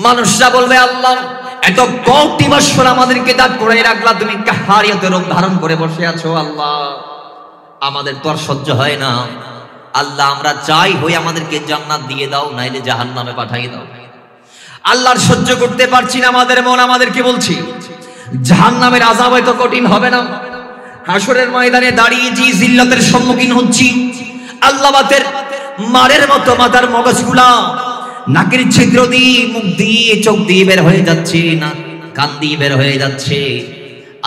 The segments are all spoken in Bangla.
মানুষরা বলবে আল্লাহ এত কোটি বছর আমাদেরকে দাঁড় করে রাখলা, তুমি কাহারিয়তের রূপ ধারণ করে বসে আছো আল্লাহ, আমাদের তো আর সহ্য হয় না। আল্লাহ আমরা চাই হই আমাদেরকে জান্নাত দিয়ে দাও, নাইলে জাহান্নামে পাঠিয়ে দাও। আল্লাহর সহ্য করতে পারছি না, আমাদের মন আমাদেরকে বলছি জাহান্নামের আযাব এত কঠিন হবে না। হাসরের ময়দানে দাঁড়িয়ে যে জিল্লাতের সম্মুখীন হচ্ছি, আল্লাহ বাতের মারের মতো মাথার মগজগুলা নাকের ছিদ্র দিয়ে, মুখ দিয়ে, চোখ দিয়ে বের হয়ে যাচ্ছে, না কান দিয়ে বের হয়ে যাচ্ছে।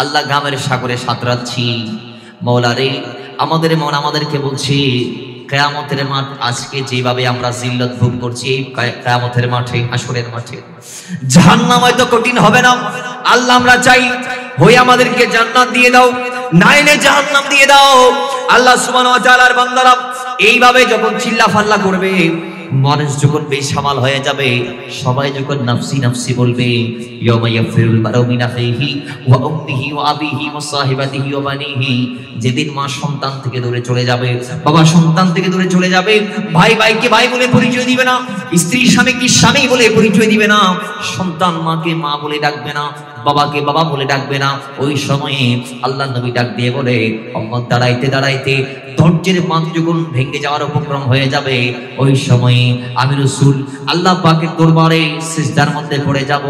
আল্লাহ গামের সাগরে সাঁতরাচ্ছি। মওলা রে, আমাদের মন আমাদেরকে বলছি কিয়ামতের মাঠ আজকে যেভাবে আমরা জিল্লাত ভোগ করছি, কিয়ামতের মাঠে, হাসরের মাঠে জাহান্নাম হয়তো কঠিন হবে না। আল্লাহ আমরা চাই হই আমাদেরকে জান্নাত দিয়ে দাও, নাইলে জাহান্নাম দিয়ে দাও। আল্লাহ সুবহানাহু ওয়া তাআলার বান্দারা এইভাবে যখন চিল্লা ফাল্লা করবে, মানুষ যখন বেসামাল হয়ে যাবে, সবাই যখন নাফসি নাফসি বলবে, ইয়াউমা ইয়াফিরুল মারউ মিন আখিহি ওয়া উম্মিহি ওয়া আবিহি ওয়া সাহিবাতিহি ওয়া বানিহি, যেদিন মা সন্তান থেকে দূরে চলে যাবে, বাবা সন্তান থেকে দূরে চলে যাবে, ভাই ভাইকে ভাই বলে পরিচয় দিবে না, স্ত্রী স্বামীকে স্বামী বলে পরিচয় দিবে না, সন্তান মাকে মা বলে ডাকবে না, বাবাকে বাবা বলে ডাকবে না। ওই সময়ে আল্লাহ নবী ডাক দিয়ে বলে, উম্মত দাঁড়াইতে দাঁড়াইতে ধৈর্যের বাঁধ যখন ভেঙে যাওয়ার উপক্রম হয়ে যাবে, ওই সময়ে আমি রাসূল আল্লাহ পাকের দরবারে সিজদার মধ্যে পড়ে যাব।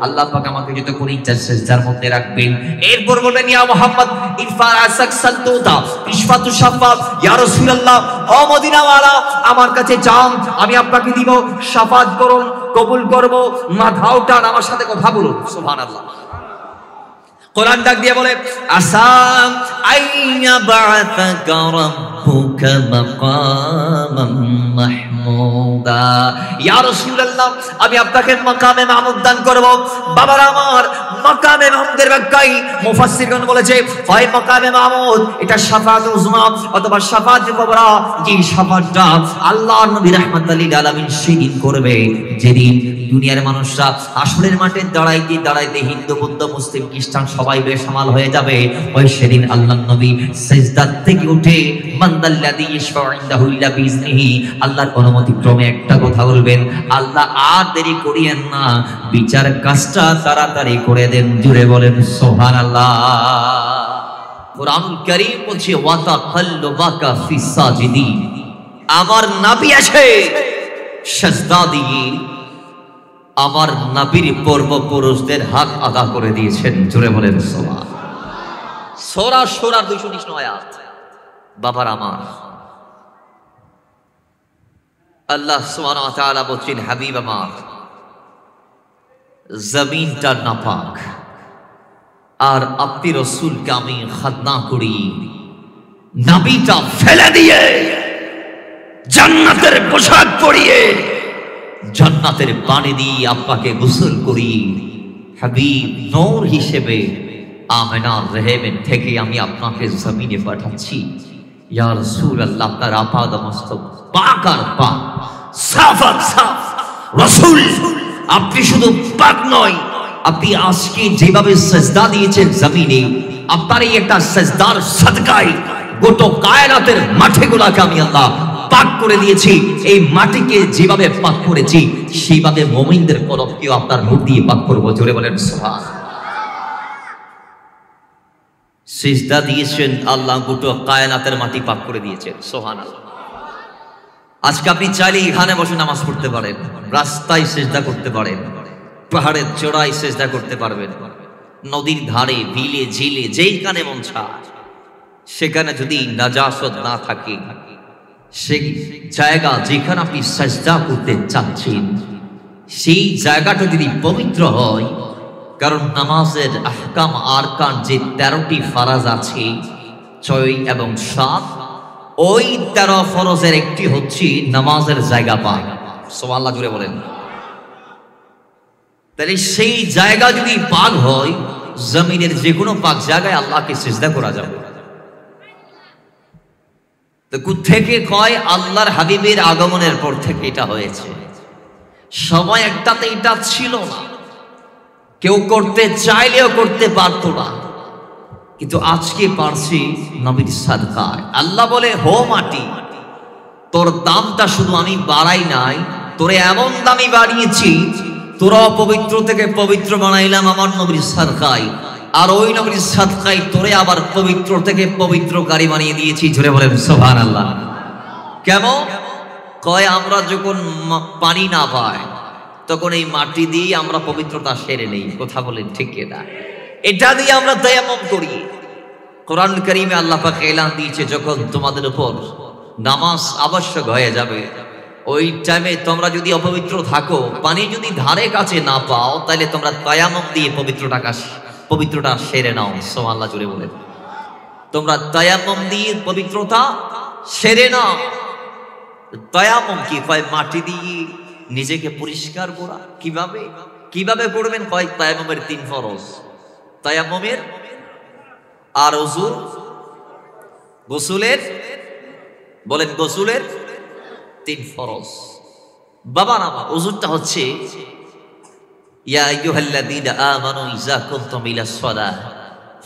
আল্লাহ পাক আমাকে যত করে ইচ্ছা সিজদার মধ্যে রাখবেন। এরপর বলবেন, ইয়া মুহাম্মদ ইরফা রাসাক সালতুতা ইশফাতু শাফাত, ইয়া রাসূলুল্লাহ ও মদিনাওয়ালা, আমার কাছে চান, আমি আপনাকে দিব, শাফাত করুন, কবুল করব, মাথা উঠান, আমার সাথে কথা বলুন। সুবহানাল্লাহ। কোরআন ডাক দিয়ে বলে, আসাম আইয়া বা'আতাকা রাব্বুকা মাকামান মাহমুদা, ইয়া রাসূলুল্লাহ আমি আপনাকে মাকামে মাহমুদ দান করব। বাবারা আমার, মাকামে মাহমুদের ব্যাখ্যায় মুফাসসিরগণ বলেছে, হয় মাকামে মাহমুদ এটা শাফাআত উযমা অথবা শাফাআত কুবরা, যে শাফাআতটা আল্লাহর নবী রাহমাতুল লিল আলামিন সেদিন করবে, যেদিন দুনিয়ার মানুষরা আসরের মাঠে দাঁড়াইতে দাঁড়াইতে হিন্দু বৌদ্ধ মুসলিম খ্রিস্টান সবাই বেসামাল হয়ে যাবে। ওই সেদিন আল্লাহর নবী সিজদা থেকে উঠে মান্দাল্লাযী ইয়াশফাউ ইনদাহু ইল্লা বিইজনিহি, আল্লাহর অনুমতি ক্রমে একটা কথা বলবেন, আল্লাহ আর দেরি করিয়েন না, বিচার কাজটা তাড়াতাড়ি করে দেন। জুড়ে বলেন সুবহানাল্লাহ। কোরআনুল কারীম বলছে, ওয়া তাকাল্লুবাকা ফিস সাজিদিন, আমার নবী আছে সিজদা দিয়ে আমার নবীর পূর্বপুরুষদের হক আদা করে দিয়েছেন। জোরে বলেন সুবহান। সূরা সূরা 219 আয়াত। বাবার আমার, আল্লাহ সুবহানাহু ওয়া তাআলা বলেন, হাবিব আমার, জমিনটা নাপাক, আর আপনি রাসূলকে আমি খাদনা করি, নবীটা ফেলে দিয়ে জান্নাতের পোশাক পরিয়ে জান্নাতের পানি দিয়ে আপনাকে গোসল করি, হাবিব নূর হিসেবে আমিনার রহমের থেকে আমি আপনাকে জমিনে পাঠাচ্ছি। ইয়া রাসূলুল্লাহ, আপনার আপাদ মস্তক পাক আর পাক, সাফ আর সাফ। রাসূল আপনি শুধু পাক নয়, আপনি আজকে যেভাবে সিজদা দিয়েছেন জমিনে, আপনার এই একটা সিজদার সাদকায় গোটা কায়নাতের মাঠগুলোকে আমি আল্লাহ পাক করে দিয়েছি। এই মাটিকে যেভাবে পাক করেছি, সেইভাবে মুমিনদের কলবকেও আপনার নূর দিয়ে পাক করব। জোরে বলেন সুবহান। সিজদা দিয়েছেন আল্লাহ, গোটা কায়নাতের মাটি পাক করে দিয়েছেন। সুবহানাল্লাহ। আজকে আপনি চাইলে এখানে বসে নামাজ পড়তে পারেন, রাস্তায় সিজদা করতে পারেন, পাহাড়ের চূড়ায় সিজদা করতে পারবেন, নদীর ধারে, বিলে, ঝিলে, যেইখানে মন চায় সেখানে যদি নাজাসত না থাকে, সেই জায়গা যেখানে আপনি সিজদা করতে চাচ্ছেন সেই জায়গাটা যদি পবিত্র হয়, কারণ নামাজের আহকাম আরকান যে 13টি ফরজ আছে 6 এবং 7, ওই 13 ফরজের একটি হচ্ছে নামাজের জায়গা পাক। সুবহানাল্লাহ, জুড়ে বলেন। তাহলে সেই জায়গা যদি পাক হয়, জমিনের যে কোনো পাক জায়গায় আল্লাহকে সিজদা করা যাবে। তো কোত্থেকে কয়, আল্লাহর হাবিবের আগমনের পর থেকে এটা হয়েছে। সময় একটাতে এটা ছিল না, কেউ করতে চাইলেও করতে পারতো না, কিন্তু আজকে পারছি নবীর সাদকায়। আল্লাহ বলে, হো মাটি, তোর দামটা শুধু আমি বাড়াই নাই, তোরে এমন দামি বাড়িয়েছি তোরা পবিত্র থেকে পবিত্র বানাইলাম আমার নবীর সাদকায়, আর ওই নবীর সাদকায় তোরে আবার পবিত্র থেকে পবিত্রকারী বানিয়ে দিয়েছি। জোরে বলেন সুবহানাল্লাহ। কেমন? কয় আমরা যখন পানি না পাই তখন এই মাটি দিয়ে আমরা পবিত্রতা সেরে নেই। কথা বলেন ঠিক কিনা? এটা দিয়ে আমরা তায়াম্মুম করি। কোরআন কারীমে আল্লাহ পাক এলান দিয়েছে, যখন তোমাদের উপর নামাজ আবশ্যক হয়ে যাবে, ওই টাইমে তোমরা যদি অপবিত্র থাকো, পানি যদি ধারে কাছে না পাও, তাহলে তোমরা তায়াম্মুম দিয়ে পবিত্রতা সেরে নাও। সুবহানাল্লাহ জুড়ে বলেন। তোমরা তায়াম্মুম দিয়ে পবিত্রতা সেরে নাও। তায়াম্মুম কি? কয় মাটি দিয়ে নিজেকে পরিষ্কার করা। কিভাবে কিভাবে করবেন? কয় তায়াম্মুমের 3 ফরজ। তায়াম্মুমের আর ওযু, গোসলের, বলেন গোসলের 3 ফরজ। বাবা না, ওযুটা হচ্ছে ইয়া আইয়ুহাল্লাযীনা আমানু ইযা কুনতুম ইলাস সালাহ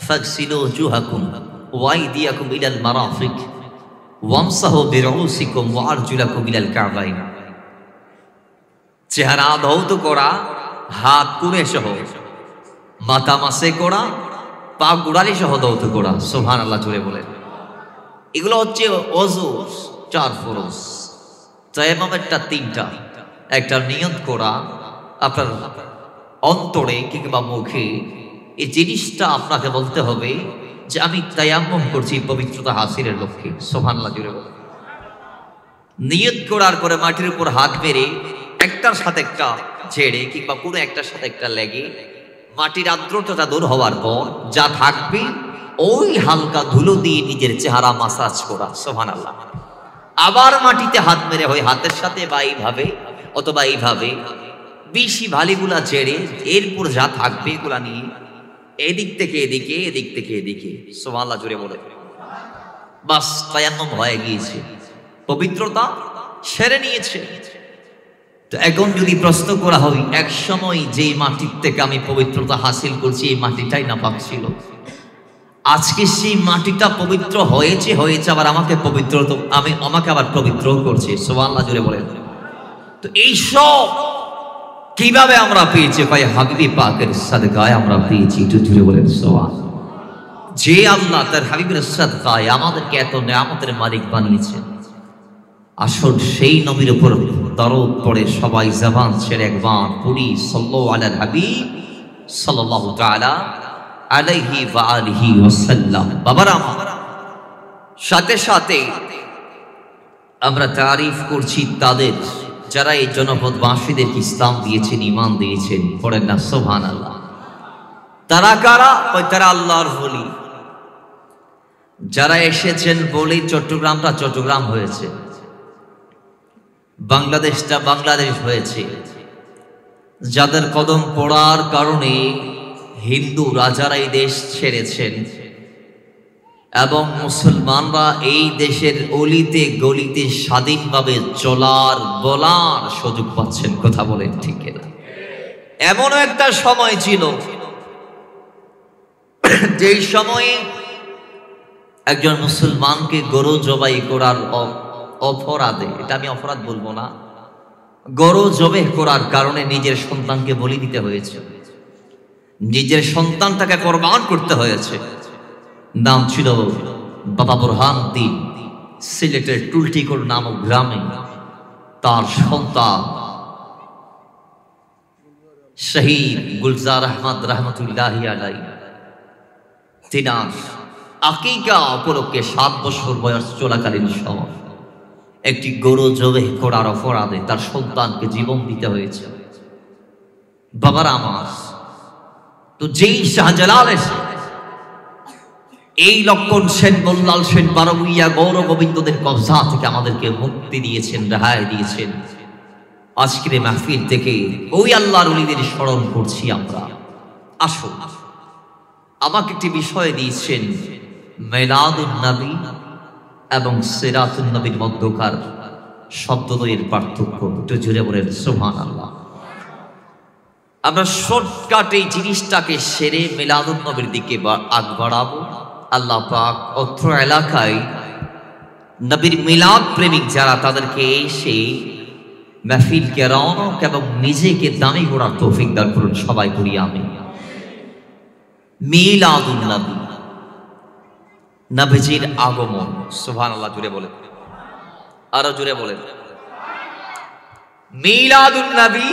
ফাগসিলু ওজুহাকুম ওয়া আইদিয়াকুম ইলাল মারাফিক ওয়ামসাহু বিরউসিকুম ওয়া আরজুলাকুম ইলাল কাবাইন। চেহারা ধৌত করা, হাত কুনে সহ, মাথা মাসে করা, পা গুড়ালি সহ ধৌত করা। সুবহানাল্লাহ জুড়ে বলেন। এগুলো হচ্ছে ওযুর 4 ফরজ। তায়াম্মুমেরটা 3টা। একটা নিয়ত করা আপনার অন্তরে কিংবা মুখে, এই জিনিসটা আপনাকে বলতে হবে যে আমি তায়াম্মুম করছি পবিত্রতা হাসিলের লক্ষ্যে। সুবহানাল্লাহ জুড়ে বলেন। নিয়ত করার পরে মাটির উপর হাত মেরে একটার সাথে একটা ছেড়ে কিংবা কোনো একটার সাথে একটা লেগে মাটির আর্দ্রতাটা দূর হওয়ার পর যা থাকবে ওই হালকা ধুলো দিয়ে নিজের চেহারা মাসাজ করা। সুবহানাল্লাহ। আবার মাটিতে হাত মেরে হয় হাতের সাথে বা এইভাবে অথবা এইভাবে বেশি ভালিগুলা ছেড়ে এরপর যা থাকবে এগুলা নিয়ে এদিক থেকে এদিকে, এদিক থেকে এদিকে। সুবহানাল্লাহ জুড়ে বলে। বাস তায়াম্মুম হয়ে গিয়েছে, পবিত্রতা সেরে নিয়েছে। তো এখন যদি প্রশ্ন করা হয়, এক সময় যেই মাটির থেকে আমি পবিত্রতা হাসিল করছি এই মাটিটাই নাপাক ছিল, আজকে সেই মাটিটা পবিত্র হয়েছে আবার আমাকে আবার পবিত্র করছে। সুবহানাল্লাহ জুড়ে বলেন। তো এই সব কিভাবে আমরা পেয়েছি? ভাই হাবিবি পাকের সাদকায় আমরা পেয়েছি। একটু জুড়ে বলেন সুবহানাল্লাহ। যে আল্লাহ তার হাবিবের সাদকায় আমাদেরকে এত নেয়ামতের মালিক বানিয়েছেন, আসল সেই নবীর উপর দরুদ পড়ে সবাই জবান ছেড়ে একবার পড়ি সাল্লাল্লাহু আলাল হাবিব সাল্লাল্লাহু তাআলা আলাইহি ওয়া আলিহি ওয়াসাল্লাম। বাবারা আমার, সাথে সাথে আমরা তারিফ করছি তাদের যারা এই জনপদবাসীদের ইসলাম দিয়েছেন, ঈমান দিয়েছেন। পড়েন না সুবহানাল্লাহ। তারা কারা? তারা আল্লাহর ওলি। যারা এসেছেন বলেই চট্টগ্রামটা চট্টগ্রাম হয়েছে, বাংলাদেশটা বাংলাদেশ হয়েছে। যাদের কদম পড়ার কারণে হিন্দু রাজারা এই দেশ ছেড়েছেন এবং মুসলমানরা এই দেশের অলিতে গলিতে স্বাধীনভাবে চলার বলার সুযোগ পাচ্ছেন। কথা বলেন ঠিক কিনা? এমনও একটা সময় ছিল যেই সময়ে একজন মুসলমানকে গরু জবাই করার অপরাধে, এটা আমি অপরাধ বলবো না, গরু জবাই করার কারণে নিজের সন্তানকে বলি দিতে হয়েছে, নিজের সন্তানটাকে কোরবান করতে হয়েছে। নাম ছিল বাবা বুরহানুদ্দিন। সিলেটের টুলটিকোট নামক গ্রামে তার সন্তান শহীদ গুলজার আহমদ রহমতুল্লাহি আলাইহি, তিনার আকিকা উপলক্ষে 7 বছর বয়স চলাকালীন সময় একটি গরু জবাই করার অপরাধে তার সন্তানকে জীবন দিতে হয়েছে। বাবারা আমার, তো যেই শাহজালাল এসে এই লক্ষণ সেন, মোল্লাল সেন, বারবুইয়া, গৌর গোবিন্দদের কবজা থেকে আমাদেরকে মুক্তি দিয়েছেন, রেহাই দিয়েছেন, আজকের মাহফিল থেকে ওই আল্লাহর ওলিদের স্মরণ করছি আমরা। আসুন, আমাকে একটি বিষয় দিয়েছেন, মিলাদুন নবী এবং সিরাতুন নবীর মধ্যকার শব্দদ্বয়ের পার্থক্য। একটু জুড়ে বলেন সুবহানাল্লাহ। আমরা শর্টকাট এই জিনিসটাকে সেরে মিলাদুন নবীর দিকে আগ বাড়াবো। আল্লাহ পাক অত্র এলাকায় নবীর মিলাদ প্রেমিক যারা, তাদেরকে এসে মাহফিলকে রওনক এবং নিজেকে দামি করার তৌফিক দান করুন সবাই করি আমিন। মিলাদুন নবী, নবীজির আগমন। সুবহানাল্লাহ, জুড়ে বলেন, আরো জুড়ে বলেন। মিলাদুন নবী,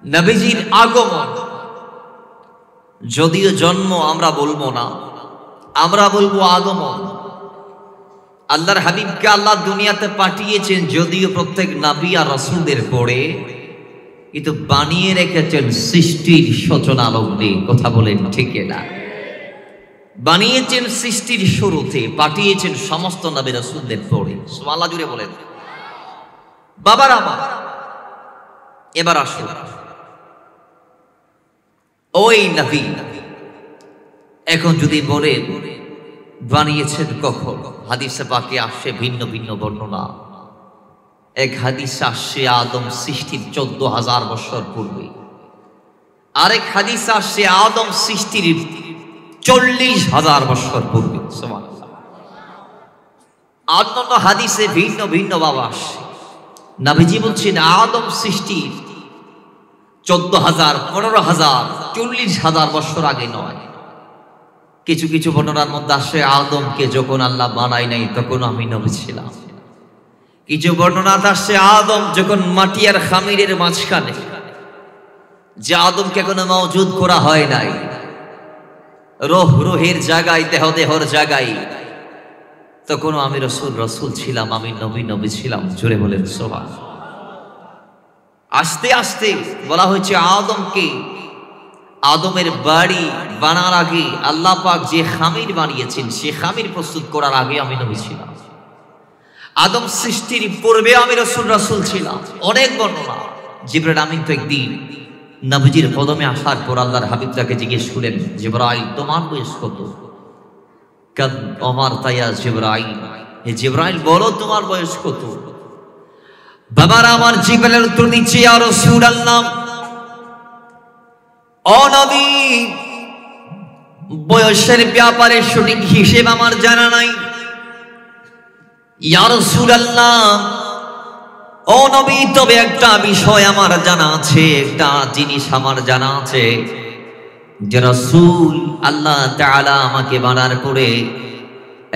নবীজির আগমন। যদিও জন্ম আমরা বলবো না, আমরা বলবো আগমন। আল্লাহর হাবিবকে আল্লাহ দুনিয়াতে পাঠিয়েছেন, যদিও প্রত্যেক নবী আর রাসূলদের পরে, কিন্তু বানিয়ে রেখেছেন সৃষ্টির সূচনা লগ্নে। কথা বলেন ঠিক না? বানিয়েছেন সৃষ্টির শুরুতে, পাঠিয়েছেন সমস্ত নবী রাসূলদের পরে। সুবহানাল্লাহ, জুড়ে বলেন। বাবার আমার, এবার আসুন, ওই নবী এখন যদি বলেন বানিয়েছেন কখন, হাদিসে পাকে আসছে ভিন্ন ভিন্ন বর্ণনা। এক হাদিসে আসছে আদম সৃষ্টির 14,000 বছর পূর্বে, আরেক হাদিসে আসছে আদম সৃষ্টির 40,000 বছর পূর্বে। অন্যান্য হাদিসে ভিন্ন ভিন্ন ভাবে আসছে। নবীজি বলছেন আদম সৃষ্টির 14,000, 15,000, 40,000 বছর আগে নয়। কিছু কিছু বর্ণনার মধ্যে আসে আদমকে যখন আল্লাহ বানাই নাই তখন আমি নবী ছিলাম। কিছু বর্ণনা আসছে আদম যখন মাটি আর খামিরের মাঝখানে, যে আদমকে এখনো মওজুদ করা হয় নাই, রোহের জায়গায়, দেহর জায়গায়, তখনও আমি রসুল ছিলাম, আমি নবী ছিলাম। জোরে বলেন সুবহানাল্লাহ। আস্তে আস্তে বলা হয়েছে আদমকে, আদমের বাড়ি বানার আগে আল্লাহ পাক যে খামির বানিয়েছেন, সে খামির প্রস্তুত করার আগে আমি নবী ছিলাম। আদম সৃষ্টির পূর্বে আমি রাসূল ছিলাম। অনেক বর্ণনা। জিবরাইল আমিন তো একদিন নবীজির কদমে আসার পর আল্লাহর হাবিব তাকে জিজ্ঞেস করলেন, জিবরাইল তোমার বয়স কত? কাদ ওমর তায়া জিবরাইল, হে জিবরাইল বলো তোমার বয়স কত? বাবার আমার জিবরাইল উত্তর দিচ্ছে, ইয়া রাসূলুল্লাহ, ও নবী, বয়সের ব্যাপারে সঠিক হিসেব আমার জানা নাই। ইয়া রাসূলুল্লাহ, ও নবী, তবে একটা বিষয় আমার জানা আছে, একটা জিনিস আমার জানা আছে, যে রাসূল আল্লাহ তাআলা আমাকে বানার পরে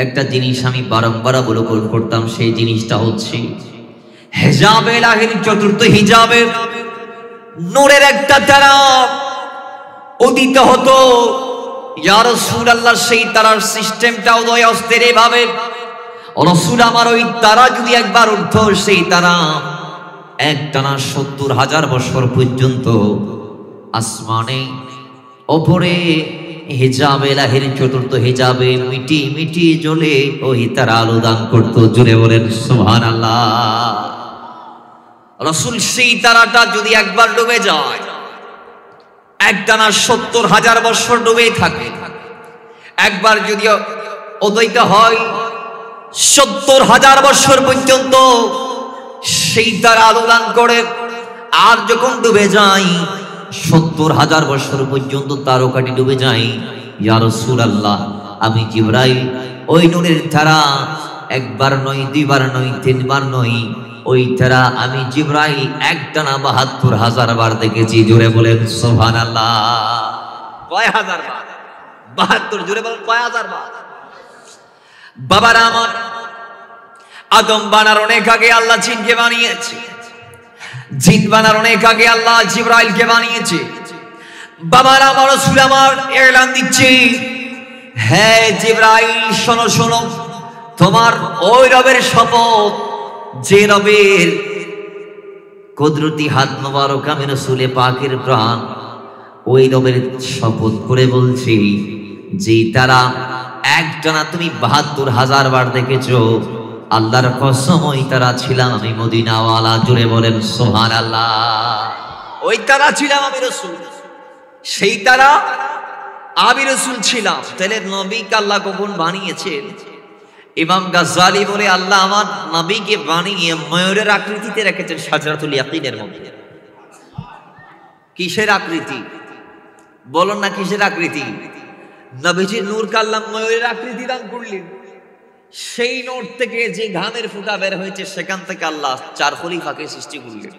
একটা জিনিস আমি বারংবার অবলোকন করতাম। সেই জিনিসটা হচ্ছে হিজাবে ইলাহির চতুর্থ হিজাবে নূরের একটা তারা উদিত হতো। ইয়া রাসূলুল্লাহ, সেই তারার সিস্টেমটা উদয় অস্তের এভাবে, রাসূল আমার ওই তারা যদি একবার উঠতো, সেই তারা একটানা 70,000 বছর পর্যন্ত আসমানে ওপরে হিজাবে ইলাহির চতুর্থ হিজাবে মিটি মিটি জ্বলে ওই তারা আলো দান করতো। জুড়ে বলেন সুবহানাল্লাহ। রাসূল সেই তারাটা যদি একবার ডুবে যায়, একটানা 70,000 বছর ডুবে থাকে, একবার যদি উদয়িত হয় 70,000 বছর পর্যন্ত সেই তারা আলোদান করে। আর যখন ডুবে যায় 70,000 বছর পর্যন্ত তারকাটি ডুবে যায়, ইয়া রাসূলুল্লাহ, আমি জিবরাইল ওই নূরের তারা একবার নয়, দুইবার নয়, তিনবার নয়, ওই তারা আমি জিবরাইল একটানা 72,000 বার দেখেছি। জোরে বলেন সুবহানাল্লাহ। কয় হাজার বার? 72। জোরে বলেন কয় হাজার বার? বাবারা আমার, আদম বানার অনেক আগে আল্লাহ জিনকে বানিয়েছে, জিন বানার অনেক আগে আল্লাহ জিবরাইলকে বানিয়েছে। বাবারা আমার, রাসূল আমার এলান দিচ্ছে, হ্যাঁ জিবরাইল, শোনো শোনো, তোমার ওই রবের শপথ, যে রবের কুদরতি হাত মোবারক আমি রাসূলে পাকের প্রাণ, ওই রবের শপথ করে বলছি, যে তারা একটানা তুমি 72,000 বার দেখেছো, আল্লাহর কসম ওই তারা ছিলাম আমি মদিনাওয়ালা। জুড়ে বলেন সুবহানাল্লাহ। ওই তারা ছিলাম আমি রাসূল, সেই তারা আমি রাসূল ছিলাম। তাহলে নবীকে আল্লাহ কখন বানিয়েছেন? ইমাম গাজ্জালী বলে, আল্লাহ আমার নবীকে বানিয়ে ময়ূরের আকৃতিতে রেখেছেন শাজরাতুল ইয়াকিনের মধ্যে। কিসের আকৃতি বলুন না, কিসের আকৃতি? নবীজির নূরকে আল্লাহ ময়ূরের আকৃতি দান করলেন। সেই নোট থেকে যে ঘামের ফুটা বের হয়েছে সেখান থেকে আল্লাহ 4 খলিফাকে সৃষ্টি করলেন।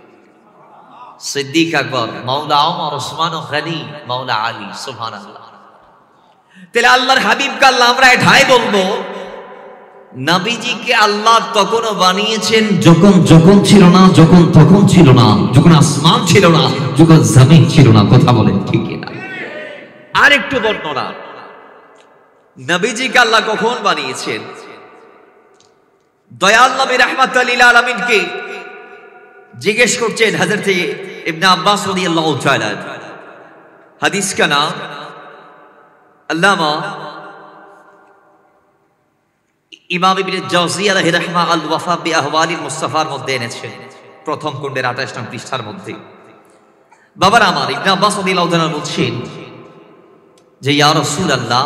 সিদ্দিক আকবর, মাওলা ওমর, ওসমান গনি, মাওলা আলী। সুবহানাল্লাহ। তাহলে আল্লাহর হাবিবকে আল্লাহ আমরা এটাই বলবো, নবীজিকে আল্লাহ তখনও বানিয়েছেন যখন যখন ছিল না, যখন তখন ছিল না, যখন আসমান ছিল না, যখন জমিন ছিল না। কথা বলেন ঠিক না? আরেকটু বর্ণনা, নবীজিকে আল্লাহ কখন বানিয়েছেন? দয়াল নবী রাহমাতুল লিল আলামিনকে জিজ্ঞেস করছেন হযরত ইবনে আব্বাস রাদিয়াল্লাহু তাআলা। হাদিস का नाम আল্লামা ইমাম ইবনে জাওজি আলাইহি রাহমা আল ওয়াফা বি আহওয়ালিল মুস্তাফার মধ্যে এনেছেন, প্রথম খণ্ডের 28 নং পৃষ্ঠার মধ্যে। বাবার আমার ইবনে আব্বাস রাদিয়াল্লাহু তাআলা বলছেন যে ইয়া রাসূলুল্লাহ,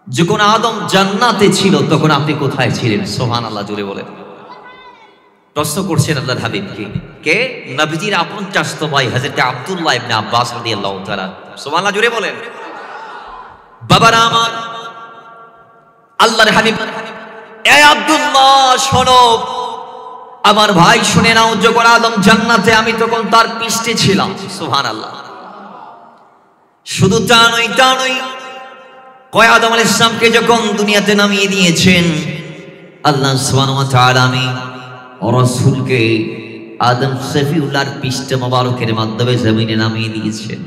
যখন আদম জান্নাতে ছিল তখন আপনি কোথায় ছিলেন? সুবহানাল্লাহ, জোরে বলেন। প্রশ্ন করছেন আল্লাহর হাবিবকে। কে? নবীজির আপন চাচতো ভাই হযরত আব্দুল্লাহ ইবনে আব্বাস রাদিয়াল্লাহু তাআলা। সুবহানাল্লাহ, জোরে বলেন। বাবারা আমার, আল্লাহর হাবিব, এ আব্দুল্লাহ শোনো, আমার ভাই শুনে নাও, যখন আদম জান্নাতে আমি তখন তার পৃষ্ঠে ছিলাম। সুবহানাল্লাহ। শুধু তা নয়, কয় আদম আলাইহিস সালামকে যখন দুনিয়াতে নামিয়ে দিয়েছেন আল্লাহ সুবহানাহু ওয়া তাআলা, আমি রাসূলকে আদম সফিউল্লাহর পৃষ্ঠ মোবারকের মাধ্যমে জমিনে নামিয়ে দিয়েছেন।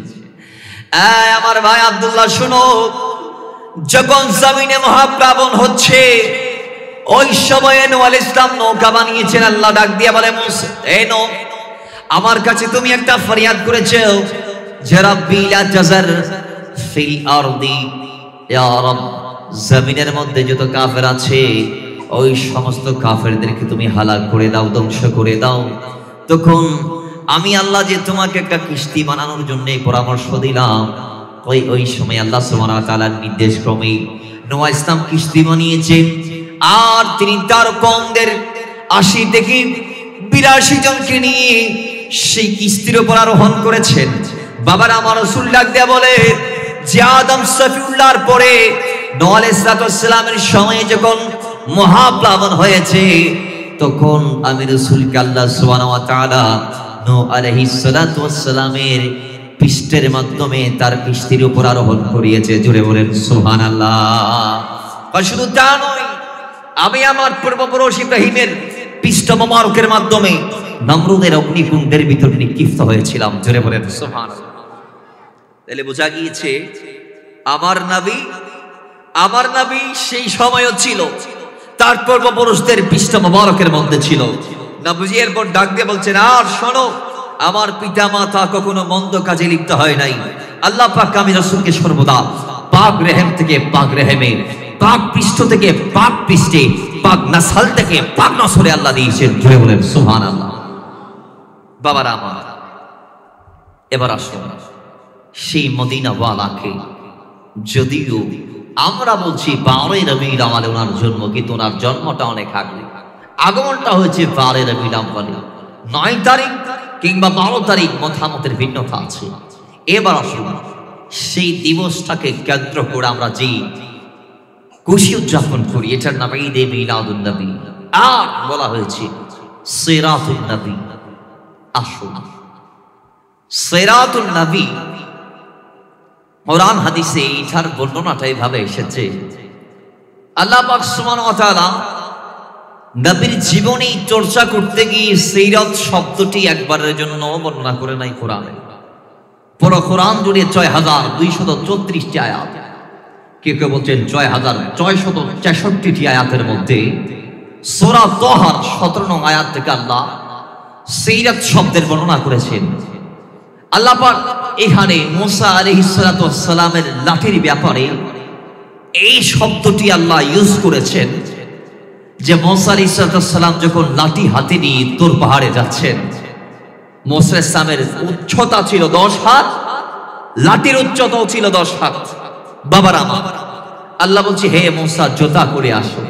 আমার ভাই আব্দুল্লাহ শোনো, যখন জমিনে মহাপ্লাবন হচ্ছে ওই সময়ে নূহ আলাইহিস সালাম নৌকা বানিয়েছেন। আল্লাহ ডাক দিয়ে বলে, মুসা, এই নূহ, আমার কাছে তুমি একটা ফরিয়াদ করেছো যে রাব্বি লা তাজার ফিল আরদি, ইয়া রাব, জমিনের মধ্যে যত কাফের আছে ওই সমস্ত কাফেরদেরকে তুমি হালাক করে দাও, ধ্বংস করে দাও। তখন আমি আল্লাহ যে তোমাকে একটা কিস্তি বানানোর জন্য পরামর্শ দিলাম, ওই সময় আল্লাহ সুবহানাহু ওয়া তাআলার নির্দেশ ক্রমে নূহ আলাইহিস সালাম কিস্তি বানিয়েছেন, আর তিনি তার কওমদের 80 থেকে 82 জনকে নিয়ে সেই কিস্তির উপর আরোহণ করেছেন। বাবার আমার রাসূল ডাক দেয়া বলে যে আদম সফিউল্লাহর পরে নূহ আলাইহিস সালামের সময়ে যখন মহাপ্লাবন হয়েছে তখন আমি রাসূলকে আল্লাহ সুবহানাহু ওয়া তাআলা নূহ আলাইহিস সালামের পৃষ্ঠের মাধ্যমে তার কিস্তির উপর আরোহণ করিয়েছে। জোরে বলেন সুবহানাল্লাহ। শুধু তা নয়, আমি আমার পূর্বপুরুষ ইব্রাহিমের পৃষ্ঠ মোবারকের মাধ্যমে নমরুদের অগ্নিকুণ্ডের ভিতর নিক্ষিপ্ত হয়েছিলাম। জোরে বলেন সুবহানাল্লাহ। তাহলে বোঝা গিয়েছে আমার নবী সেই সময়ও ছিল, তার পূর্বপুরুষদের পৃষ্ঠ মোবারকের মধ্যে ছিল। নবীজি এরপর ডাক দিয়ে বলছেন, আর শোনো, আমার পিতা মাতা কখনো মন্দ কাজে লিপ্ত হয় নাই। আল্লাহ পাক আমি রাসূলকে সর্বদা পাক রেহেম থেকে পাক রেহেমে, পাক পৃষ্ঠ থেকে পাক পৃষ্ঠে, পাক নাসল থেকে পাক নসলে আল্লাহ দিয়েছেন। জোরে বলেন সুবহানাল্লাহ। বাবারা আমার, এবার আসুন সেই মদিনাওয়ালাকে। যদিও আমরা বলছি 12 রবিউল আউয়াল ওনার জন্ম, কিন্তু ওনার জন্মটা অনেক আগে, আগমনটা হয়েছে 12 রবিউল আউয়াল। 9 তারিখ কিংবা 12 তারিখ মতামতের ভিন্নতা আছে। এবার আসুন সেই দিবসটাকে কেন্দ্র করে আমরা যে খুশি উদযাপন করি, এটার নাম ঈদে মিলাদুন নবী, আর বলা হয়েছে সিরাতুন নবী। আসুন সিরাতুন নবী, কোরআন হাদিসে এটার বর্ণনাটা এইভাবে এসেছে। আল্লাহ পাক সুবহানাহু ওয়া তাআলা নবীর জীবনী চর্চা করতে গিয়ে সিরাত শব্দটি একবারের জন্য বর্ণনা করে নাই কোরআনে। পুরো কোরআন জুড়ে ৬,২৩৪টি আয়াত, কেউ কেউ বলছেন ৬,৬৬৪টি আয়াতের মধ্যে সূরা তাহার ১৭ নং আয়াত থেকে আল্লাহ সিরাত শব্দের বর্ণনা করেছেন। আল্লাহ পাক এখানে মুসা আলাইহিস সালাতু ওয়াস সালামের লাঠির ব্যাপারে এই শব্দটি আল্লাহ ইউজ করেছেন যে মুসা আলাইহিস সালাতু ওয়াস সালাম যখন লাঠি হাতে নিয়ে তুর পাহাড়ে যাচ্ছেন, মুসা আলাইহিস সালামের উচ্চতা ছিল 10 হাত, লাঠির উচ্চতাও ছিল 10 হাত। বাবারা আমার, আল্লাহ বলছে, হে মুসা জুতা করে আসো।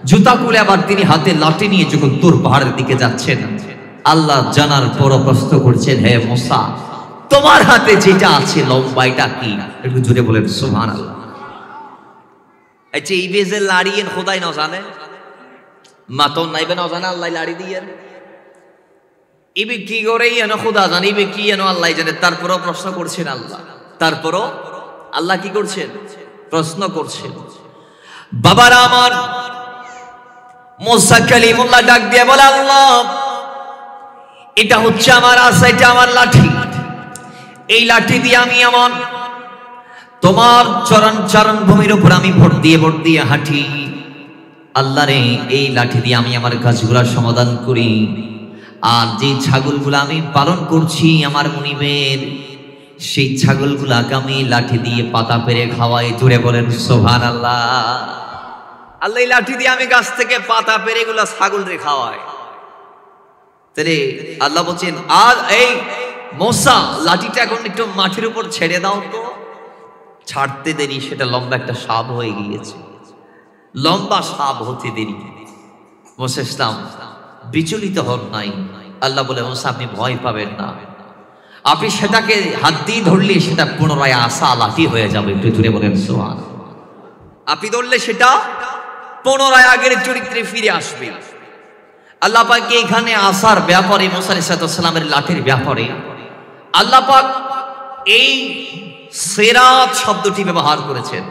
জুতা খুলে আবার তিনি হাতে লাঠি নিয়ে যখন তুর পাহাড়ের দিকে যাচ্ছেন, আল্লাহ জানার পর প্রশ্ন করছেন, হে মুসা তোমার হাতে যেটা আছে লম্বা এটা কি? একটু জোরে বলেন সুবহানাল্লাহ। আচ্ছা এই বেজে লাড়িয়েন খোদাই না জানে মাতন নাইবে না জানে আল্লাহ লাড়ি দিয়ে ইবে কি করে এনো খোদা জানে ইবে কি এনো আল্লাহ জানে তারপরও প্রশ্ন করছেন আল্লাহ তারপরও আল্লাহ কি করছেন প্রশ্ন করছেন বাবারা আমার মুসা কালিমুল্লাহ ডাক দিয়ে বলে আল্লাহ এটা হচ্ছে আমার আশা এটা আমার লাঠি এই লাঠি দিয়ে আমি আমার তোমার চরণ ভূমির উপর আমি ভোট দিয়ে হাঁটি আল্লাহ রে এই লাঠি দিয়ে আমি আমার কাজগুলোর সমাধান করি আর যে ছাগলগুলো আমি পালন করছি আমার মুনিবের সেই ছাগলগুলাকে আমি লাঠি দিয়ে পাতা পেরে খাওয়াই জুড়ে বলেন সুবহানাল্লাহ আল্লাহ এই লাঠি দিয়ে আমি গাছ থেকে পাতা পেরে এগুলা ছাগল রে খাওয়াই তাহলে আল্লাহ বলছেন আর এই মোসা লাঠিটা এখন একটু মাটির উপর ছেড়ে দাও তো ছাড়তে দেরি সেটা লম্বা একটা সাপ হয়ে গিয়েছে লম্বা সাপ হতে দেরি মুসা ইসলাম বিচলিত হন নাই আল্লাহ বলে মুসা আপনি ভয় পাবেন না আপনি সেটাকে হাত দিয়ে ধরলে সেটা পুনরায় আসা লাঠি হয়ে যাবে একটু দূরে বলেন সুবহান আপনি ধরলে সেটা পুনরায় আগের চরিত্রে ফিরে আসবে আল্লাহ পাক এখানে আসার ব্যাপারে মুসা আলাইহিস সালামের লাঠির ব্যাপারে আল্লাহ পাক এই সিরাত শব্দটি ব্যবহার করেছেন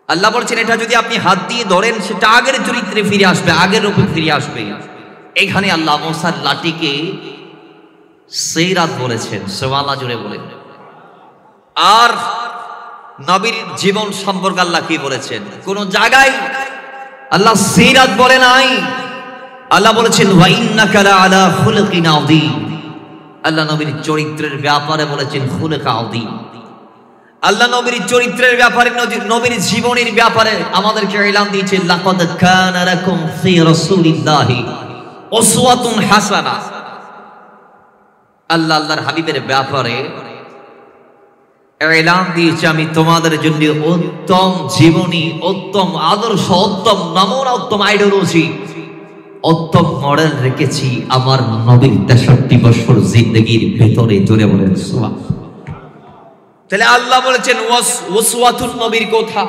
আল্লাহ বলছেন এটা যদি আপনি হাত দিয়ে ধরেন সেটা আগের চরিত্রে ফিরে আসবে আগের রূপে ফিরে আসবে এখানে আল্লাহ মুসার লাঠিকে সিরাত বলেছেন সুবহানাল্লাহ জুড়ে বলেন আর নবীর জীবন সম্পর্কে আল্লাহ কি বলেছেন কোন জায়গায় আল্লাহ সিরাত বলে নাই আল্লাহ বলেছেন ওয়া ইন্নাকা আলা খুলুকিন আযীম আল্লাহ নবীর চরিত্রের ব্যাপারে বলেছেন খুলুক আযীম আল্লাহ নবীর চরিত্রের ব্যাপারে নবীর জীবনের ব্যাপারে আমাদেরকে ইলহাম দিয়েছেন লাকাদ কানা লাকুম ফি রাসূলিল্লাহি উসওয়াতুন হাসানাহ আল্লাহ আল্লাহর হাবিবের ব্যাপারে ইলহাম দিয়েছে আমি তোমাদের জন্য উত্তম জীবনী উত্তম আদর্শ উত্তম নমুনা উত্তম আইডিওলজি উত্তম মডেল রেখেছি আমার নবীর 63 বছর জিন্দেগির ভেতরে জুড়ে বলেন সুবহানাল্লাহ তাহলে আল্লাহ বলেছেন ওয়াসওয়াতুন নবীর কথা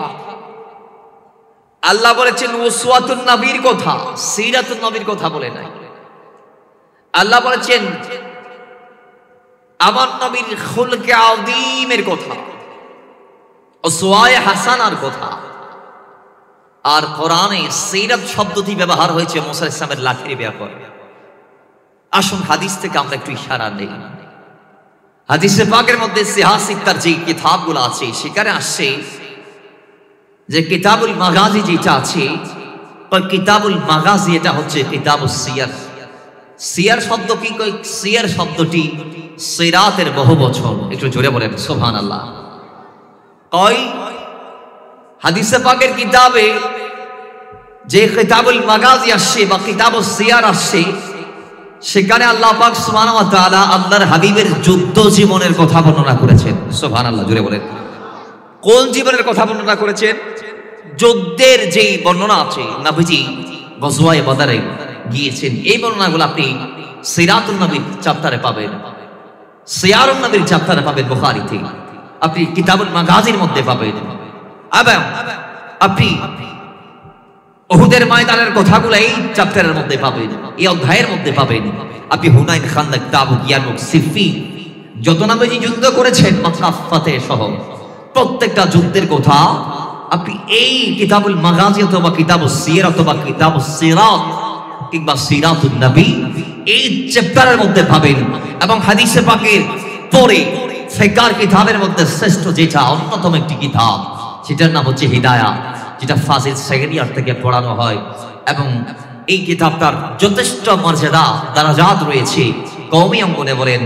আল্লাহ বলেছেন ওয়াসওয়াতুন নবীর কথা সিরাতুন নবীর কথা বলে নাই আল্লাহ বলেছেন আমার নবীর খুলকে আযীমের কথা ওয়াসওয়ায়ে হাসানার কথা আর কোরআনে সিরাত শব্দটি ব্যবহার হয়েছে মুসা আলাইহিস সালামের লাঠির ব্যাপারে আসুন হাদিস থেকে আমরা একটু ইশারা নেই হাদিসে পাকের মধ্যে ইতিহাসিক তার যে কিতাবগুলো আছে সেখানে আসছে যে কিতাবুল মাগাজি যেটা আছে কিতাবুল মাগাজি এটা হচ্ছে কিতাবুস সিয়ার সিয়ার শব্দ কি কই সিয়ার শব্দটি সিরাতের বহুবচন একটু জোরে বলেন সুবহানাল্লাহ কই হাদিসে পাকের কিতাবে যে কিতাবুল মাগাজি আসছে বা কিতাবুস সিয়ার আসছে সেখানে আল্লাহ পাক সুবহানাহু ওয়া তাআলা আল্লাহর হাবিবের যুদ্ধ জীবনের কথা বর্ণনা করেছেন সুবহানাল্লাহ জোরে বলেন কোন জীবনের কথা বর্ণনা করেছেন যুদ্ধের যেই বর্ণনা আছে নবীজি গজওয়ায়ে বদরে গিয়েছেন এই বর্ণনাগুলো আপনি সিরাতুন নবীর চ্যাপ্টারে পাবেন সিয়ারুন নবীর চ্যাপ্টারে পাবেন বুখারীতে আপনি কিতাবুল মাগাজির মধ্যে পাবেন এবং আপনি উহুদের ময়দানের কথাগুলো এই চ্যাপ্টারের মধ্যে পাবেন এই অধ্যায়ের মধ্যে পাবেন আপনি হুনাইন খান্দক তাবুক ইয়ারমুক সিফফিন যত নবীজি যুদ্ধ করেছেন মক্কা ফাতহ সহ প্রত্যেকটা যুদ্ধের কথা আপনি এই কিতাবুল মাগাজি অথবা কিতাবুস সিরাত অথবা কিতাবুস সিরাত কিংবা সিরাতুন নবী এই চ্যাপ্টারের মধ্যে পাবেন এবং হাদিসে পাকের পরে ফিকহ কিতাবের মধ্যে শ্রেষ্ঠ যেটা অন্যতম একটি কিতাব সেটার নাম হচ্ছে হিদায়াত যেটা ফাজিল সেকেন্ড ইয়ার থেকে পড়ানো হয় এবং এই কিতাবটার যথেষ্ট মর্যাদা দারাজাত রয়েছে কওমি অঙ্গনে বলেন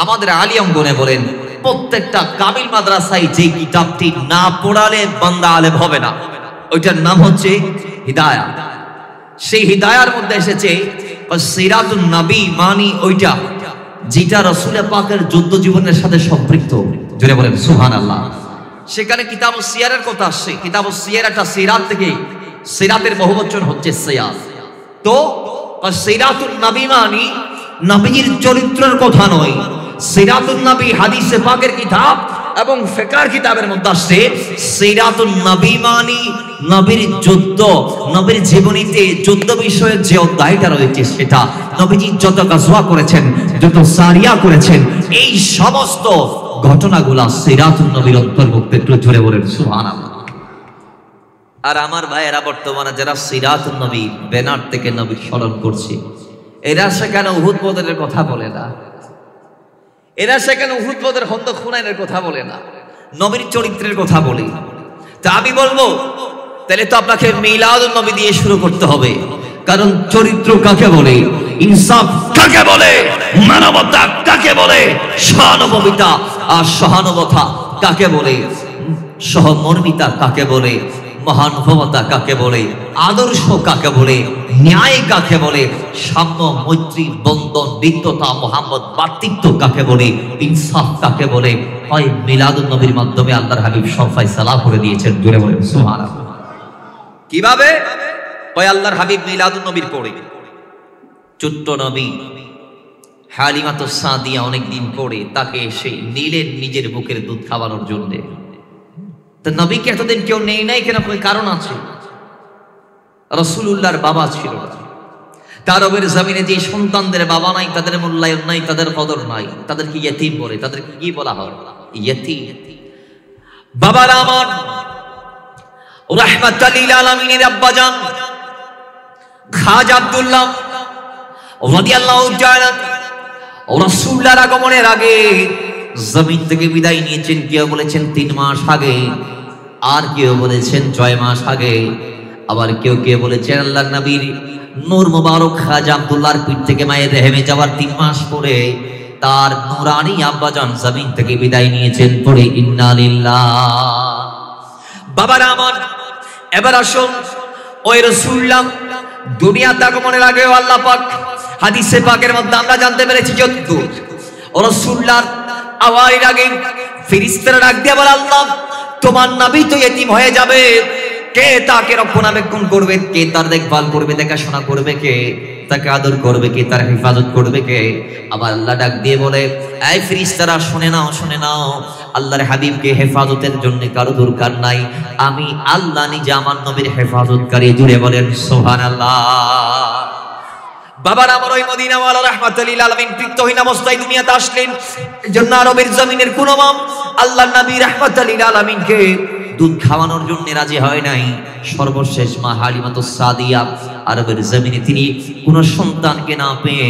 আমাদের আলী অঙ্গনে বলেন প্রত্যেকটা কামিল মাদ্রাসায় যে কিতাবটি না পড়ালে বান্দা আলেম হবে না ওইটার নাম হচ্ছে হিদায়াত সেই হিদায়ার মধ্যে এসেছে সিরাতুন নবী মানে ওইটা যেটা রাসূল পাকের যুদ্ধ জীবনের সাথে সম্পৃক্ত জোরে বলেন সুবহানাল্লাহ সেখানে কিতাবুস সিয়ারের কথা আসছে কিতাবুস সিয়ার একটা সিরাত থেকে সিরাতের বহুবচন হচ্ছে সিয়ার তো সিরাতুন নবী মানে নবীর চরিত্রের কথা নয় সিরাতুন নবী হাদিসে পাকের কিতাব এবং ফিকহ কিতাবের মধ্যে আসছে সিরাতুন নবী মানি নবীর যুদ্ধ, নবীর জীবনীতে যুদ্ধ বিষয়ে যে অধ্যায়টা রয়েছে সেটা নবীজি যত গাজওয়া করেছেন, যত সারিয়া করেছেন, এই সমস্ত ঘটনাগুলো সিরাতুন নবীর অন্তর্ভুক্ত। একটু জোরে বলেন সুবহানাল্লাহ। আর আমার ভাইয়েরা বর্তমানে যারা সিরাতুন নবী ব্যানার থেকে নবী স্মরণ করছে, এরা সেখানে উহুদ বদরের কথা বলে না, এরা সেখানে উহুদ বদর খন্দক হুনাইনের কথা বলে না, নবীর চরিত্রের কথা বলে। তা আমি বলবো তাহলে তো আপনাকে মিলাদুন নবী দিয়ে শুরু করতে হবে, কারণ চরিত্র কাকে বলে, ইনসাফ কাকে বলে, মানবতা কাকে বলে, সহানুভূতিতা আর সহানুভূতি কাকে বলে, সহমর্মিতা কাকে বলে, মহানুভবতা কাকে বলে, আদর্শ কাকে বলে, ন্যায় কাকে বলে, সাম্য মৈত্রী বন্ধন বিদ্যতা মোহাম্মদ বাতিত্ব কাকে বলে, ইনসাফ কাকে বলে, হয় মিলাদুন নবীর মাধ্যমে আল্লাহর হাবিব সব ফয়সালা করে দিয়েছেন। জোরে বলেন সুবহানাল্লাহ। কিভাবে? হয় আল্লাহর হাবিব মিলাদুন নবীর পড়ে, ছোট্ট নবী হালিমাতুস সাদিয়া অনেকদিন পরে তাকে এসে নিলেন নিজের বুকের দুধ খাওয়ানোর জন্য। তো নবীকে এতদিন কেউ নেই নাই কেন? কারণ আছে, রাসূলুল্লাহর বাবা ছিল না। তারবের জমিনে যে সন্তানদের বাবা নাই, তাদের মূল্যায়ন নাই, তাদের কদর নাই, তাদেরকে ইয়েতিম বলে। তাদেরকে কি বলা হয়? ইয়েতিম। বাবার আমার রাহমাতুল লিল আলামিনের আব্বাজান খাজা আব্দুল্লাহ রাদিয়াল্লাহু তাআলা রাসূলুল্লাহর আগমনের আগে জমিন থেকে বিদায় নিয়েছেন। কেউ বলেছেন 3 মাস আগে, আর কেউ বলেছেন 6 মাস আগে, আবার কেউ কেউ বলেছেন আল্লাহর নবীর নূর মুবারক খাজা আব্দুল্লাহর পিঠ থেকে মায়ের রেহেমে যাওয়ার 3 মাস পরে তার নূরানি আব্বাজান জমিন থেকে বিদায় নিয়েছেন। পরে ইন্না লিল্লাহ। বাবার আমার, এবার আসুন ওই রাসূলুল্লাহ দুনিয়াতে আগমনের আগেও আল্লাহ পাক হাদিসে পাকের মধ্যে আমরা জানতে পেরেছি যতদূর রাসূলুল্লাহর আওয়াজের আগে ফেরেশতারা ডাক দিয়ে বলে, আল্লাহ তোমার নবী তো ইতিম হয়ে যাবে, কে তাকে রক্ষণাবেক্ষণ করবে, কে তার দেখভাল করবে, দেখাশোনা করবে কে, তাকে আদর করবে কে, তার হেফাজত করবে কে? আবার আল্লাহ ডাক দিয়ে বলে, এই ফেরেশতারা শুনে নাও, শুনে নাও, আল্লাহর হাবিবকে হেফাজতের জন্য কারো দরকার নাই, আমি আল্লাহ নিজে আমার নবীর হেফাজতকারী। জুড়ে বলেন সুবহানাল্লাহ। বাবার আমার ওই মদিনাওয়ালা রাহমাতুল লিল আলামিন পিতৃহীন অবস্থায় দুনিয়াতে আসলেন। এজন্য আরবের জমিনের কোন মাম আল্লাহর নবী রাহমাতুল লিল আলামিনকে দুধ খাওয়ানোর জন্য রাজি হয় নাই। সর্বশেষ মা হালিমাতুস সাদিয়া আরবের জমিনে তিনি কোন সন্তানকে না পেয়ে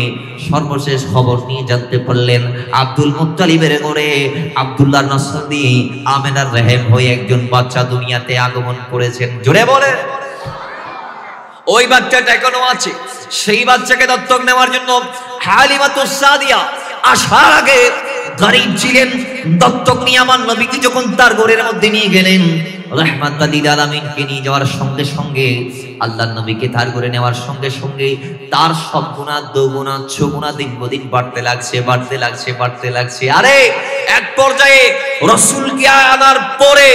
সর্বশেষ খবর নিয়ে জানতে পারলেন আব্দুল মুত্তালিবের ঘরে আব্দুল্লাহর নসরী আমেনার রেহেম হয়ে একজন বাচ্চা দুনিয়াতে আগমন করেছেন। জোরে বলেন। ওই বাচ্চাটা এখনো আছে। সেই বাচ্চাকে দত্তক নেওয়ার জন্য হালিমাতুস সাদিয়া আসার আগে গরীব ছিলেন। দত্তক নিয়ে আমার নবীকে যখন তার ঘরের মধ্যে নিয়ে গেলেন, রাহমাতুল লিল আলামিনকে নিয়ে যাওয়ার সঙ্গে সঙ্গে আল্লাহর নবীকে তার ঘরে নেওয়ার সঙ্গে সঙ্গে তার সব গুনাহ দুগুণা ছগুণা দিন দিন বাড়তে লাগছে, বাড়তে লাগছে, বাড়তে লাগছে। আরে এক পর্যায়ে রাসূলকে আনার পরে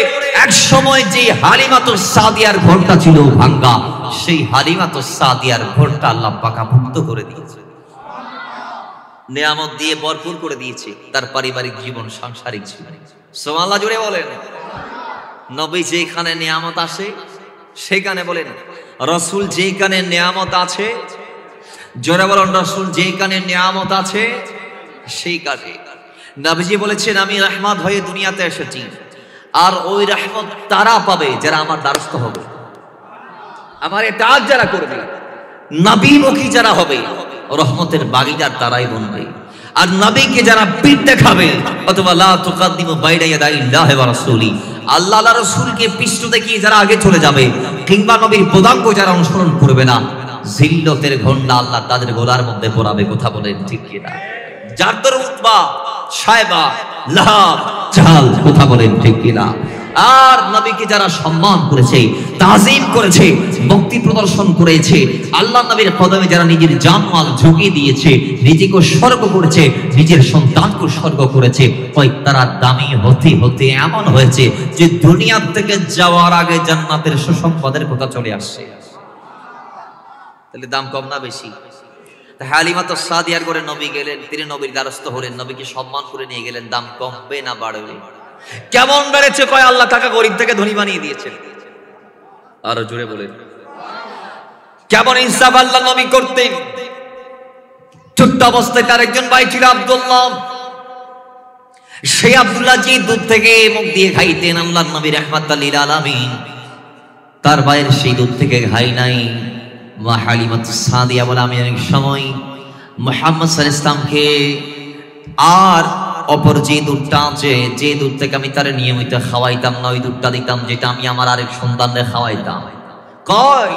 এক সময় যে হালিমাতুস সাদিয়ার ঘরটা ছিল ভাঙ্গা, সেই হালিমাতুস সাদিয়ার ঘরটা আল্লাহ পাক মুক্ত করে দিয়েছে, নিয়ামত দিয়ে ভরপুর করে দিয়েছে। তার পারিবারিক জীবন, সাংসারিক জীবন। সুবহানাল্লাহ জুড়ে বলেন। নবী যেখানে নিয়ামত আসে সেখানে বলেন, রাসূল যেখানে নিয়ামত আছে, জোরে বলেন, রাসূল যেখানে নিয়ামত আছে সেই কাজে। নবীজি বলেছেন, আমি রহমত হয়ে দুনিয়াতে এসেছি, আর ওই রহমত তারা পাবে যারা আমার দ্বারস্থ হবে, আমার ইতাআত যারা করবে, নবীমুখী যারা হবে, রহমতের বাগিদার তারাই বনবে। আর নবীকে যারা পিঠ দেখাবে, অথবা লা তুকাদ্দিমু বাইনা ইয়াদাইল্লাহি ওয়া রাসূলি, আল্লাহ আর রাসূলকে পৃষ্ঠ দেখিয়ে যারা আগে চলে যাবে, কিংবা নবীর পদাঙ্ক যারা অনুসরণ করবে না, জিল্লতের ঘণ্টা আল্লাহ তাদের গলার মধ্যে পরাবে। কথা বলেন ঠিক কিনা? যার দর উতবা, সায়বা, লাহাব, জাহাল। কথা বলেন ঠিক কিনা? আর নবীকে যারা সম্মান করেছে, তাজিম করেছে, ভক্তি প্রদর্শন করেছে, আল্লাহ নবীর কদমে যারা নিজের জানমাল ঝুঁকিয়ে দিয়েছে, নিজেকে স্বর্গ করেছে, নিজের সন্তানকে স্বর্গ করেছে, ওই তারা দামি হতে হতে এমন হয়েছে যে দুনিয়া থেকে যাওয়ার আগে জান্নাতের সুসংবাদের কথা চলে আসছে। তাহলে দাম কম না বেশি? হালিমাতুস সাদিয়ার ঘরে নবী গেলেন, তিনি নবীর দ্বারস্থ হলেন, নবীকে সম্মান করে নিয়ে গেলেন। দাম কমবে না বাড়বে? কেমন বেড়েছে? কয় আল্লাহ টাকা গরিব থেকে ধনী বানিয়ে দিয়েছেন। আরো জোরে বলেন। কেমন ইনসাফ আল্লাহ নবী করতেন। ছোট্ট অবস্থায় তার একজন ভাই ছিল আব্দুল্লাহ। সেই আব্দুল্লাহ যে দুধ থেকে মুখ দিয়ে খাইতেন আল্লাহর নবী রাহমাতুল লিল আলামিন, তার ভাইয়ের সেই দুধ থেকে খাই নাই। মা হালিমাতুস সাদিয়া বলে, আমি অনেক সময় মুহাম্মদ সাল্লাল্লাহু আলাইহি ওয়াসাল্লামকে আর অপর যে দুধটা আছে, যে দুধ থেকে আমি তার নিয়মিত খাওয়াইতাম না, ওই দুধটা দিতাম যেটা আমি আমার আরেক সন্তানদের খাওয়াইতাম। কয়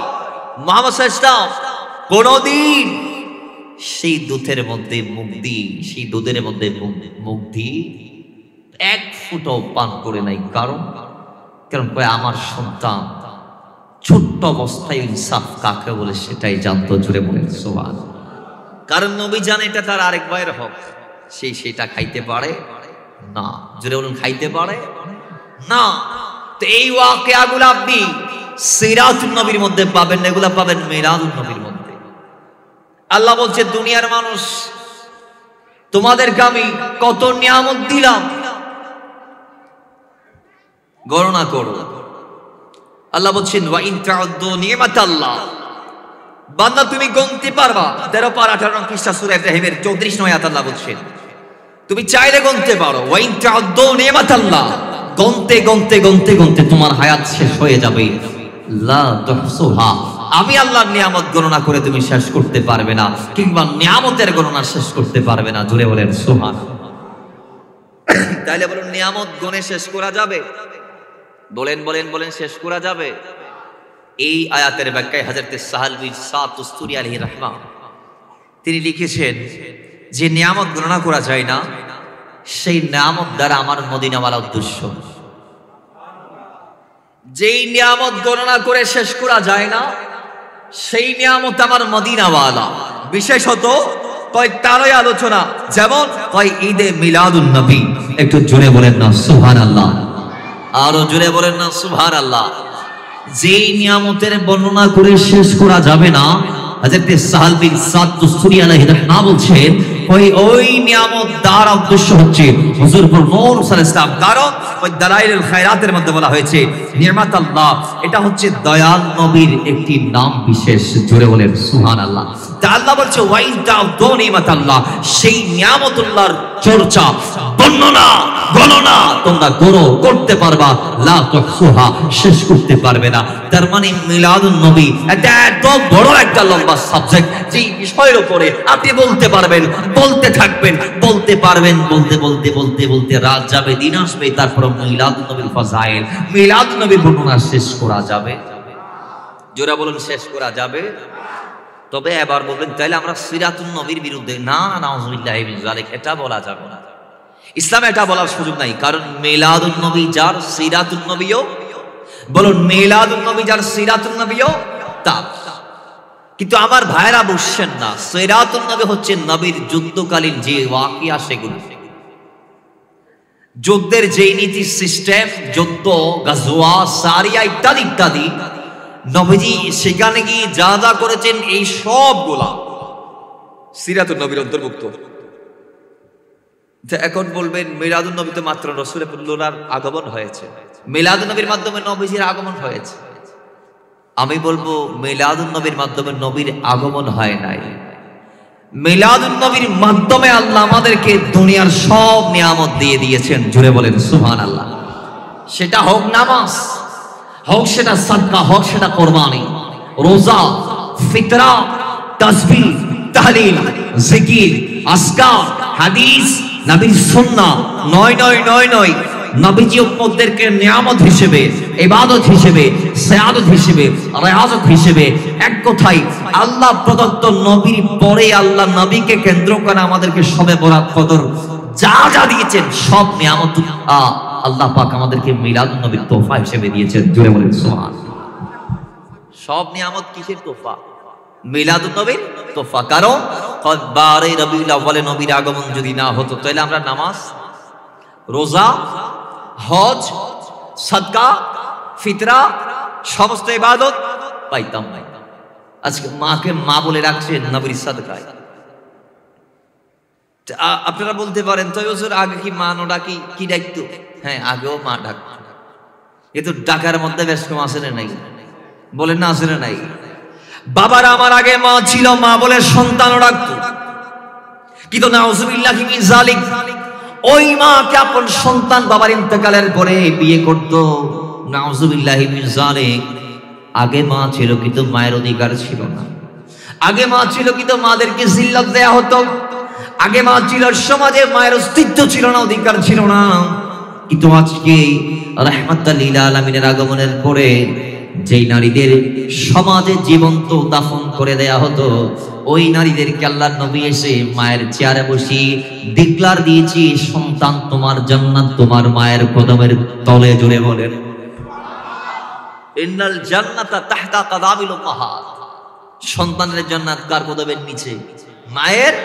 মুহাম্মদ সাল্লাল্লাহু আলাইহি ওয়াসাল্লাম কোনদিন সেই দুধের মধ্যে মুখ দি, সেই দুধের মধ্যে মুখ দি এক ফুটাও পান করে নাই। কারণ কয় আমার সন্তান ছোট্ট অবস্থায় ইনসাফ কাকে বলে সেটাই জানতো। জুড়ে বলেন সুবহানাল্লাহ। কারণ নবী জানে এটা তার আরেক ভাইয়ের হক, সেটা খাইতে পারে না। জুড়ে বলুন খাইতে পারে না। তো এই ওয়াকিয়াগুলো আপনি সিরাতুন নবীর মধ্যে পাবেন না, এগুলা পাবেন মিলাদুন নবীর মধ্যে। আল্লাহ বলছে দুনিয়ার মানুষ তোমাদেরকে আমি কত নিয়ামত দিলাম গণনা করো। আল্লাহ বলছেন ওয়া ইন তাউদ্দু নি'মাতাল্লাহ, বান্দা তুমি গুনতে পারবা। 13 পারা 18 পৃষ্ঠা সূরা ইব্রাহিমের 34 আয়াত আল্লাহ বলছেন তুমি চাইলে গুনতে পারো। ওয়া ইন তাউদ্দু নি'মাতাল্লাহ, গুনতে গুনতে গুনতে গুনতে তোমার হায়াত শেষ হয়ে যাবে। লা তুহসুহা, আমি আল্লাহর নিয়ামত গণনা করে তুমি শেষ করতে পারবে না, কিংবা নিয়ামতের গণনা শেষ করতে পারবে না। জুড়ে বলেন সুবহানাল্লাহ। তাইলে বলুন নিয়ামত গণে শেষ করা যাবে? বলেন বলেন বলেন শেষ করা যাবে? এই আয়াতের ব্যাখ্যায় হযরত সাহাল বিন সাদ তুস্তুরি আলাইহির রাহমা তিনি লিখেছেন যে নিয়ামত গণনা করা যায় না, সেই নিয়ামত দ্বারা আমার মদিনাওয়ালা উদ্দেশ্য। যেই নিয়ামত গণনা করে শেষ করা যায় না, সেই নিয়ামত আমার মদিনাওয়ালা। বিশেষত কয়েকটারই আলোচনা, যেমন ঈদে মিলাদুন নবী। একটু জোরে বলেন না সুবহানাল্লাহ। আরো জোরে বলেন না সুবহানাল্লাহ। যেই নিয়ামতের বর্ণনা করে শেষ করা যাবে না, হযরত সাহাল বিন সাদ তুস্তুরি আলাইহির রাহমা বলছেন ওই নিয়ামত দ্বারা উদ্দেশ্য হচ্ছে হুজুর নূর সাল্লাল্লাহু আলাইহি ওয়াসাল্লাম। কারণ ওই দালাইলুল খায়রাতের মধ্যে বলা হয়েছে নি'মাতাল্লাহ, এটা হচ্ছে দয়াল নবীর একটি নাম বিশেষ। জোরে বলেন সুবহানাল্লাহ। তা আল্লাহ বলছে ওয়া ইন তাউদ্দু নি'মাতাল্লাহ, সেই নিয়ামতুল্লাহর চর্চা বর্ণনা গণনা তোমরা করতে পারবা, লা তুহসুহা, শেষ করতে পারবে না। তার মানে মিলাদুন নবী এটা এত বড় একটা লম্বা সাবজেক্ট, যে বিষয়ের উপরে আপনি বলতে পারবেন, বলতে থাকবেন, বলতে পারবেন, বলতে বলতে বলতে বলতে রাত যাবে, দিন আসবে, তারপর মিলাদুন নবীর ফাজাইল, মিলাদুন নবীর বর্ণনা শেষ করা যাবে? জোরা বলুন শেষ করা যাবে? তবে এবার বলবেন তাইলে আমরা সিরাতুন নবীর বিরুদ্ধে? না, নাউযুবিল্লাহি মিন যালিক, এটা বলা যাবে না। ইসলামে এটা বলার সুযোগ নাই। কারণ মিলাদুন নবী যার, সিরাতুন নবীও। বলুন মিলাদুন নবী যার, সিরাতুন নবীও তার। কিন্তু আমার ভাইরা বুঝছেন না, সিরাতুন নবী হচ্ছে নবীর যুদ্ধকালীন যে ওয়াকিয়া, সেগুলো যুদ্ধের যেই নীতি সিস্টেম, যুদ্ধ, গাজওয়া, সারিয়া ইত্যাদি ইত্যাদি, নবীজি সেখানে গিয়ে যা যা করেছেন, এই সবগুলা সিরাতুন নবীর অন্তর্ভুক্ত। এখন বলবেন মিলাদুন নবী তো মাত্র রাসূলুল্লাহর আগমন হয়েছে, মিলাদুন নবীর মাধ্যমে নবীজির আগমন হয়েছে। আমি বলবো মিলাদুন নবীর মাধ্যমে নবীর আগমন হয় নাই। মিলাদুন নবীর মাধ্যমে আল্লাহ আমাদেরকে দুনিয়ার সব নিয়ামত দিয়ে দিয়েছেন। জুড়ে বলেন সুবহানাল্লাহ। সেটা হোক নামাজ, হোক সেটা সাদকা, হোক সেটা কোরবানি, রোজা, ফিতরা, তাসবিহ, তাহলিল, জিকির, আজকার, হাদিস, নবীর সুন্নাহ, 999 নবীজি উম্মতদেরকে নিয়ামত হিসেবে, ইবাদত হিসেবে, সায়াদত হিসেবে, রিয়াজত হিসেবে, এক কথায় আল্লাহ প্রদত্ত নবীর পরে আল্লাহ নবীকে কেন্দ্র করে আমাদেরকে সবে বরাত, কদর যা যা দিয়েছেন, সব নিয়ামত আল্লাহ পাক আমাদেরকে মিলাদুন নবীর তোহফা হিসেবে দিয়েছেন। জোরে বলেন সুবহানাল্লাহ। সব নিয়ামত কিসের তোহফা? মিলাদুন নবীর তোহফা। কারণ বারে রবিউল আউয়ালে নবীর আগমন যদি না হতো, তাহলে আমরা নামাজ, রোজা, হজ, সাদকা, ফিতরা, সমস্ত ইবাদত পাইতাম না। আজকে মাকে মা বলে রাখছেন নবীর সাদকায়। আপনারা বলতে পারেন তো হুজুর আগে কি মা নোডা কি ডাকতো? হ্যাঁ আগেও মা ডাকতো, কিন্তু ডাকার মধ্যে বেশ কম আছে না নাই? বলেন না আছে না নাই? বাবার আমার আগে মা ছিল, মা বলে সন্তানও ডাকতো, কিন্তু নাউজুবিল্লাহি মিন যালিক ওই মাকে আপন সন্তান বাবার ইন্তেকালের পরে বিয়ে করত। নাউজুবিল্লাহি মিন যালিক আগে মা ছিল কিন্তু মায়ের অধিকার ছিল না। আগে মা ছিল কিন্তু মাদেরকে জিল্লাত দেয়া হতো। আগে মা ছিল, সমাজে মায়ের অস্তিত্ব ছিল না, অধিকার ছিল না। কিন্তু আজকে রাহমাতাল লিল আলামিনের আগমনের পরে যেই নারীদের সমাজে জীবন্ত দাফন করে দেয়া হতো, ওই নারীদেরকে আল্লাহর নবী এসে মায়ের চেয়ারে বসিয়ে ডিক্লার দিয়েছি, সন্তান তোমার জান্নাত তোমার মায়ের কদমের তলে। জুড়ে বলেন ইন্নাল জান্নাতা তাহতা কাদামিল উম্মাহাত। সন্তানের জান্নাত কার কদমের নিচে? মায়ের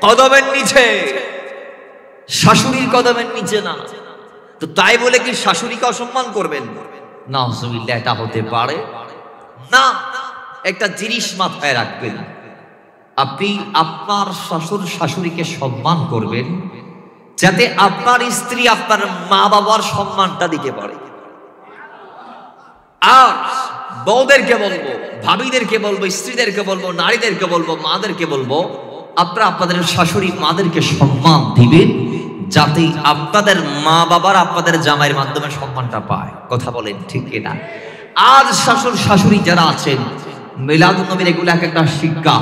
কদমের নিচে, শাশুড়ির কদমের নিচে না। তো তাই বলে কি শাশুড়িকে অসম্মান করবেন? নাউজুবিল্লাহ, এটা হতে পারে না। একটা জিনিস মাথায় রাখবেন, আপনি আপনার শ্বশুর শাশুড়িকে সম্মান করবেন যাতে আপনার স্ত্রী আপনার মা বাবার সম্মানটা দিতে পারে। আর বউদেরকে বলবো, ভাবিদেরকে বলবো, স্ত্রীদেরকে বলবো, নারীদেরকে বলবো, মাদেরকে বলবো, আপনারা আপনাদের শাশুড়ি মাদেরকে সম্মান দিবেন যাতে আপনাদের মা বাবার আপনাদের জামাইয়ের মাধ্যমে সম্মানটা পায়। কথা বলেন ঠিক কিনা? আজ শ্বশুর শাশুড়ি যারা আছেন, মিলাদুন নবীর এগুলো এক একটা শিক্ষা।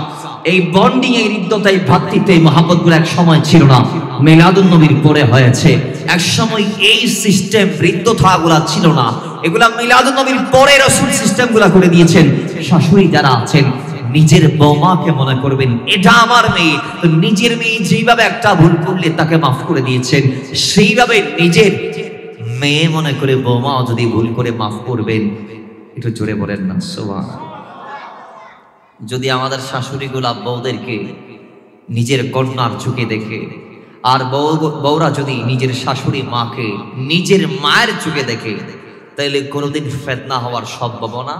এই বন্ডিং, এই হৃদ্যতা, এই ভ্রাতৃত্ব, এই মহব্বত গুলো এক সময় ছিল না, মিলাদুন নবীর পরে হয়েছে। এক সময় এই সিস্টেম হৃদ্যতা গুলা ছিল না, এগুলা মিলাদুন নবীর পরে রাসূল সিস্টেম গুলা করে দিয়েছেন। শাশুড়ি যারা আছেন, নিজের বৌমাকে মনে করবেন এটা আমার মেয়ে, তো নিজের মেয়ে যেভাবে একটা ভুল করলে তাকে মাফ করে দিয়েছেন, সেইভাবে নিজের মেয়ে মনে করে বৌমাও যদি ভুল করে মাফ করবেন। একটু জোরে বলেন না সুবহানাল্লাহ। যদি আমাদের শাশুড়িগুলা বউদেরকে নিজের কন্যার চোখে দেখে, আর বউরা যদি নিজের শাশুড়ি মাকে নিজের মায়ের চোখে দেখে, তাইলে কোনোদিন ফিতনা হওয়ার সম্ভাবনা,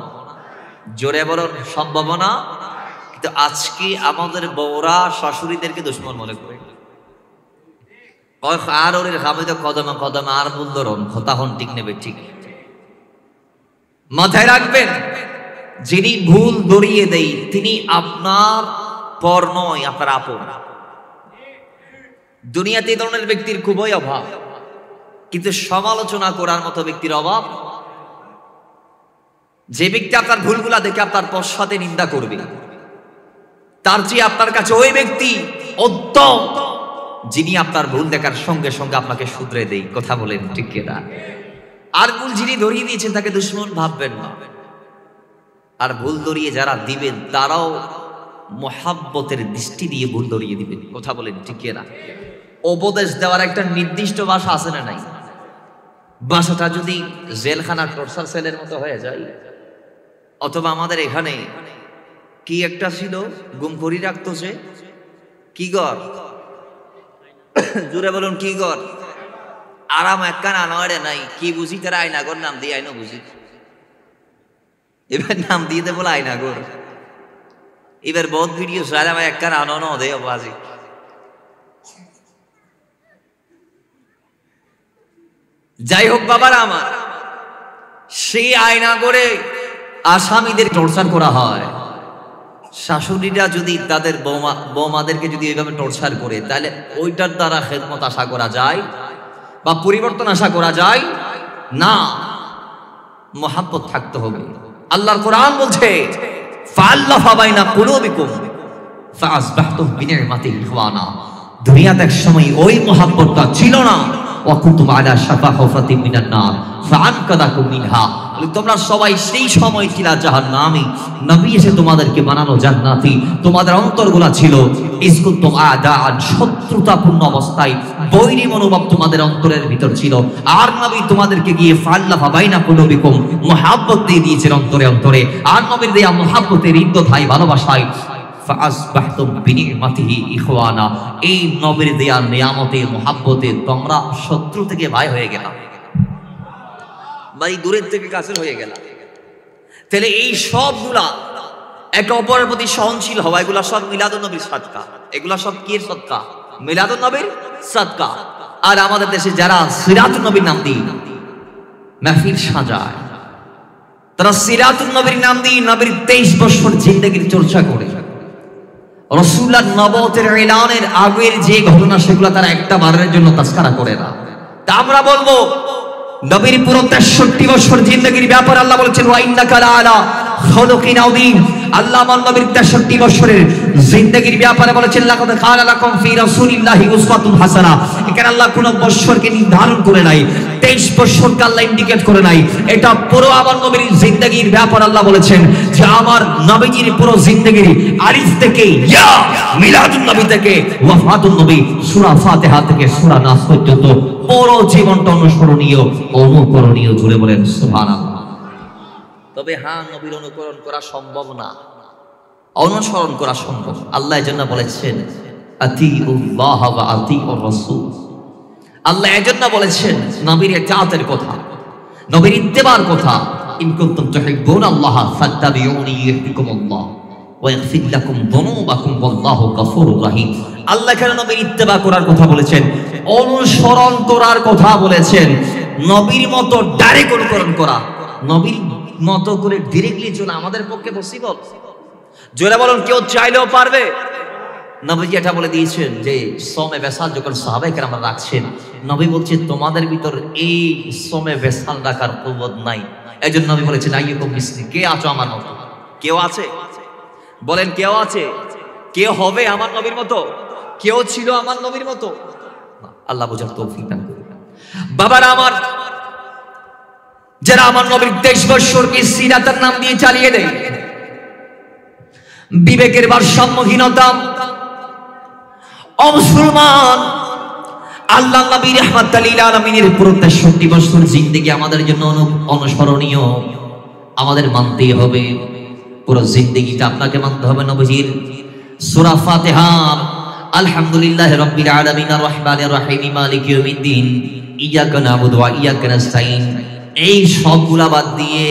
জোরে বলুন সম্ভাবনা। কিন্তু আজকে আমাদের বউরা শাশুড়িদেরকে দুশমন মনে করে, আর ওর খামিতে কদমে কদমে আর ভুল ধরুন তখন ঠিক নেবে। ঠিক মাথায় রাখবেন, যিনি ভুল ধরিয়ে দেই তিনি আপনার পর নয়, আপনার আপন। দুনিয়াতে এই ধরনের ব্যক্তির খুবই অভাব, কিন্তু সমালোচনা করার মতো ব্যক্তির অভাব। যে ব্যক্তি আপনার ভুলগুলা দেখে আপনার পশ্চাতে নিন্দা করবে, তার চেয়ে আপনার কাছে ওই ব্যক্তি উত্তম যিনি আপনার ভুল দেখার সঙ্গে সঙ্গে আপনাকে শুধরে দেই। কথা বলেন ঠিক কিনা? আর ভুল যিনি ধরিয়ে দিয়েছেন তাকে দুশমন ভাববেন না। আর ভুল ধরিয়ে যারা দিবেন তারাও মুহাব্বতের দৃষ্টি দিয়ে ভুল ধরিয়ে দিবেন। কথা বলেন ঠিক কিনা? উপদেশ দেওয়ার একটা নির্দিষ্ট ভাষা আছে না নাই? ভাষাটা যদি জেলখানার টর্চার সেলের মতো হয়ে যায়, অথবা আমাদের এখানে কি একটা ছিল গুম করি রাখতো, সে কি গর, জুড়ে বলুন কি গর, আরাম একখান আনোয়ারে নাই, কি বুঝি তারা আয়নাগর নাম দিয়ে আইনো বুঝি, এবার নাম দিয়ে দেবো আয়নাগর। এবার বহুত ভিডিও সারা আমার একখান আনো দে বাজি। যাই হোক বাবারা আমার, সেই আয়নাগরে আসামিদের টর্চার করা হয়। শাশুড়িরা যদি তাদের বৌমাদেরকে যদি এইভাবে টর্চার করে, তাহলে ওইটার দ্বারা খেদমত আশা করা যায় বা পরিবর্তন আশা করা যায় না। মুহাব্বত থাকতে হবে। আল্লাহর কোরআন বলছে ফাআল্লাফা বাইনা কুলুবিকুম ফাআসবাহতুম বিনি'মাতিহি ইখওয়ানা। দুনিয়াতে এক সময় ওই মুহাব্বতটা ছিল না। ওয়া কুনতুম আলা শাফা হুফরাতিন মিনান নার ফাআনকাদাকুম মিনহা। তোমরা সবাই সেই সময় ছিল জাহান্নামী, নবী এসে তোমাদেরকে বানানো জান্নাতি। তোমাদের অন্তরগুলা ছিল ইসকুনতুম আদাআন, শত্রুতাপূর্ণ অবস্থায়, বৈরী মনোভাব তোমাদের অন্তরের ভিতর ছিল। আর নবী তোমাদেরকে গিয়ে ফাআল্লাফা বাইনা কুলুবিকুম, মুহাব্বত দিয়ে দিয়েছেন অন্তরে অন্তরে। আর নবীর দেয়া মুহাব্বতের হৃদ্যতায়, ভালোবাসায় ফাআসবাহতুম বিনি'মাতিহি ইখওয়ানা, এই নবীর দেয়া নিয়ামতে মুহাব্বতে তোমরা শত্রু থেকে ভাই হয়ে গেলা, ভাই দূরের থেকে কাছের হয়ে গেলা। তাহলে এই সবগুলা একে অপরের প্রতি সহনশীল হওয়া, এগুলা সব মিলাদুন নবীর সাদকা। এগুলা সব কি এর সাদকা? মিলাদুন নবীর সাদকা। আর আমাদের দেশে যারা সিরাতুন নবীর নাম দিয়ে মাহফিল সাজায়, তারা সিরাতুন নবীর নাম দিয়ে নবীর 23 বছর জিন্দেগির চর্চা করে, রাসূলুল্লাহ নবুয়তের এলানের আগের যে ঘটনা সেগুলো তারা একটা বারের জন্য তাসকারা করে না। তা আমরা বলবো নবীর পুরো 63 বছর জিন্দেগির ব্যাপারে আল্লাহ বলেছেন ওয়া ইন্নাকা লাআলা খুলুকিন আযীম। আল্লাহ আমার নবীর 63 বছরের জিন্দেগির ব্যাপারে বলেছেন লাকাদ কানা লাকুম ফি রাসূলিল্লাহি উসওয়াতুন হাসানা। এখানে আল্লাহ কোন বছরকে নির্ধারণ করে নাই, 23 বছরকে আল্লাহ ইন্ডিকেট করে নাই। এটা পুরো আমার নবীর জিন্দেগির ব্যাপারে আল্লাহ বলেছেন যে আমার নবীজির পুরো জিন্দেগির আলিফ থেকে ইয়া মিলাদুন নবী থেকে ওয়াফাতুন নবী সূরা ফাতিহা থেকে সূরা নাস পর্যন্ত পুরো জীবনটা অনুসরণীয়, অনুকরণীয়। জুড়ে বলেন সুবহানাল্লাহ। তবে হ্যাঁ, নবীর অনুকরণ করা সম্ভব না, অনুসরণ করা সম্ভব। আল্লাহ এজন্য বলেছেন আতিউল্লাহ ওয়া আতিউর রাসূল। আল্লাহ এজন্য বলেছেন নবীর ইতাআতের কথা, নবীর ইত্তেবার কথা। ইন কুনতুম তুহিব্বুনাল্লাহ ফাত্তাবিউনি ইউহিব্বুকুমুল্লাহ ওয়া ইয়াগফির লাকুম যুনুবাকুম ওয়াল্লাহু গফুরুর রহিম। আল্লাহ কেন নবীর ইত্তেবা করার কথা বলেছেন, অনুসরণ করার কথা বলেছেন। নবীর মতো ডাইরেক্ট অনুকরণ করা, নবীর মতো করে ডিরেক্টলি চলা আমাদের পক্ষে পসিবল? জোরে বলুন, কেউ চাইলেও পারবে? নবীজি এটা বলে দিয়েছেন যে সোমে বেসাল যখন সাহাবায়ে কেরাম রাখছেন, নবী বলছেন তোমাদের ভিতর এই সোমে বেসাল রাখার কুওয়াত নাই। এজন্য নবী বলেছেন আইয়ুকুম মিসলি, কে আছো আমার মতো? কেউ আছে? বলেন কেউ আছে? কেউ হবে আমার নবীর মতো? কেউ ছিল আমার নবীর মতো? আল্লাহ বোঝার তৌফিক দান করুন। বাবারা আমার, যারা আমার নবীর 23 বছরকে সিরাতের নাম দিয়ে চালিয়ে দেয়, বিবেকের ভারসাম্যহীনতা, অমুসলমান, আল্লাহ নবী রাহমাতুল লিল আলামিনের পুরো 63 বছর জিন্দেগি আমাদের জন্য অনুসরণীয়। আমাদের মানতেই হবে, পুরো জিন্দেগিটা আপনাকে মানতে হবে নবীজির। সূরা ফাতিহা আলহামদুলিল্লাহি রাব্বিল আলামিন আর রহমানির রহিম মালিকি ইয়াউমিদ্দিন ইয়াকা নাবুদু ওয়া ইয়াকা নাস্তাইন, এই সবগুলা বাদ দিয়ে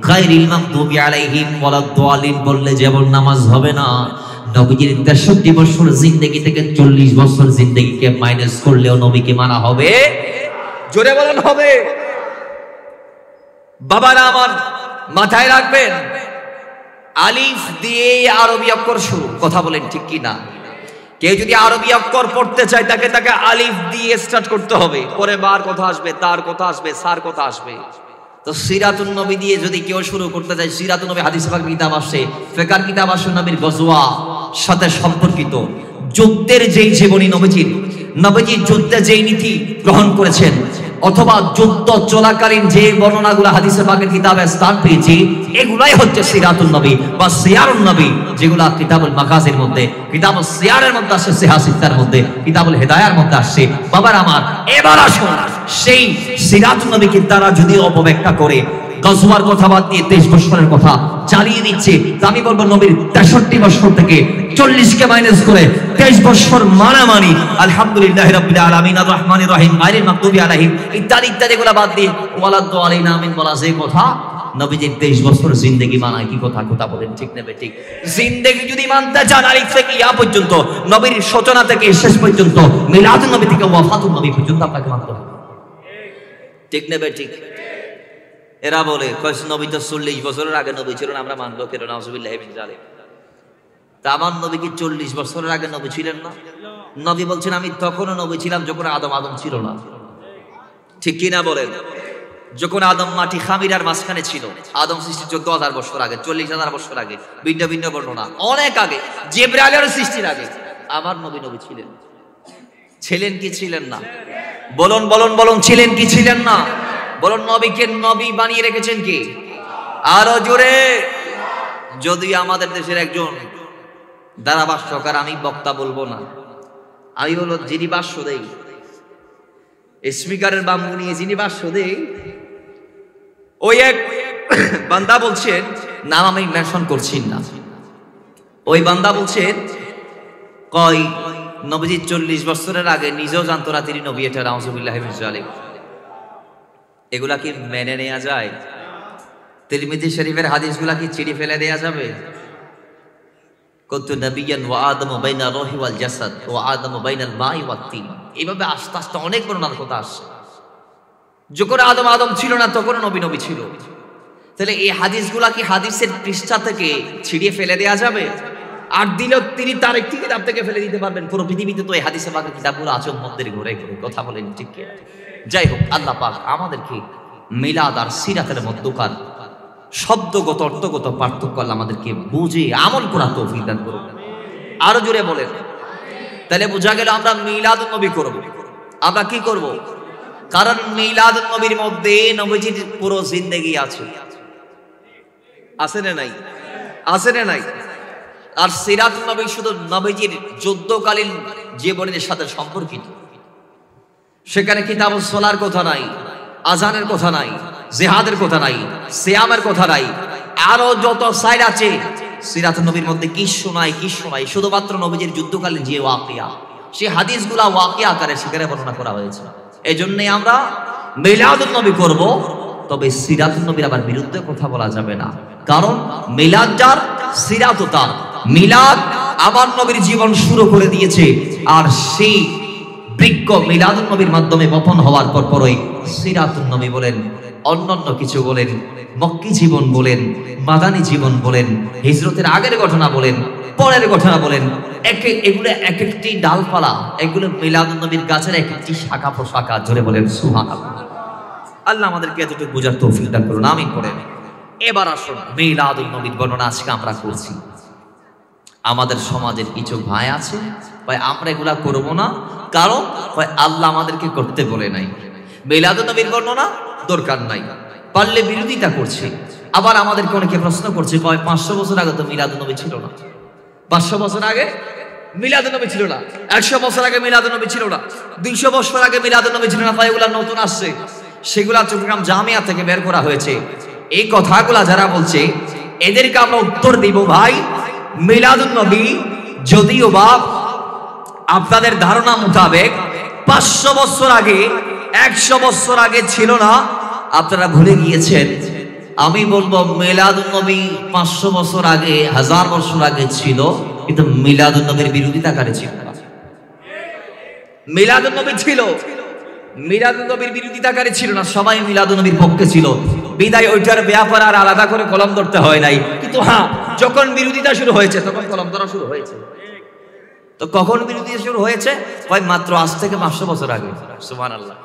গায়রিল মাগদুবি আলাইহিম ওয়ালাদ-দালিন বললে যেমন নামাজ হবে না। নবীজির 63 বছর জিন্দেগি থেকে 40 বছর জিন্দেগিকে মাইনাস করলেও নবীকে মানা হবে। জোরে বলেন হবে। বাবারা আমার, মাথায় রাখবেন আলিফ দিয়ে আরবি অক্ষর শুরু। কথা বলেন ঠিক কি না? কেউ যদি আরবি অক্ষর পড়তে চায় তাকে আলিফ দিয়ে স্টার্ট করতে হবে, পরে বার কথা আসবে, তার কথা আসবে, সার কথা আসবে। তো সিরাতুন নবী দিয়ে যদি কেউ শুরু করতে চায়, সিরাতুন নবী হাদিস পাক কিতাব আসে, ফিকহ কিতাব আসে, নবীর গজওয়া সাথে সম্পর্কিত যুদ্ধের যেই জীবনী নবীজি যুদ্ধে যেই নীতি গ্রহণ করেছেন, অথবা যুদ্ধ চলাকালীন যে বর্ণনাগুলো হাদিসে পাকের কিতাবে স্থান পেয়েছে, এগুলাই হচ্ছে সিরাতুন নবী বা সিয়ারুন নবী, যেগুলা কিতাবুল মাগাজির মধ্যে, কিতাবুল সিয়ারের মধ্যে আসে, সিহা সিত্তার মধ্যে, কিতাবুল হিদায়ার মধ্যে আসে। বাবার আমার, এবার আসুন সেই সিরাতুন নবীকে তারা যদি অপব্যাখ্যা করে, গজওয়ার কথা বাদ দিয়ে 23 বছরের কথা চালিয়ে দিচ্ছে, তা আমি বলবো নবীর 63 বছর থেকে 40কে মাইনাস করে 23 বছর মানামানি আলহামদুলিল্লাহি রাব্বিল আলামিন আর রহমানির রহিম গায়রিল মাগদুবি আলাইহিম ইত্যাদি ইত্যাদি গুলা বাদ দিয়ে ওয়ালাদ-দালিন আমিন বলা যে কথা, নবীজির 23 বছর জিন্দেগি মানায় কি কথা? কথা বলেন ঠিক নেবে ঠিক? জিন্দেগি যদি মানতে চান আলিফ থেকে ইয়া পর্যন্ত, নবীর সূচনা থেকে শেষ পর্যন্ত, মিলাদুন নবী থেকে ওয়াফাতুন নবী পর্যন্ত আপনাকে মানতে হবে। ঠিক নেবে ঠিক? এরা বলে নবী তো 40 বছরের আগে নবী ছিলেন, আমরা মানবো কেন? নাউযুবিল্লাহি মিন যালিক। তা আমার নবী কি 40 বছরের আগে নবী ছিলেন না? নবী বলছেন আমি তখনও নবী ছিলাম যখন আদম ছিল না। ঠিক কি না বলেন? যখন আদম মাটি খামিরার মাঝখানে ছিল, আদম সৃষ্টির 14,000 বছর আগে, 40,000 বছর আগে, ভিন্ন ভিন্ন বর্ণনা, অনেক আগে, জিবরাইলের সৃষ্টির আগে আমার নবী ছিলেন। ছিলেন কি ছিলেন না? বলুন বলুন বলুন, ছিলেন কি ছিলেন না? বলুন, নবীকে নবী বানিয়ে রেখেছেন কি? আরো জোরে। যদি আমাদের দেশের একজন ধারাভাষ্যকার, আমি বক্তা বলবো না, আমি বলবো যিনি ভাষ্য দেই, স্পিকারের বাম্বু নিয়ে যিনি ভাষ্য দেই, ওই এক বান্দা বলছেন, নাম আমি মেনশন করছি না, ওই বান্দা বলছেন কয় নবীজি 40 বছরের আগে নিজেও জানতো না তিনি নবী। এটা নাউযুবিল্লাহি মিন যালিক। এগুলা কি মেনে নেওয়া যায়? তিরমিজি শরীফের হাদিসগুলা কি চিড়ি ফেলে দেয়া যাবে? কুনতু নাবিয়ান ওয়া আদামু বাইনা রূহি ওয়াল জাসাদ ওয়া আদামু বাইনাল মাই ওয়াত তিন। এইভাবে আস্তে আস্তে অনেক বর্ণনার কথা আসছে। যখন আদম ছিল না তখন নবী ছিল। তাহলে এই হাদিসগুলা কি হাদিসের পৃষ্ঠা থেকে ছিঁড়িয়ে ফেলে দেওয়া যাবে? আর দিলেও তিনি তার একটি কিতাব থেকে ফেলে দিতে পারবেন? পুরো পৃথিবীতে তো এই হাদিসের বাকি কিতাবগুলো আছে উম্মতদের ঘুরে ঘুরে। কথা বলেন ঠিক কি? যাই হোক, আল্লাহ পাক আমাদেরকে মিলাদ আর সিরাতের মধ্যকার শব্দগত অর্থগত পার্থক্য আল্লাহ আমাদেরকে বুঝে আমল করা তৌফিক দান করুন। আরো জোরে বলেন। তাহলে বোঝা গেল আমরা মিলাদুন নবী করব। আমরা কি করব? কারণ মিলাদুন নবীর মধ্যে নবীজির পুরো জিন্দেগি আছে। আছে না নাই? আছে না নাই? আর সিরাতুন নবী শুধু নবীজির যুদ্ধকালীন জীবনের সাথে সম্পর্কিত। সেখানে কিতাবুস সালার কথা নাই, আজানের কথা নাই, জিহাদের কথা নাই, সিয়ামের কথা নাই, আরো যত সাইড আছে সিরাতুন নবীর মধ্যে কিচ্ছু নাই। শুধুমাত্র নবীজির যুদ্ধকালীন যে ওয়াকিয়া, সেই হাদিসগুলা ওয়াকিয়া আকারে সেখানে বর্ণনা করা হয়েছে। এই জন্যই আমরা মিলাদুন নবী করব, তবে সিরাতুন নবীর আবার বিরুদ্ধে কথা বলা যাবে না। কারণ মিলাদ যার, সিরাতও তার। মিলাদ আমার নবীর জীবন শুরু করে দিয়েছে, আর সেই বৃক্ষ মিলাদুন নবীর মাধ্যমে বপন হওয়ার পরই সিরাতুন নবী বলেন, অন্যান্য কিছু বলেন, মক্কি জীবন বলেন, মাদানী জীবন বলেন, হিজরতের আগের ঘটনা বলেন, পরের ঘটনা বলেন, এগুলো এক একটি ডালপালা, এগুলো মিলাদুন নবীর গাছের এক একটি শাখা প্রশাখা। জোরে বলেন সুবহানাল্লাহ। আল্লাহ আমাদেরকে এতটুকু বোঝার তৌফিক দান করুন, আমিন করেন। এবার আসুন মিলাদুন নবীর বর্ণনা আজকে আমরা করছি। আমাদের সমাজের কিছু ভাই আছে ভাই আমরা এগুলা করব না, কারণ ভাই আল্লাহ আমাদেরকে করতে বলে নাই। মিলাদুন নবীর বর্ণনা দরকার নাই, পারলে বিরোধিতা করছে। আবার আমাদেরকে অনেকে প্রশ্ন করছে, 500 বছর আগে তো মিলাদুন নবী ছিল না। 500 বছর আগে মিলাদুন নবী ছিল না, 100 বছর আগে মিলাদুন নবী ছিল না, 200 বছর আগে মিলাদুন নবী ছিল না। ভাই এগুলা নতুন আসছে, সেগুলা চট্টগ্রাম জামিয়া থেকে বের করা হয়েছে। এই কথাগুলা যারা বলছে এদেরকে আমরা উত্তর দিব, ভাই মিলাদুন নবী যদিও বা আপনাদের ধারণা মোতাবেক 500 বছর আগে, 100 বছর আগে ছিল না, আপনারা ভুলে গিয়েছেন। আমি বলবো মিলাদুন নবী 500 বছর আগে, 1000 বছর আগে ছিল, কিন্তু মিলাদুন নবীর বিরোধিতাকারী ছিল না। মিলাদুন নবী ছিল, মিলাদুন নবীর বিরোধিতাকারী ছিল না, সবাই মিলাদুন নবীর পক্ষে ছিল। বিদায় ওইটার ব্যাপারে আর আলাদা করে কলম ধরতে হয় নাই। কিন্তু হ্যাঁ, যখন বিরোধিতা শুরু হয়েছে তখন কলম ধরা শুরু হয়েছে। তো কখন বিরোধিতা শুরু হয়েছে? ভাই মাত্র আজ থেকে 500 বছর আগে। সুবহানাল্লাহ।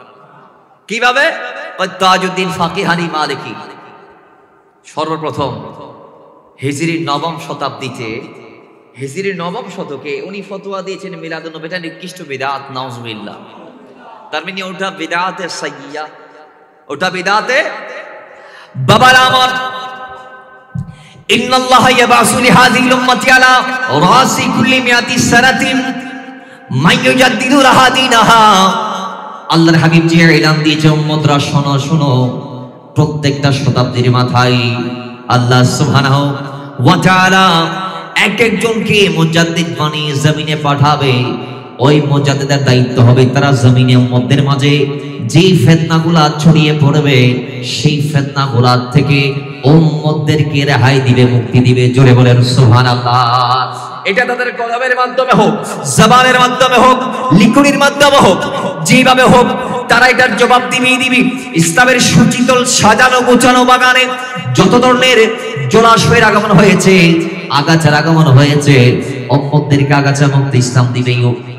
কিভাবে? ওই তাজউদ্দিন ফাকিহানি মালিকি সর্বপ্রথম হিজরির 9ম শতাব্দীতে, হিজরির 9ম শতকে উনি ফতোয়া দিয়েছেন মিলাদুন নবী এটা নিকৃষ্ট বিদআত, নাউজুবিল্লাহ। তার মানে ওটা বিদআতে সাইয়্যিয়া, ওটা বিদআতে বাবারা আমার। ইন্নাল্লাহ ইয়াবাসু লিহাযিহিল উম্মতি আলা রাসি কুল্লি মিয়াতি সানাতিন মান ইউজাদ্দিদু লাহা দীনাহা। আল্লাহর হাবিব যে এলান দিয়েছে, উম্মতরা শোনো শোনো, প্রত্যেকটা শতাব্দীর মাথায় আল্লাহ সুবহানাহু ওয়া তাআলা এক একজনকে মুজাদ্দিদ বানিয়ে জমিনে পাঠাবে। ওই মুজাদ্দিদের দায়িত্ব হবে তারা জমিনে উম্মতদের মাঝে যে ফিতনাগুলা ছড়িয়ে পড়বে, সেই ফিতনাগুলা থেকে উম্মতদেরকে রেহাই দিবে, মুক্তি দিবে। জোরে বলেন সুবহানাল্লাহ। এটা তাদের কলমের মাধ্যমে হোক, জবানের মাধ্যমে হোক, লিখনির মাধ্যমে হোক, যেভাবে হোক তারা এটার জবাব দিবে। ইসলামের সুচিতল সাজানো গোছানো বাগানে যত ধরনের জলাশয়ের আগমন হয়েছে, আগাছার আগমন হয়েছে, উম্মতদেরকে আগাছা মুক্ত ইসলাম দিবে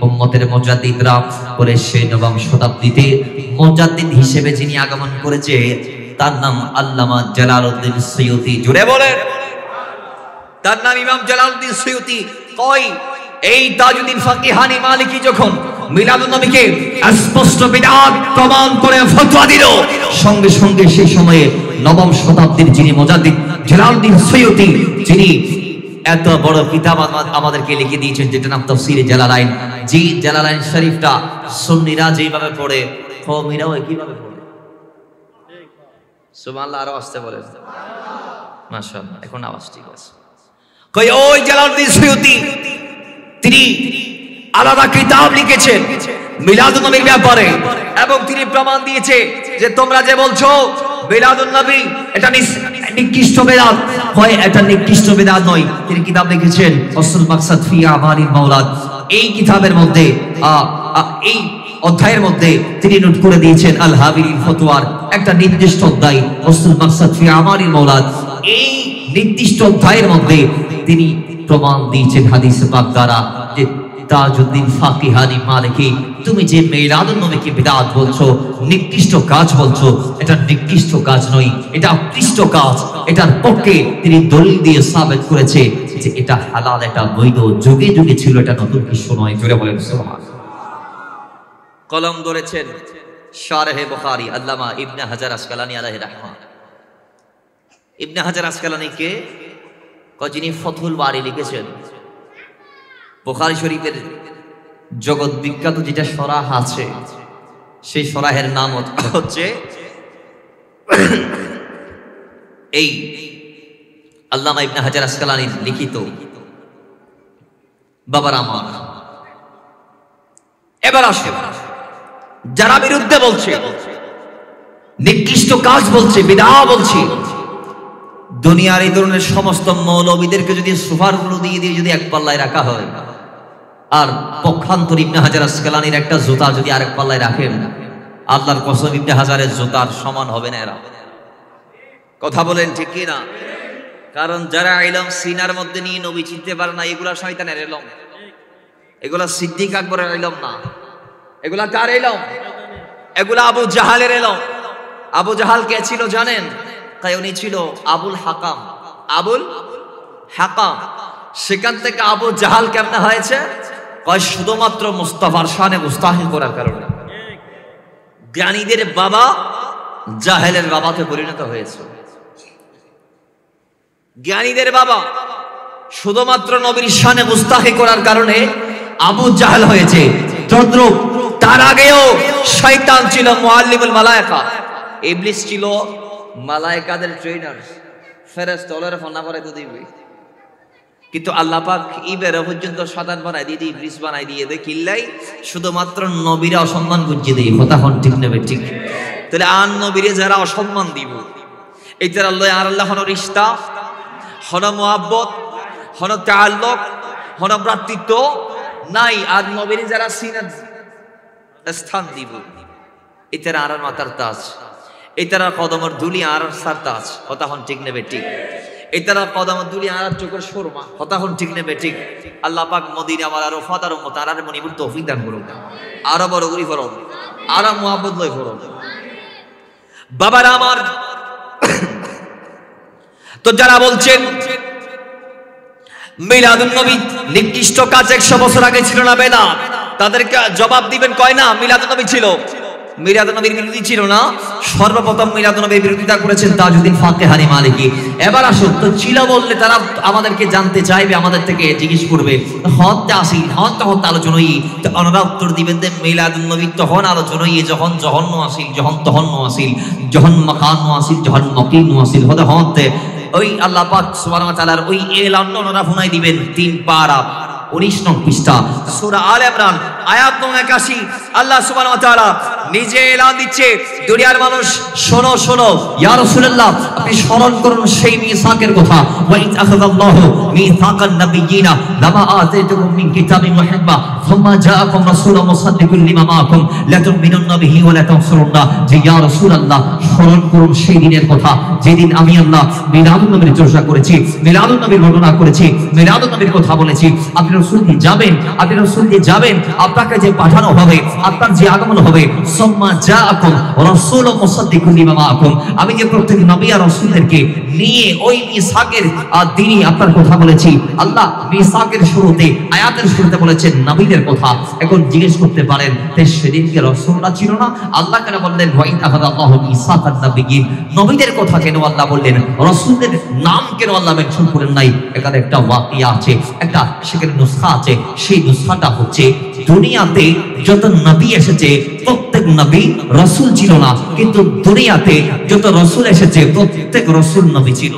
উম্মতের মুজাদ্দিদরা। করে সেই 9ম শতাব্দীতে মুজাদ্দিদ হিসেবে যিনি আগমন করেছে তার নাম আল্লামা জালালউদ্দিন সুয়ুতি। জুড়ে বলেন, তার নাম ইমাম জালালউদ্দিন সুয়ুতি। কই এই তাজউদ্দিন ফাকিহানি মালিকি যখন মিলাদুন নবীকে স্পষ্ট বিদআত প্রমাণ করে ফতোয়া দিল, সঙ্গে সঙ্গে সেই সময়ে 9ম শতাব্দীর যিনি মুজাদ্দিদ জালালউদ্দিন সুয়ুতি, যিনি এত বড় কিতাব আমাদেরকে লিখে দিয়েছেন যেটার নাম তাফসীরে জালালাইন। জি জালালাইন শরীফটা সুন্নিরা যেভাবে পড়ে, কওমিরাও কিভাবে পড়ে। সুবহানাল্লাহ। আরো আসতে বলেন মাশাআল্লাহ। এখন আওয়াজ ঠিক আছে। কই ওই জালালউদ্দিন সুয়ুতি তিনি আলাদা কিতাব লিখেছেন মিলাদুন নবীর ব্যাপারে, এবং তিনি প্রমাণ দিয়েছে যে তোমরা যে বলছো মিলাদুন নবী এটা নিকৃষ্ট বিদআত, হয় এটা নিকৃষ্ট বিদআত নয়। তিনি কিতাব লিখেছেন আসল মাকসাদ ফি আমালিল মাওলাদ। এই কিতাবের মধ্যে এই অধ্যায়ের মধ্যে তিনি নোট করে দিয়েছেন আল হাবিরিল ফতোয়ার একটা নির্দিষ্ট অধ্যায় ওয়াসুল মাকসাদ ফি আমারিল মাওলাদ। এই নির্দিষ্ট অধ্যায়ের মধ্যে তিনি প্রমাণ দিয়েছেন হাদিস পাক দ্বারা যে তাজউদ্দিন ফাকিহানি মালিকি তুমি যে মিলাদুন নবীকে বিদআত বলছো, নিকৃষ্ট কাজ বলছো, এটা নিকৃষ্ট কাজ নয়, এটা উৎকৃষ্ট কাজ। এটার পক্ষে তিনি দলিল দিয়ে সাবিত করেছে যে এটা হালাল, এটা বৈধ, যুগে যুগে ছিল, এটা নতুন কিছু নয়। জোরে বলেন সুবহানাল্লাহ। কলম ধরেছেন শারহে বুখারী আল্লামা ইবনে হাজার আসকালানী আলাইহি রাহমাহ। ইবনে হাজার আসকালানী কে? যিনি ফতহুল বারী লিখেছেন। বুখারী শরীফের জগৎ বিখ্যাত যেটা শরাহ আছে, সেই শরাহের নাম হচ্ছে এই আল্লামা ইবনে হাজার আসকালানীর লিখিত বাবার আমার। এবার আসে যারা বিরুদ্ধে বলছে, নিকৃষ্ট কাজ বলছে, বিদআত বলছে, দুনিয়ার এই ধরনের সমস্ত মৌলবীদেরকে যদি সুফারগুলো দিয়ে দিয়ে যদি এক পাল্লায় রাখা হয়, আর পক্ষান্তর ইবনে হাজার আসকালানীর একটা জুতা যদি আরেক পাল্লায় রাখেন, আল্লাহর কসম ইবনে হাজারের জুতার সমান হবে না এরা। কথা বলেন ঠিক কি না? কারণ যারা ইলম সিনার মধ্যে নিয়ে নবী চিনতে পারে না, এগুলা শয়তানের ইলম, এগুলা সিদ্দিক আকবরের ইলম না। এগুলা কার ইলম? এগুলা আবু জাহালের ইলম। আবু জাহাল কে ছিল জানেন? তাই উনি ছিল আবুল হাকাম। আবুল হাকাম। সেখান থেকে আবু জাহাল কেমনে হয়েছে? কয় শুধুমাত্র মুস্তাফার শানে মুস্তাহিল করার কারণে। জ্ঞানীদের বাবা জাহেলের বাবাতে পরিণত হয়েছে। জ্ঞানীদের বাবা শুধুমাত্র নবীর শানে মুস্তাহি করার কারণে আবু জাহেল হয়েছে। তদ্রুপ তার আগেও শয়তান ছিল মুআল্লিমুল মালায়েকা। ইবলিস ছিল মালায়েকাদের ট্রেনার, ফেরেশতা ওরে ফনা করে তো দিবে। কিন্তু আল্লাহ পাক ইবের পর্যন্ত শয়তান বানাই দিয়ে ইবলিস বানাই দিয়ে দেয় কিল্লাই শুধুমাত্র নবীরা অসম্মান গুজিয়ে দেয়। কথা কোন ঠিক নেবে ঠিক? তাহলে আন নবীরে যারা অসম্মান দিব, এই যারা আল্লাহ আর আল্লাহ হন রিশতা, হন মুহাব্বত, হন তাআল্লুক, হন ভ্রাতৃত্ব নাই, আর নবীরে যারা সিনাত স্থান দিব, এই তারা আর মাতার তাজ, এই তারা কদমের ধুলি আর সার তাজ। কথা কোন ঠিক নেবে ঠিক? এই তারা কদমের ধুলি আর চোখের সুরমা। কথা কোন ঠিক নেবে ঠিক? আল্লাহ পাক মদিনা আমার আর ফাতার উম্মত আর মনিবুর তৌফিক দান করুন। আরো বড় করি ফরম, আরো মুহাব্বত লই ফরম। বাবারা আমার, তো যারা বলছেন মিলাদুন নবী নিকৃষ্ট কাজ 100 বছর আগে ছিল না বেদাত, তাদেরকে জবাব দিবেন কয় না মিলাদুন নবী ছিল, মিলাদুন নবীর বিরোধী ছিল না। সর্বপ্রথম মিলাদুন নবীর বিরোধিতা করেছেন তাজউদ্দিন ফাকিহানি মালিকি। এবার আসুন, তো ছিল বললে তারা আমাদেরকে জানতে চাইবে, আমাদের থেকে জিজ্ঞেস করবে হত্যা আসিল, হত্যা আলোচনাই, তো ওনারা উত্তর দিবেন যে মিলাদুন নবী তখন আলোচনাই যখন জহন্ন আসিল, যখন তহন্ন আসিল, যখন মাকান আসিল, যখন মকিন আসিল। হতে হতে ওই আল্লাহ পাক সুবহানাহু ওয়া তাআলার ওই এলান ওনারা শুনাই দিবেন 3 পারা 19 নং পৃষ্ঠা সূরা আলে ইমরান আয়াত নং 81। আল্লাহ সুবহানাহু ওয়া তাআলা নিজে এলান দিচ্ছে, দুনিয়ার মানুষ শোনো শোনো, ইয়া রাসূলুল্লাহ আপনি স্মরণ করুন সেই মিসাকের কথা। ওয়া ইয আখাযাল্লাহু মিসাকান নাবিয়িনা লামা আতাইতুকুম মিন কিতাবিন ওয়া হিকমা সুম্মা জাআকুম রাসূলুম মুসাদ্দিকুল লিমা মাআকুম লা তু'মিনুন্না বিহি ওয়া লা তানসুরুন্না। যে ইয়া রাসূলুল্লাহ স্মরণ করুন সেই দিনের কথা যেদিন আমি আল্লাহ মিলাদুন নবীর চর্চা করেছি, মিলাদুন নবীর ঘটনা করেছি, মিলাদুন নবীর কথা বলেছি। আপনি রাসূল দিয়ে যাবেন, আপনি রাসূল দিয়ে যাবেন, আপনাকে যে পাঠানো হবে, আপনার যে আগমন হবে, সুম্মা জাআকুম রাসূলুম মুসাদ্দিকুল লিমা মাআকুম, আমি যে প্রত্যেক নবী আর রাসূলদেরকে নিয়ে ওই মিসাকের দিনই আপনার কথা বলেছি। আল্লাহ মিসাকের শুরুতে আয়াতের শুরুতে বলেছেন নবীদের কথা। এখন জিজ্ঞেস করতে পারেন যে সেদিনকে রাসূলরা ছিল না? আল্লাহ কেন বললেন ওয়া ইয আখাযাল্লাহু মিসাকান নাবিয়িন? নবীদের কথা কেন আল্লাহ বললেন? রাসূলদের নাম কেন আল্লাহ মেনশন করেন নাই? এখানে একটা ওয়াকিয়া আছে, একটা সেখানে নুসখা আছে। সেই নুসখাটা হচ্ছে দুনিয়াতে যত নবী এসেছে প্রত্যেক নবী রাসূল ছিল না, কিন্তু দুনিয়াতে যত রাসূল এসেছে প্রত্যেক রাসূল নবী ছিল।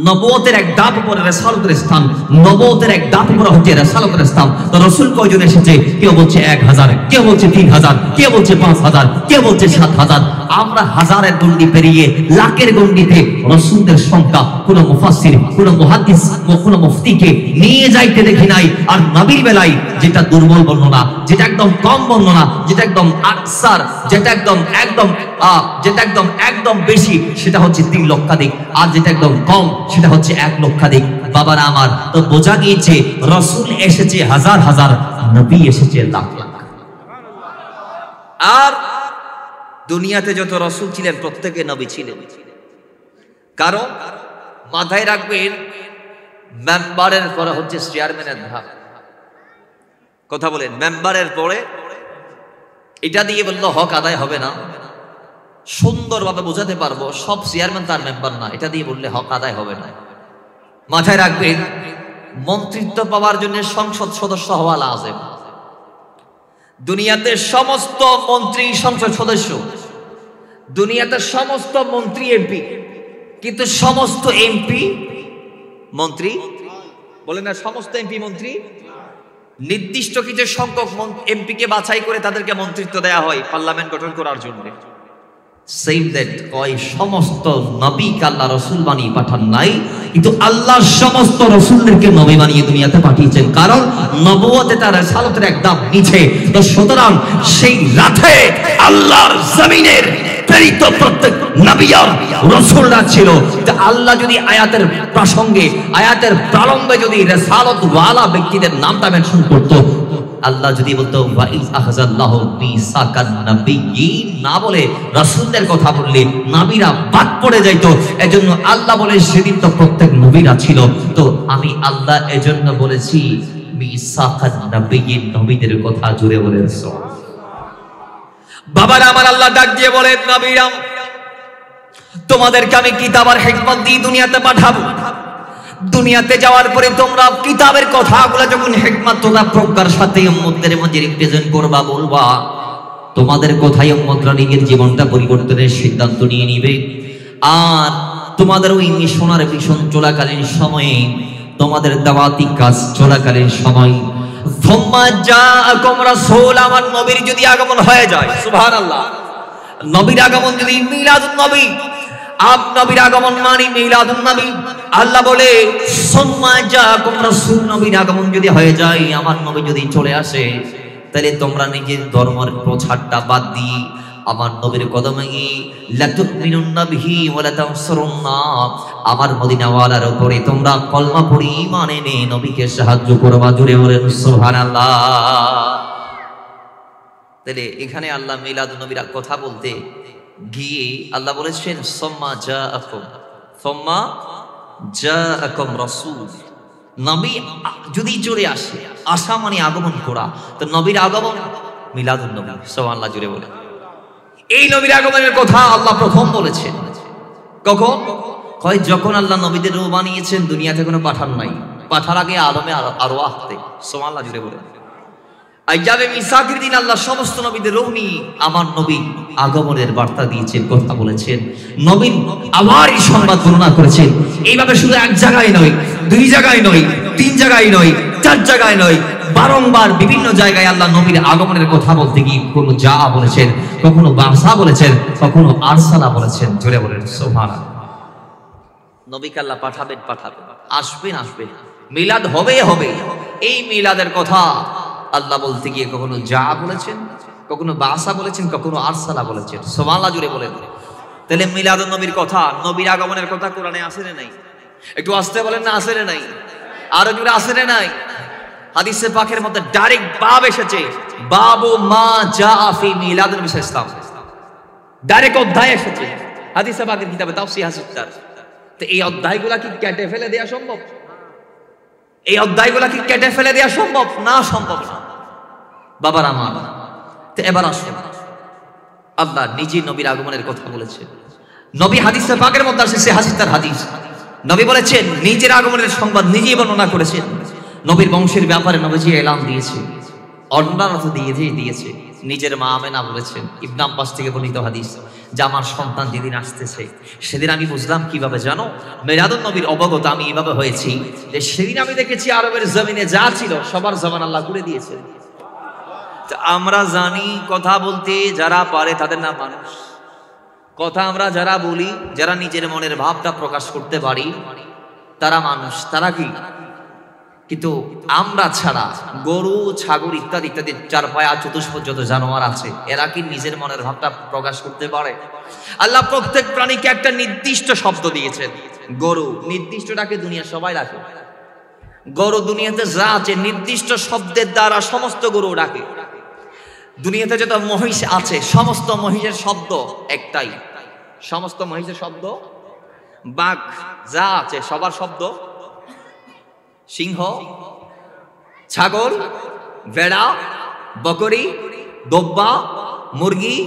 নবুয়তের এক ধাপ উপরে রিসালাতের স্থান, নবুয়তের এক ধাপ উপরে হচ্ছে রিসালাতের স্থান। তো রাসূল কয়জন এসেছে? কেউ বলছে 1000, কেউ বলছে 3000, কেউ বলছে 5000, কেউ বলছে 7000। আমরা হাজারের গণ্ডি পেরিয়ে লাখের গণ্ডিতে রাসূলদের সংখ্যা কোন মুফাসসির, কোন মুহাদ্দিস, কোন মুফতিকে নিয়ে যাইতে দেখি নাই। আর নবীর বেলায় যেটা দুর্বল বর্ণনা, যেটা একদম কম বর্ণনা, যেটা একদম আকসার, যেটা একদম বেশি, সেটা হচ্ছে 3 লক্ষাধিক। আর যেটা একদম কম সেটা হচ্ছে 1 লক্ষাধিক। বাবারা আমার, তো বোঝা গিয়েছে রাসূল এসেছে হাজার হাজার, নবী এসেছে লাখ লাখ। আর দুনিয়াতে যত রাসূল ছিলেন প্রত্যেকে নবী ছিলেন। কারণ মাথায় রাখবেন, মেম্বারের পরে হচ্ছে চেয়ারম্যানের ধাপ। কথা বলেন, মেম্বারের পরে এটা দিয়ে বললে হক আদায় হবে না। সুন্দরভাবে বোঝাতে পারবো, সব চেয়ারম্যান তার মেম্বার না, এটা দিয়ে বললে হক আদায় হবে না। মাথায় রাখবেন, মন্ত্রিত্ব পাওয়ার জন্য সংসদ সদস্য হওয়া লাজিম। দুনিয়াতে সমস্ত মন্ত্রী সংসদ সদস্য, দুনিয়াতে সমস্ত মন্ত্রী এমপি, কিন্তু সমস্ত এমপি মন্ত্রী বলেন না, সমস্ত এমপি মন্ত্রী। নির্দিষ্ট কিছু সংখ্যক এমপিকে বাছাই করে তাদেরকে মন্ত্রিত্ব দেয়া হয় পার্লামেন্ট গঠন করার জন্য। সেম দ্যাট কয় সমস্ত নবীকে আল্লাহ রাসূল বানিয়ে পাঠান নাই, কিন্তু আল্লাহ সমস্ত রাসূলদেরকে নবী বানিয়ে দুনিয়াতে পাঠিয়েছেন। কারণ নবুয়তে তার রিসালাতের একদম নিচে। তো সুতরাং সেই রাতে আল্লাহর জমিনের প্রেরিত প্রত্যেক নবী আর রাসূলরা ছিল। আল্লাহ যদি আয়াতের প্রসঙ্গে, আয়াতের প্রারম্ভে যদি রিসালাত ওয়ালা ব্যক্তিদের নামটা মেনশন করতো, আল্লাহ যদি বলতো ওয়াইজ আখাযাল্লাহু মিসাকান নাবিয়্যিন না বলে রাসূলদের কথা বললে নবীরা বাদ পড়ে যাইতো। এজন্য আল্লাহ বলে সেদিন তো প্রত্যেক নবীরা ছিল। তো আমি আল্লাহ এজন্য বলেছি মিসাকান নাবিয়্যিন, নবীদের কথা জুড়ে বলেন সুবহানাল্লাহ। বাবারা আমার, আল্লাহ ডাক দিয়ে বলেন, নবীরা তোমাদেরকে আমি কিতাব আর হিকমত দিয়ে দুনিয়াতে পাঠাবো। দুনিয়াতে যাওয়ার পরে তোমরা কিতাবের কথাগুলো যখন হিকমত তোমরা প্রজ্ঞার সাথে উম্মতদের মাঝে রিপ্রেজেন্ট করবা, বলবা, তোমাদের কথাই উম্মতরা নিজের জীবনটা পরিবর্তনের সিদ্ধান্ত নিয়ে নিবে। আর তোমাদের ওই মিশনার মিশন চলাকালীন সময়ে, তোমাদের দাওয়াতি কাজ চলাকালীন সময়, সুম্মা জাআকুম রাসূল, আমার নবীর যদি আগমন হয়ে যায়, সুবহানাল্লাহ, নবীর আগমন যদি মিলাদুন নবী, আপ নবীর আগমন মানে মিলাদুন নবী। আল্লাহ বলে সুম্মা জাআকুম রাসূল, নবীর আগমন যদি হয়ে যায়, আমার নবী যদি চলে আসে, তাহলে তোমরা নিজের ধর্মের প্রচারটা বাদ দিয়ে আমার নবীর কদমে লাতুমিনুন্না বিহি ওয়া লাতানসুরুন্না, আমার মদিনাওয়ালার উপরে তোমরা কলমা পড়ে ঈমান এনে নবীকে সাহায্য করবা। জুড়ে বলেন সুবহানাল্লাহ। তাহলে এখানে আল্লাহ মিলাদুন নবীর কথা বলতে গিয়ে আল্লাহ বলেছেন সুম্মা জাআকুম রাসূল, নবী যদি চলে আসে, আসা মানে আগমন করা, তো নবীর আগমন মিলাদুন নবী, সুবহানাল্লাহ জুড়ে বলেন। এই নবীর আগমনের কথা আল্লাহ প্রথম বলেছেন কখন? কয় যখন আল্লাহ নবীদের রূহ বানিয়েছেন, দুনিয়াতে কোনো পাঠান নাই, পাঠার আগে আলমে আরওয়াহ তে, সুবহানাল্লাহ জুড়ে বলেন। আইয়াবে মিসাকের দিন আল্লাহ সমস্ত নবীদের রূহ নিয়ে আমার নবী আগমনের বার্তা দিয়েছেন, কথা বলেছেন, নবীন আবার এই সংবাদ বর্ণনা করেছেন। এইভাবে শুধু এক জায়গায় নয়, 2 জায়গায় নয়, 3 জায়গায় নয়, 4 জায়গায় নয়, বারংবার বিভিন্ন জায়গায় আল্লাহ নবীর আগমনের কথা বলতে গিয়ে কখনো যা বলেছেন, কখনো বাসা বলেছেন, কখনো আরসালা বলেছেন। জোরে বলেন সুবহানাল্লাহ। নবীকে আল্লাহ পাঠাবেন, আসবেন, মিলাদ হবে। এই মিলাদের কথা আল্লাহ বলতে গিয়ে কখনো যা বলেছেন, কখনো বাসা বলেছেন, কখনো আরসালা বলেছেন। সুবহানাল্লাহ জুড়ে বলেন। তাহলে মিলাদুন নবীর কথা, নবীর আগমনের কথা কোরআনে আছে না নাই? একটু আস্তে বলেন না, আছে না নাই? আরো জুড়ে আছে না নাই? হাদিসে পাকের মধ্যে ডাইরেক্ট বাব এসেছে, বাবু মা জাআ ফি মিলাদুন নবী সাল্লাল্লাহু আলাইহি ওয়াসাল্লাম, ডাইরেক্ট অধ্যায় এসেছে হাদিসে পাকের কিতাবে তাফসীর হাসিতার। তো এই অধ্যায়গুলা কি কেটে ফেলে দেয়া সম্ভব? এই অধ্যায়গুলা কি কেটে ফেলে দেয়া সম্ভব? না, সম্ভব না। বাবার আমার, তো এবার আসুন, আল্লাহ নিজে নবীর আগমনের কথা বলেছেন। নবী হাদিসে পাকের মধ্যে আসে, সে হাসিতার হাদিস, নবী বলেছেন, নিজের আগমনের সংবাদ নিজেই বর্ণনা করেছেন। নবীর বংশের ব্যাপারে নবীজি এলান দিয়েছে, অন্যান্য দিয়েছে। নিজের মা আমেনা বলেছেন, ইবনে আব্বাস থেকে বর্ণিত হাদিস, যে আমার সন্তান যেদিন আসতেছে সেদিন আমি বুঝলাম কিভাবে জানো, মিলাদুন নবীর অবগত আমি এইভাবে হয়েছি যে সেদিন আমি দেখেছি আরবের জমিনে যা ছিল সবার জবান আল্লাহ করে দিয়েছেন। আমরা জানি কথা বলতে যারা পারে তাদের নাম মানুষ, কথা আমরা যারা বলি, যারা নিজের মনের ভাবটা প্রকাশ করতে পারি তারা মানুষ, তারা কি? কিন্তু আমরা ছাড়া গরু, ছাগল ইত্যাদি ইত্যাদি চার পায়া চতুষ্পদ যত জানোয়ার আছে এরা কি নিজের মনের ভাবটা প্রকাশ করতে পারে? আল্লাহ প্রত্যেক প্রাণীকে একটা নির্দিষ্ট শব্দ দিয়েছেন। গরু নির্দিষ্টটাকে দুনিয়া সবাই রাখে, গরু দুনিয়াতে যা আছে নির্দিষ্ট শব্দের দ্বারা সমস্ত গরু ডাকে। দুনিয়াতে যত মহিষ আছে সমস্ত মহিষের শব্দ একটাই, সমস্ত মহিষের শব্দ। বাঘ যা আছে সবার শব্দ, সিংহ, ছাগল, ভেড়া, বকরি, দোব্বা, মুরগি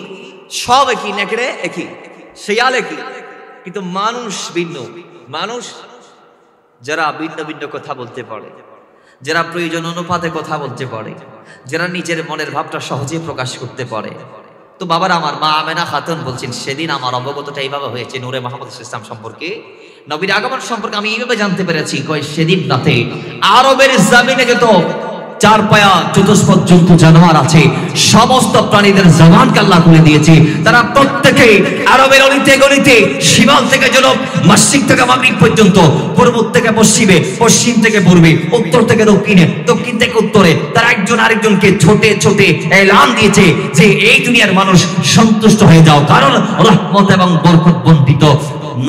সব একই, নেকড়ে একই, শিয়াল একই, কিন্তু মানুষ ভিন্ন। মানুষ যারা ভিন্ন ভিন্ন কথা বলতে পারে, যারা প্রয়োজন অনুপাতে কথা বলতে পারে, যারা নিজের মনের ভাবটা সহজে প্রকাশ করতে পারে। তো বাবার আমার মা আমেনা খাতুন বলছেন সেদিন আমার অবগতটা এইভাবে হয়েছে নূরে মুহাম্মদ ইসলাম সম্পর্কে, নবীর আগমন সম্পর্কে আমি এইভাবে জানতে পেরেছি। কয় সেদিন রাতে আরবের জমিনে যত চার পায়া চতুষ্পদ জন্তু জানোয়ার আছে সমস্ত প্রাণীদের জবানকে আল্লাহ খুলে দিয়েছে। তারা প্রত্যেকে আরবের অলিতে গলিতে, শিমাল থেকে জনব, মশরিক থেকে মাগরিব পর্যন্ত, পূর্ব থেকে পশ্চিমে, পশ্চিম থেকে পূর্বে, উত্তর থেকে দক্ষিণে, দক্ষিণ থেকে উত্তরে তারা একজন আরেকজনকে ছোটে ছোটে এলান দিয়েছে যে এই দুনিয়ার মানুষ সন্তুষ্ট হয়ে যাও, কারণ রহমত এবং বরকত বন্টিত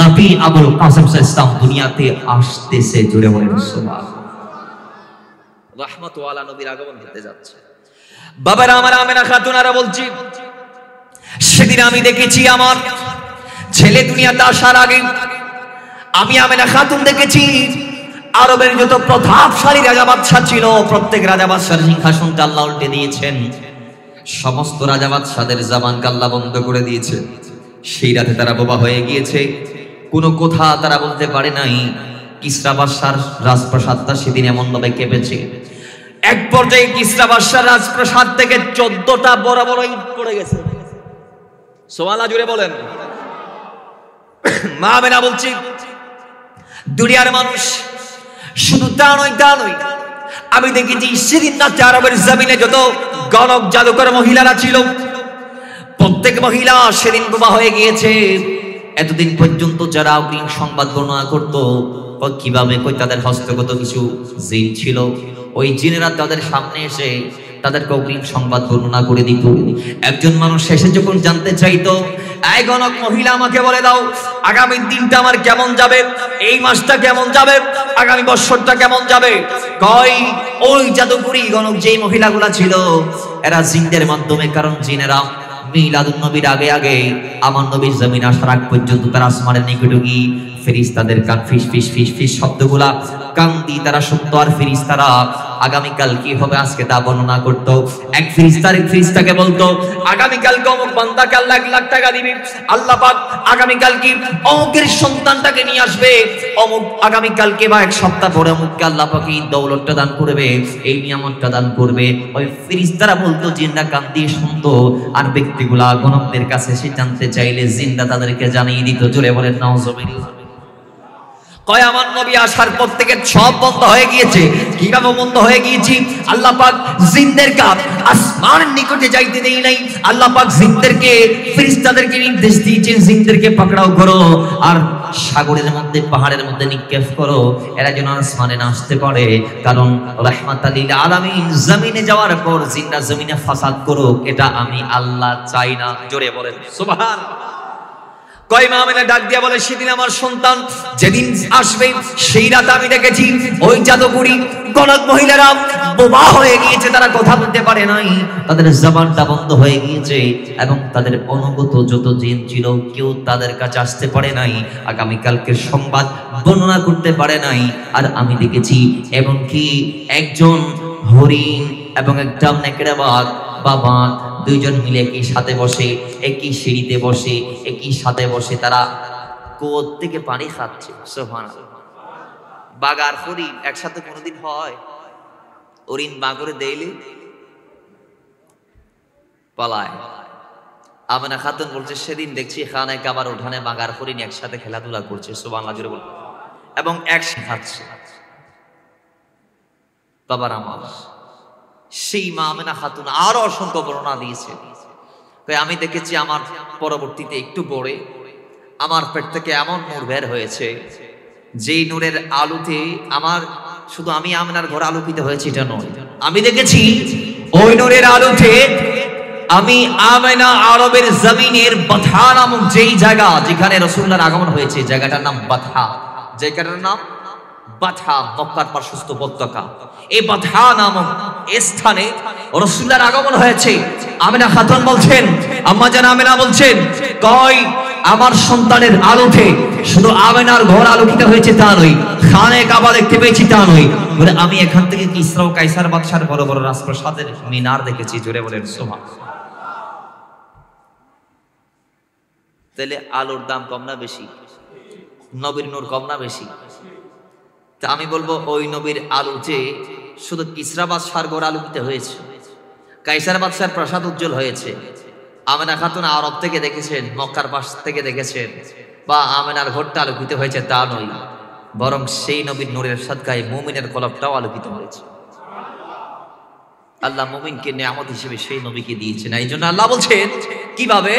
নবী আবুল কাসেম ইসলাম দুনিয়াতে আসতেছে। জুড়ে বলেন সুবহানাল্লাহ। রহমতওয়ালা নবীর আগমন হতে যাচ্ছে। বাবার আমার আমেনা খাতুনারা বলছি সেদিন আমি দেখেছি আমার ছেলে দুনিয়াতে আসার আগে আমি আমেনা খাতুন দেখেছি আরবের যত প্রতাপশালী রাজা বাদশা ছিল প্রত্যেক রাজা বাদশার সিংহাসনটা আল্লাহ উল্টে দিয়েছেন, সমস্ত রাজা বাদশাদের জবানকে আল্লাহ বন্ধ করে দিয়েছে। সেই রাতে তারা বোবা হয়ে গিয়েছে, কোনো কথা তারা বলতে পারে নাই। কিসরা বাদশার রাজপ্রাসাদটা সেদিন এমন ভাবে কেঁপেছে, এক পর্যায়ে কিসরা বাদশার রাজপ্রাসাদ থেকে 14টা বড় বড় ইট পড়ে গেছে। সুবহানাল্লাহ জুড়ে বলেন। মা আমেনা বলছি দুনিয়ার মানুষ শুধু তা নয়, আমি দেখেছি সেদিন রাতে আরবের জমিনে যত গণক জাদুকর মহিলারা ছিল প্রত্যেক মহিলা সেদিন বোবা হয়ে গিয়েছে। এতদিন পর্যন্ত যারা অগ্রিম সংবাদ বর্ণনা করতো কিভাবে তাদের হস্তগত কিছু জিন ছিল, ওই জিনেরা তাদের সামনে এসে তাদেরকে অগ্রিম সংবাদ বর্ণনা করে দিত। একজন মানুষ শেষে যখন জানতে চাইতো, এই গণক মহিলা আমাকে বলে দাও আগামী দিনটা আমার কেমন যাবে, এই মাসটা কেমন যাবে, আগামী বছরটা কেমন যাবে, কই ওই জাদুকরি গণক যেই মহিলাগুলা ছিল এরা জিনদের মাধ্যমে, কারণ জিনেরা মিলাদুন নবীর আগে আগে আমার নবীর জমিন আসার আগ পর্যন্ত তারা আসমানের নিকটে গিয়ে ফেরেশতাদের কান ফিস ফিস ফিস ফিস শব্দগুলা কান দিয়ে তারা সত্য আর ফেরেশতারা আগামীকাল কি হবে আজকে তা বর্ণনা করতো। এক ফেরেশতাকে বলতো আগামীকাল অমুক বান্দাকে আল্লাহ 1 লাখ টাকা দিবে, আল্লাহ পাক আগামীকাল কি অমুকের সন্তানটাকে নিয়ে আসবে, অমুক আগামীকালকে বা এক সপ্তাহ পরে অমুককে আল্লাহ পাক এই দৌলতটা দান করবে, এই নিয়ামতটা দান করবে। ওই ফেরেশতারা বলতো, জিনরা কান দিয়ে শুনতো, আর ব্যক্তিগুলা গণকদের কাছে সে জানতে চাইলে জিনরা তাদেরকে জানিয়ে দিত। জোরে বলেন নাউজুবিল্লাহ। কয় আমার নবী আসার পর থেকে সব বন্ধ হয়ে গিয়েছে। কিভাবে বন্ধ হয়ে গিয়েছি? আল্লাহ পাক জিনদেরকে আসমানের নিকটে যাইতে দেই নাই। আল্লাহ পাক জিনদেরকে ফেরেশতাদেরকে নির্দেশ দিয়েছেন জিনদেরকে পাকড়াও করো আর সাগরের মধ্যে পাহাড়ের মধ্যে নিক্ষেপ করো, এরা যেন আসমানে না আসতে পারে, কারণ রাহমাতাল লিল আলামিন জমিনে যাওয়ার পর জিনরা জমিনে ফাসাদ করুক এটা আমি আল্লাহ চাই না। জোরে বলেন সুবহানাল্লাহ। কয় মা আমেনা ডাক দিয়া বলে সেদিন আমার সন্তান যেদিন আসবে সেই রাতে আমি দেখেছি ওই জাদুকরি গণক মহিলারা বোবা হয়ে গিয়েছে, তারা কথা বলতে পারে নাই, তাদের জবানটা বন্ধ হয়ে গিয়েছে এবং তাদের অনুগত যত জিন ছিল কেউ তাদের কাছে আসতে পারে নাই, আগামীকালকে সংবাদ বর্ণনা করতে পারে নাই। আর আমি দেখেছি এমনকি একজন হরিণ এবং একটা নেকড়ে বাঘ বাবা দুইজন মিলে একই সাথে বসে, একই সিঁড়িতে বসে, একই সাথে বসে তারা কুয়ো থেকে পানি খাচ্ছে। সুবহানাল্লাহ। বাঘ আর হরিণ একসাথে কোনোদিন হয়? হরিণ বাঘরে দেইলে পালায়। আমেনা খাতুন বলছে সেদিন দেখছি খানায় কাবার উঠানে বাগার হরিণ একসাথে খেলাধুলা করছে, সুবহানাল্লাহ জোরে বল, এবং একসাথে খাচ্ছে। বাবার আমার, সেই মা আমেনা খাতুন আরো অসংখ্য বর্ণনা দিয়েছে। আমি দেখেছি আমার পরবর্তীতে একটু পরে আমার পেট থেকে এমন নূর বের হয়েছে, যেই নূরের আলোতে আমার শুধু আমি আমেনার ঘর আলোকিত হয়েছে এটা নয়, আমি দেখেছি ওই নূরের আলোতে আমি আমেনা আরবের জমিনের বাথা নামক যেই জায়গা যেখানে রাসূলুল্লাহর আগমন হয়েছে, জায়গাটার নাম বাথা, জায়গাটার নাম বাথা, মক্কার পার্শ্বস্থ উপত্যকা। এই বাথা নামক স্থানে রাসূলুল্লাহর আগমন হয়েছে। আমেনা খাতুন বলছেন, আম্মা জান আমেনা বলছেন, কয় আমার সন্তানের আলোতে শুধু আমেনার ঘর আলোকিত হয়েছে তা নয়, খানে কাবা দেখতে পেয়েছি তা নয়, বলে আমি এখান থেকে কিসরা ও কায়সার বাদশার বড় বড় রাজপ্রাসাদের মিনার দেখেছি। জোরে বলেন সুবহানাল্লাহ। তাহলে আলোর দাম কম না বেশি? নবীর নূর কম না বেশি? তা আমি বলবো ওই নবীর আলো যে শুধু কিসরা বাদশার ঘর আলোকিত হয়েছে, কায়সার বাদশার প্রাসাদ উজ্জ্বল হয়েছে, আমেনা খাতুন আরব থেকে দেখেছেন, মক্কার পাশ থেকে দেখেছেন, বা আমেনার ঘরটা আলোকিত হয়েছে তা নয়, বরং সেই নবীর নূরের সাদকায় মুমিনের কলবটাও আলোকিত হয়েছে। আল্লাহ মুমিনকে নিয়ামত হিসেবে সেই নবীকে দিয়েছেন। এই জন্য আল্লাহ বলছেন কিভাবে,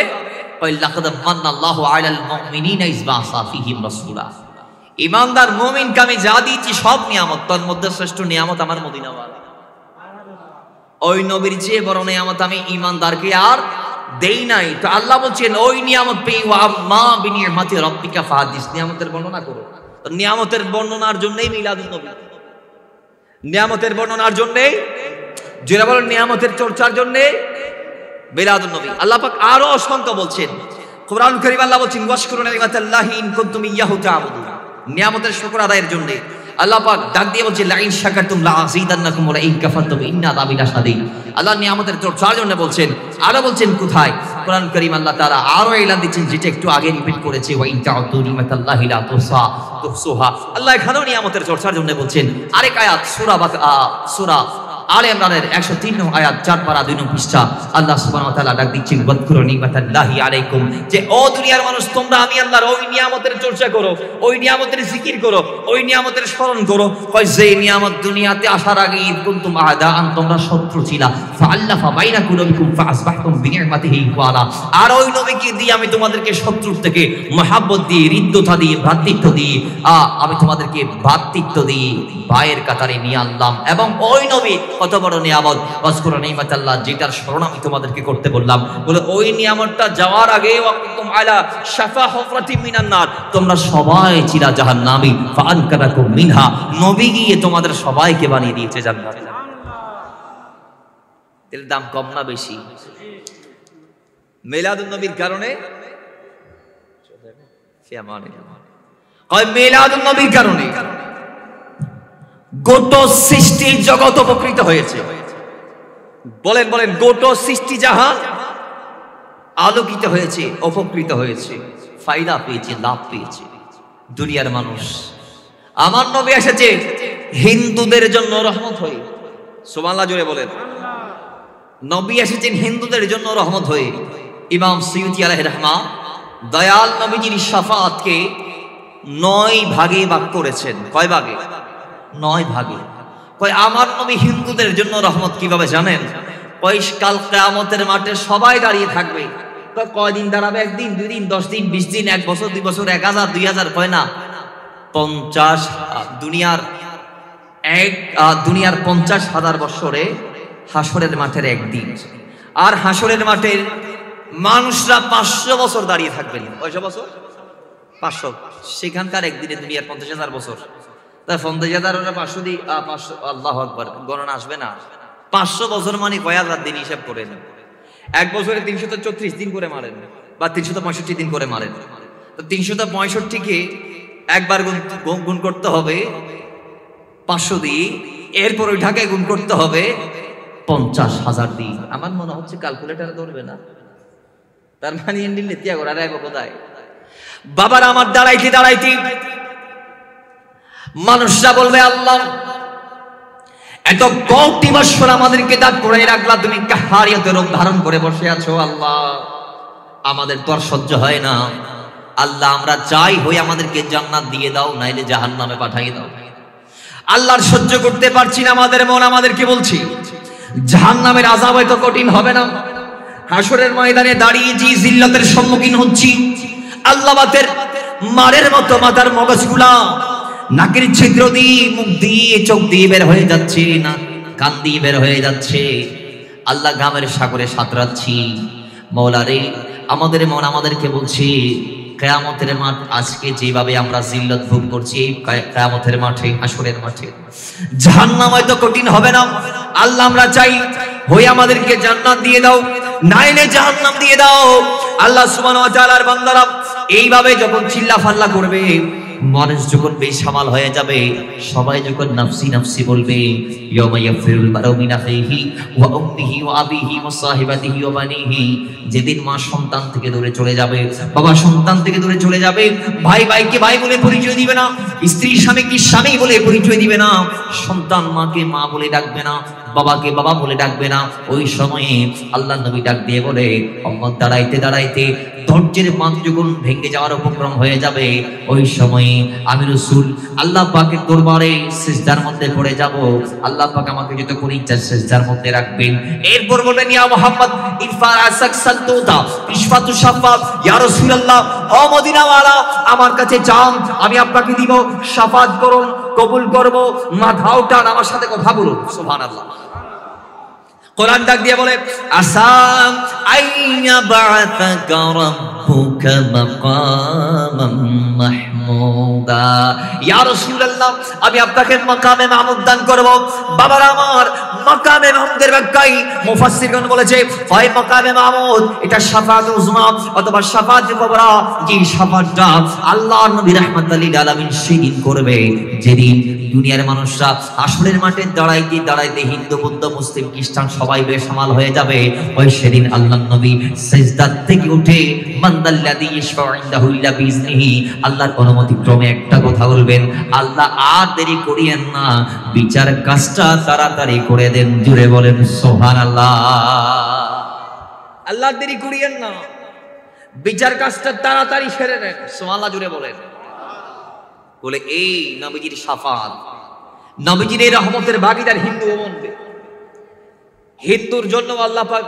লাকাদ মান্নাল্লাহু আলাল মুমিনিনা ইয বা'সা ফীহিম রাসূলা, ঈমানদার মুমিনকে আমি যা দিয়েছি সব নিয়ামত, তার মধ্যে শ্রেষ্ঠ নিয়ামত আমার মদিনাওয়ালা। ওই নবীর চেয়ে বড় নিয়ামত আমি ঈমানদারকে আর দেই নাই। তো আল্লাহ বলছেন ওই নিয়ামত পেয়ে ওয়া আম্মা বিনিয়ামাতি রাব্বিকা ফাহাদিস, নিয়ামতের বর্ণনা করো। তো নিয়ামতের বর্ণনার জন্যই মিলাদুন নবী, নিয়ামতের বর্ণনার জন্যই, যারা বলেন নিয়ামতের চর্চার জন্যে মিলাদুন নবী। আল্লাহ পাক আরো অসংখ্য বলছেন, কুরআন কারীম আল্লাহ বলছেন ওয়াশকুরু নি'মাতাল্লাহি ইন কুনতুম ইয়াহু তা'বুদুন, নিয়ামতের শুকর আদায়ের জন্য আল্লাহ পাক ডাক দিয়ে বলছে লাইন শাকারতুম লাযীদান্নাকুম ওয়া লাইন কাফারতুম ইন্না আযাবি লাশাদীদ। আল্লাহ নিয়ামতের চর্চার জন্য বলছেন, আরো বলছেন কোথায় কুরআন কারীম আল্লাহ তাআলা আরো এলান দিচ্ছেন, যেটা একটু আগে রিপিট করেছে, ওয়া ইন তা'উদু নি'মাতাল্লাহি লা তুহসুহা। আল্লাহ এখানেও নিয়ামতের চর্চার জন্য বলছেন। আরেক আয়াত সূরা আলে ইমরানের 103 নং আয়াত 4 পারা 2 নং পৃষ্ঠা, আল্লাহ সুবহানাহু ওয়া তাআলা ডাক দিচ্ছেন ওয়াজকুরু নি'মাতাল্লাহি আলাইকুম, যে ও দুনিয়ার মানুষ তোমরা আমি আল্লাহর ওই নিয়ামতের চর্চা করো, ওই নিয়ামতের জিকির করো, ওই নিয়ামতের স্মরণ করো। কয় যে নিয়ামত দুনিয়াতে আসার আগে কুনতুম আদাআন, তোমরা শত্রু ছিলা, ফাআল্লাফা বাইনা কুলুবিকুম ফাআসবাহতুম বিনি'মাতিহি ইখওয়ানা, আর ওই নবীকে দিয়ে আমি তোমাদেরকে শত্রুর থেকে মহব্বত দিয়ে, হৃদ্যতা দিয়ে, ভ্রাতৃত্ব দিয়ে, আমি তোমাদেরকে ভ্রাতৃত্ব দিয়ে ভাইয়ের কাতারে নিয়ে আনলাম। এবং ওই নবী কত বড় নিয়ামত, ওয়াজকুরু নি'মাতাল্লাহ, যেটার স্মরণ আমি তোমাদেরকে করতে বললাম, বলে ওই নিয়ামতটা যাওয়ার আগে ওয়াকুম আলা শাফা হুফরাতি মিনান নার, তোমরা সবাই ছিলা জাহান্নামী, ফাআনকারাকুম মিনহা, নবী গিয়ে তোমাদের সবাইকে বানিয়ে দিয়েছে জান্নাতে। এর দাম কম না বেশি? মিলাদুন নবীর কারণে, মিলাদুন নবীর কারণে গোটা সৃষ্টি জগৎ উপকৃত হয়েছে। বলেন বলেন, গোটা সৃষ্টি জাহান আলোকিত হয়েছে, উপকৃত হয়েছে, ফায়দা পেয়েছে, লাভ পেয়েছে দুনিয়ার মানুষ। আমার নবী এসেছে হিন্দুদের জন্য রহমত হয়ে, সুবহানাল্লাহ জোরে বলেন। নবী এসেছেন হিন্দুদের জন্য রহমত হয়ে। ইমাম সুয়ুতি আলাইহির রাহমা দয়াল নবীজির শাফাআতকে 9 ভাগে ভাগ করেছেন। কয় ভাগে? 9 ভাগে। কয় আমার নবী হিন্দুদের জন্য রহমত কিভাবে জানেন? কয় কাল কিয়ামতের মাঠে সবাই দাঁড়িয়ে থাকবে। কয়দিন দাঁড়াবে? 1 দিন, 2 দিন, 10 দিন, 20 দিন, 1 বছর, 2 বছর, 1000, 2000, কয় না 50, দুনিয়ার 50,000 বছরে হাসরের মাঠের 1 দিন। আর হাসরের মাঠের মানুষরা 500 বছর দাঁড়িয়ে থাকবেন। কয়শো বছর? 500। সেখানকার একদিনে দুনিয়ার 50,000 বছর, তাই 50,000 ওরা 500 দিয়ে 500, আল্লাহু আকবার, গণনা আসবে না। 500 বছর মানে কয় হাজার দিন হিসাব করেন। 1 বছরে 334 দিন করে মারেন, বা 365 দিন করে মারেন। তো 365-কে একবার গুণ করতে হবে 500 দিয়ে, এরপর ওই ঢাকায় গুণ করতে হবে 50,000 দিন। আমার মনে হচ্ছে ক্যালকুলেটার ধরবে না, তার মানে ইন্ডিলে ত্যাগ করা রাখবো কোথায়? বাবার আমার দাঁড়াইতে দাঁড়াইতে মানুষরা বলবে আল্লাহ এত কোটি বছর আমাদেরকে দাঁড় করাই রাখলা, তুমি কাহারিয়তের রূপ ধারণ করে বসে আছো আল্লাহ। আমাদের তো আর সহ্য হয় না আল্লাহ, আমরা চাই হই আমাদেরকে জান্নাত দিয়ে দাও, নাইলে জাহান্নামে পাঠিয়ে দাও। আল্লাহর সহ্য করতে পারছি না, আমাদের মন আমাদেরকে বলছি জাহান্নামের আযাব হয়তো কঠিন হবে না। হাসরের ময়দানে দাঁড়িয়ে যে জিল্লাতের সম্মুখীন হচ্ছি, আল্লাহবাতের মারের মতো মাথার মগজগুলা নাকের ছিদ্র দিয়ে, মুখ দিয়ে, চোখ দিয়ে বের হয়ে যাচ্ছে, না কান দিয়ে বের হয়ে যাচ্ছে। আল্লাহ ঘামের সাগরে সাঁতরাচ্ছি। মওলা রে, আমাদের মন আমাদেরকে বলছি কিয়ামতের মাঠ আজকে যেভাবে আমরা জিল্লত ভোগ করছি, এই কিয়ামতের মাঠে, হাসরের মাঠে জাহান্নাম হয়তো কঠিন হবে না। আল্লাহ আমরা চাই হই আমাদেরকে জান্নাত দিয়ে দাও, নাইলে জাহান্নাম দিয়ে দাও। আল্লাহ সুবহানাহু ওয়া তাআলার বান্দারা এইভাবে যখন চিল্লা ফাল্লা করবে, মানুষ যখন বেসামাল হয়ে যাবে, সবাই যখন নাফসি নাফসি বলবে, ইয়াউমা ইয়াফিরুল মারউ মিন আখিহি ওয়া উম্মিহি ওয়া আবিহি ওয়া সাহিবাতিহি ওয়া বানিহি, যেদিন মা সন্তান থেকে দূরে চলে যাবে, বাবা সন্তান থেকে দূরে চলে যাবে, ভাই ভাইকে ভাই বলে পরিচয় দিবে না, স্ত্রী স্বামীকে স্বামী বলে পরিচয় দিবে না, সন্তান মাকে মা বলে ডাকবে না, বাবাকে বাবা বলে ডাকবে না। ওই সময়ে আল্লাহ নবী ডাক দিয়ে বলে, উম্মত দাঁড়াইতে দাঁড়াইতে ধৈর্যের বাঁধ যখন ভেঙে যাওয়ার উপক্রম হয়ে যাবে, ওই সময়ে আমি রাসূল আল্লাহ পাকের দরবারে সিজদার মধ্যে পড়ে যাব। আল্লাহ পাক আমাকে যত করে ইচ্ছা সিজদার মধ্যে রাখবেন। এরপর বলবেন, ইয়া মুহাম্মদ ইরফা রাসাক সালতুতা ইশফাতু শাফাত, ইয়া রাসূলুল্লাহ ও মদিনাওয়ালা, আমার কাছে চান, আমি আপনাকে দিব, শাফাত করুন, কবুল করব, মাথা উঠান, আমার সাথে কথা বলুন। সুবহানাল্লাহ। কোরআন ডাক দিয়ে বলে, আসাম আইয়া বা'আতাকা রাব্বুকা মাকামাম মাহমুদা, ইয়া রাসূলুল্লাহ আমি আপনাকে মাকামে মাহমুদ দান করব। বাবার আমার, মাকামে মাহমুদের ব্যাখ্যায় মুফাসসিরগণ বলেছে, হয় মাকামে মাহমুদ এটা শাফাআতুল উযমা অথবা শাফাআতুল কুবরা, যে শাফাআতটা আল্লাহর নবী রাহমাতুল লিল আলামিন সেদিন করবে, যেদিন দুনিয়ার মানুষরা আসরের মাঠে দাঁড়াইতে দাঁড়াইতে হিন্দু বৌদ্ধ মুসলিম খ্রিস্টান সবাই বেসামাল হয়ে যাবে। ওই সেদিন আল্লাহর নবী সিজদা থেকে উঠে মান্দাল্লাযী ইয়াশফাউ ইনদাহু ইল্লা বিইজনিহি, আল্লাহর অনুমতি ক্রমে একটা কথা বলবেন, আল্লাহ আর দেরি করিয়েন না, বিচার কাজটা তাড়াতাড়ি করে দেন। জুড়ে বলেন সুবহানাল্লাহ। আল্লাহ দেরি করিয়েন না, বিচার কাজটা তাড়াতাড়ি সেরে নেন। সুবহানাল্লাহ জুড়ে বলেন। বলে এই নবীজির শাফাত, নবীজির এই রহমতের ভাগীদার হিন্দু বনবে, হিন্দুর জন্য আল্লাহ পাক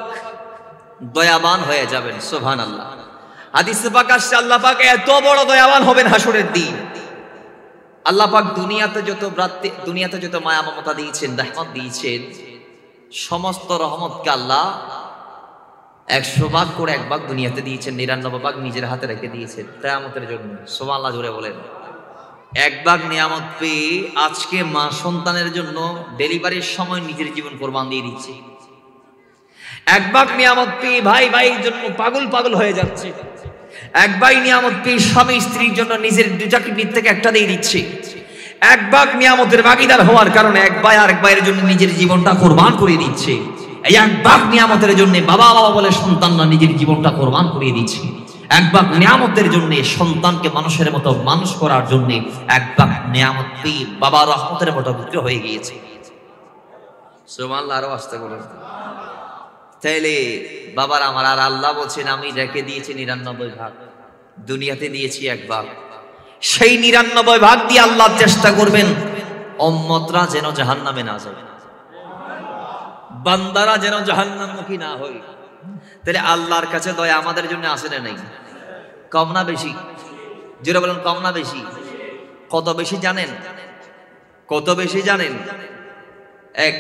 দয়াবান হয়ে যাবেন। সুবহানাল্লাহ। হাদিসে পাক আসছে আল্লাহ পাক এত বড় দয়াবান হবেন হাসরের দিন। আল্লাহ পাক দুনিয়াতে যত মায়া মমতা দিয়েছেন, রহমত দিয়েছেন, সমস্ত রহমতকে আল্লাহ 100 ভাগ করে 1 ভাগ দুনিয়াতে দিয়েছেন, 99 ভাগ নিজের হাতে রেখে দিয়েছেন কিয়ামতের জন্য। সুবহানাল্লাহ জুড়ে বলেন। 1 ভাগ নিয়ামত পেয়ে আজকে মা সন্তানের জন্য ডেলিভারির সময় নিজের জীবন কোরবান দিয়ে দিচ্ছে। 1 ভাগ নিয়ামত পেয়ে ভাই ভাইয়ের জন্য পাগল পাগল হয়ে যাচ্ছে। 1 ভাগ নিয়ামত পেয়ে স্বামী স্ত্রীর জন্য নিজের 2টা কিডনির থেকে একটা দিয়ে দিচ্ছে। 1 ভাগ নিয়ামতের ভাগীদার হওয়ার কারণে 1 ভাই আর 1 ভাইয়ের জন্য নিজের জীবনটা কোরবান করে দিচ্ছে। এই 1 ভাগ নিয়ামতের জন্য বাবা বাবা বলে সন্তানরা নিজের জীবনটা কোরবান করে দিচ্ছে। 1 ভাগ নিয়ামতের জন্য সন্তানকে মানুষের মতো মানুষ করার জন্য 1 ভাগ নিয়ামত পেয়ে বাবা রহমতের মতো পুত্র হয়ে গিয়েছে। সুবহানাল্লাহ। আরো আস্তে বলুন। তাইলে বাবার আমার, আর আল্লাহ বলছেন আমি রেখে দিয়েছি 99 ভাগ, দুনিয়াতে দিয়েছি 1 ভাগ। সেই 99 ভাগ দিয়ে আল্লাহ চেষ্টা করবেন উম্মতরা যেন জাহান্নামে না যায়, বান্দারা যেন জাহান্নামমুখী না হয়। তাহলে আল্লাহর কাছে দয়া আমাদের জন্য আসে না নাই? কম না বেশি? যেটা বলেন কম না বেশি? কত বেশি জানেন? কত বেশি জানেন? এক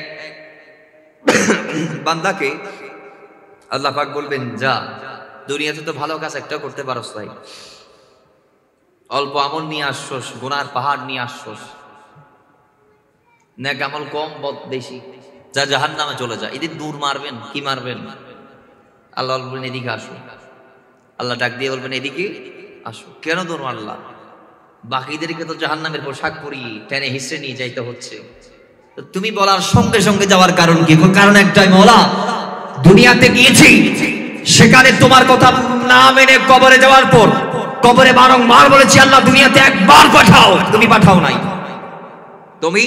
বান্দাকে আল্লাহ পাক বলবেন, যা দুনিয়াতে তো ভালো কাজ একটা করতে পারোস তাই, অল্প আমল নিয়ে আসছোস, গুনার পাহাড় নিয়ে আসছোস, নেক আমল কম বদ বেশি, যা জাহান্নামে চলে যা। এদের দূর মারবেন, কি মারবেন? আল্লাহ বলবেন এদিকে আসো। আল্লাহ ডাক দিয়ে বলবেন এদিকে আসো। কেন দূর মারলা? বাকিদেরকে তো জাহান্নামের পোশাক পরিয়ে টেনে হিসেবে নিয়ে যাইতে হচ্ছে, তো তুমি বলার সঙ্গে সঙ্গে যাওয়ার কারণ কি? কারণ একটাই, মওলা দুনিয়াতে গিয়েছি, সেখানে তোমার কথা না মেনে কবরে যাওয়ার পর কবরে বারংবার বলেছি আল্লাহ দুনিয়াতে 1 বার পাঠাও, তুমি পাঠাও নাই। তুমি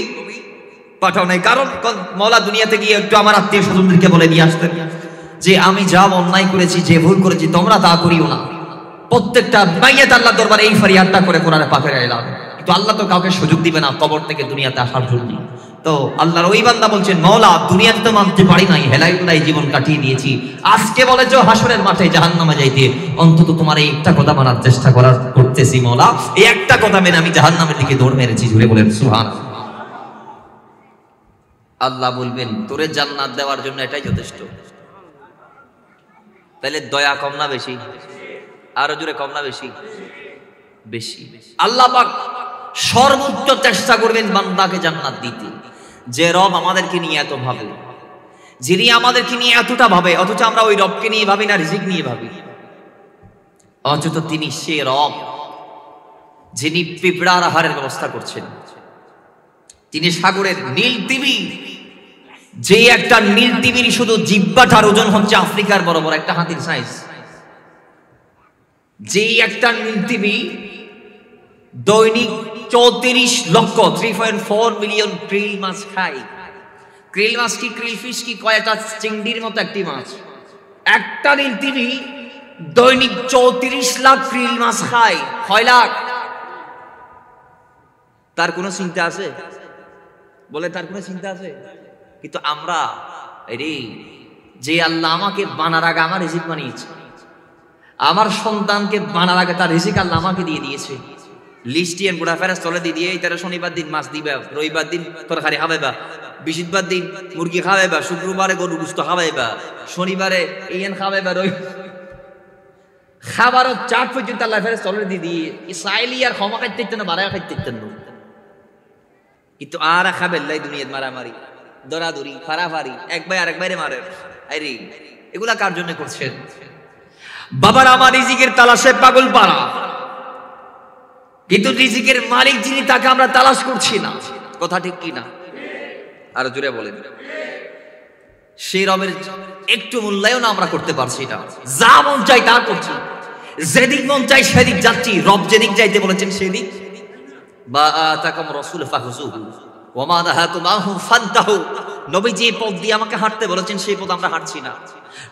পাঠাও নাই, কারণ মওলা দুনিয়াতে গিয়ে একটু আমার আত্মীয় স্বজনদেরকে বলে দিয়ে আসতেন যে আমি যা অন্যায় করেছি, যে ভুল করেছি, তোমরা তা করিও না। প্রত্যেকটা মাইয়াত আল্লাহ দরবারে এই ফারিয়াদটা করে কোরআনে পাকের এলান। কিন্তু আল্লাহ তো কাউকে সুযোগ দিবে না কবর থেকে দুনিয়াতে আসার জন্য। তো আল্লাহর ওই বান্দা বলছেন, মওলা দুনিয়াতে তো মানতে পারি নাই, হেলাই হেলাই জীবন কাটিয়ে দিয়েছি, আজকে বলেছো হাসরের মাঠে জাহান্নামে যাইতে, অন্তত তোমার এই একটা কথা মানার চেষ্টা করতেছি মওলা, এই একটা কথা মেনে আমি জাহান্নামের দিকে দৌড় মেরেছি। জুড়ে বলেন সুবহানাল্লাহ। আল্লাহ বলবেন তোরে জান্নাত দেওয়ার জন্য এটাই যথেষ্ট। তাহলে দয়া কম না বেশি? আরো জোরে কম না বেশি? বেশি। আল্লাহ পাক সর্বোচ্চ চেষ্টা করবেন বান্দাকে জান্নাত দিতে। যে রব আমাদেরকে নিয়ে এত ভাবে, যিনি আমাদেরকে নিয়ে এতটা ভাবে, অথচ আমরা ওই রবকে নিয়ে ভাবি না, রিজিক নিয়ে ভাবি। অথচ তিনি সে রব যিনি পিঁপড়ার আহারের ব্যবস্থা করছেন, তিনি সাগরের নীল তিমি, যে একটা নীল তিমির শুধু জিহ্বাটার ওজন হচ্ছে আফ্রিকার বরাবর একটা হাতির সাইজ। যে একটা নীল তিমি দৈনিক 34 লক্ষ 3.4 মিলিয়ন ক্রিল মাছ খায়। ক্রিল মাছ কি, ক্রিল ফিশ কি, কয়টা চিংড়ির মতো একটি মাছ। একটা নীল তিমি দৈনিক 34 লাখ ক্রিল মাছ খায়। 6 লাখ। তার কোনো চিন্তা আছে? বলে তার কোনো চিন্তা আছে? কিন্তু আমরা যে আল্লাহ আমাকে বানার আগে আমার রিজিক বানিয়েছে, আমার সন্তানকে বানার আগে তার রিজিক আল্লাহ আমাকে দিয়ে দিয়েছে। লিস্টিয়ান গোড়া ফেরাস তলে দিয়ে তারা শনিবার দিন মাছ দিবা, রবিবার দিন তরকারি খাওয়াইবা, বৃহস্পতিবার দিন মুরগি খাওয়াইবা, শুক্রবারে গরু গুস্ত খাওয়াইবা, শনিবারে ইয়ান খাওয়াইবা, খাবারও চাট পর্যন্ত আল্লাহ ফেরাস তলে দিয়ে ইসরায়েলি আর ক্ষমা খাইতে ইতেন না, বাড়ায় খাইতে ইতেন না। কিন্তু আর খাবেল্লাই দুনিয়াত মারামারি, দরাদরি, ফারাফারি, এক ভাই আরেক বাইরে মারে। আরে এগুলা কার জন্য করছেন? বাবার আমার রিজিকের তালাশে পাগল পাড়া, কিন্তু রিজিকের মালিক যিনি তাকে আমরা তালাশ করছি না। কথা ঠিক কি না? আর জোরে বলেন। সেই রবের একটু মূল্যায়ন আমরা করতে পারছি না। যা মন চাই তা করছি, যেদিক মন চাই সেদিক যাচ্ছি। রব যেদিক যাইতে বলেছেন সেদিক। বা আতাকুম রাসূল ফাখুযুহু ওয়া মা নাহাকুম আনহু ফান্তাহু। নবী যে পথ দিয়ে আমাকে হাঁটতে বলেছেন সেই পথ আমরা হাঁটছি না।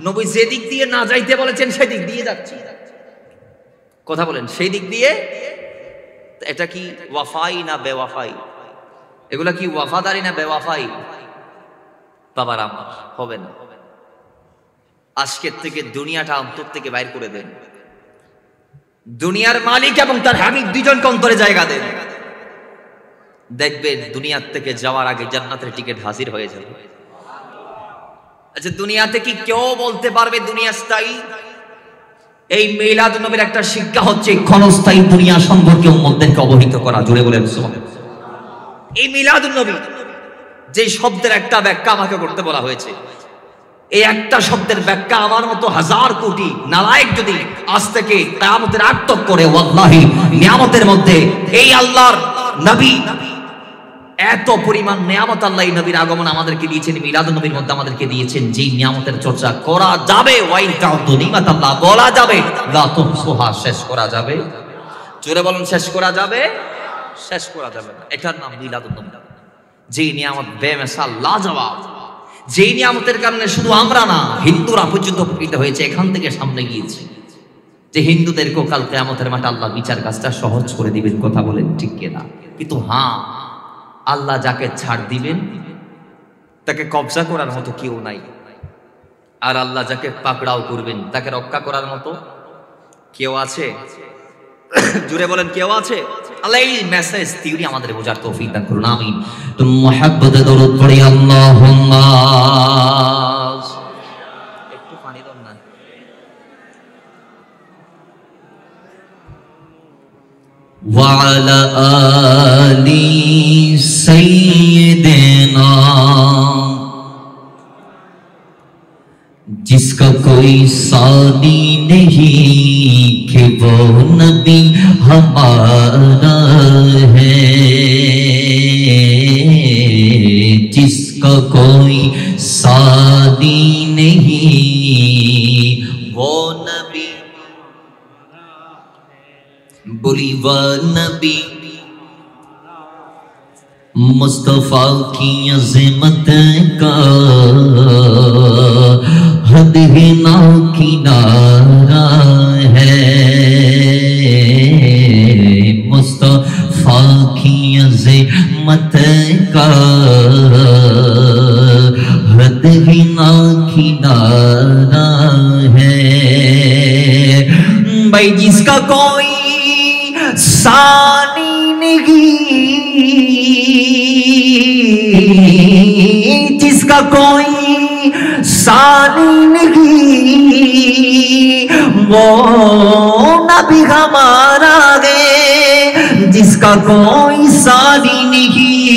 নবী যে দিক দিয়ে না যাইতে বলেছেন সেই দিক দিয়ে যাচ্ছি। কথা বলেন, সেই দিক দিয়ে। এটা কি ওয়াফাই না বেওয়াফাই? এগুলা কি ওয়াফাদারি না বেওয়াফাই? বাবার আমার হবে না। আজকের থেকে দুনিয়াটা অন্তর থেকে বাইর করে দেন। দুনিয়ার মালিক এবং তার হাবিব দুইজনকে অন্তরে জায়গা দেন। দেখবেন দুনিয়ার থেকে যাওয়ার আগে জান্নাতের টিকিট হাজির হয়ে যাবে। আচ্ছা, দুনিয়াতে কি কেউ বলতে পারবে দুনিয়া স্থায়ী? এই মিলাদ নবীর একটা শিক্ষা হচ্ছে ক্ষণস্থায়ী দুনিয়া সম্পর্কে উম্মতদেরকে অবহিত করা। জুড়ে বলেন সুবহানাল্লাহ। এই মিলাদ নবী যে শব্দের একটা ব্যাখ্যা আমাকে করতে বলা হয়েছে, এই একটা শব্দের ব্যাখ্যা আমার মতো হাজার কোটি নালায়েক যদি আজ থেকে কিয়ামতের আগ তক করে, ওয়াল্লাহি নিয়ামতের মধ্যে এই আল্লাহর নবী এত পরিমাণ নিয়ামত আল্লাহ এই নবীর আগমন আমাদেরকে দিয়েছেন, মিলাদুন নবীর মধ্যে আমাদেরকে দিয়েছেন, যে নিয়ামতের চর্চা করা যাবে, ওয়াইন তাউদু নিমাতাল্লাহ বলা যাবে, লা তুহসুহা শেষ করা যাবে। জোরে বলুন, শেষ করা যাবে? শেষ করা যাবে না। এটার নাম মিলাদুন নবী। যে নিয়ামত বেমিসাল লাজবাব, যে নিয়ামতের কারণে শুধু আমরা না, হিন্দুরা পর্যন্ত উপকৃত হয়েছে, এখান থেকে সামনে গিয়েছে। যে হিন্দুদেরকেও কাল কিয়ামতের মাঠে আল্লাহ বিচার কাজটা সহজ করে দিবেন। কথা বলেন ঠিক কিনা? কিন্তু হ্যাঁ, আল্লাহ যাকে ছাড় দিবেন তাকে কবজা করার মতো কেউ নাই, আর আল্লাহ যাকে পাকড়াও করবেন তাকে রক্ষা করার মতো কেউ আছে? জুড়ে বলেন, কেউ আছে? আল্লাহ এই মেসেজ থিওরি আমাদের বোঝার তৌফিক দান করুন, আমিন। তো মুহাব্বতে দরুদ পড়ি, আল্লাহুম্মা। একটু পানি দাও না। وعلى آل سيدنا जिसका कोई सानी नहीं कि वो नबी हमारा है, जिसका कोई सानी नहीं वो नबी, बोली व नबी مصطفیٰ کی عظمت کا حد ہی نہ کنارہ ہے، مصطفیٰ کی عظمت کا حد ہی نہ کنارہ ہے، بھائی جس کا کوئی ثانی نہیں، جس کا کوئی ثانی نہیں، وہ نبی ہمارا ہے، جس کا کوئی ثانی نہیں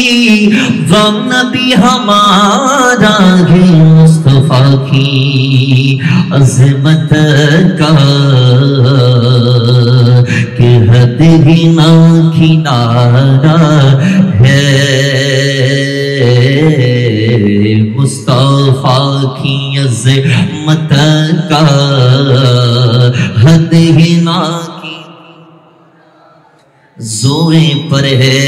وہ نبی ہمارا ہے، مصطفیٰ کی عظمت کا کہ حد ہی نہ کنارہ ہے، مصطفیٰ کی عظمت کا حد ہی نہ زور پر ہے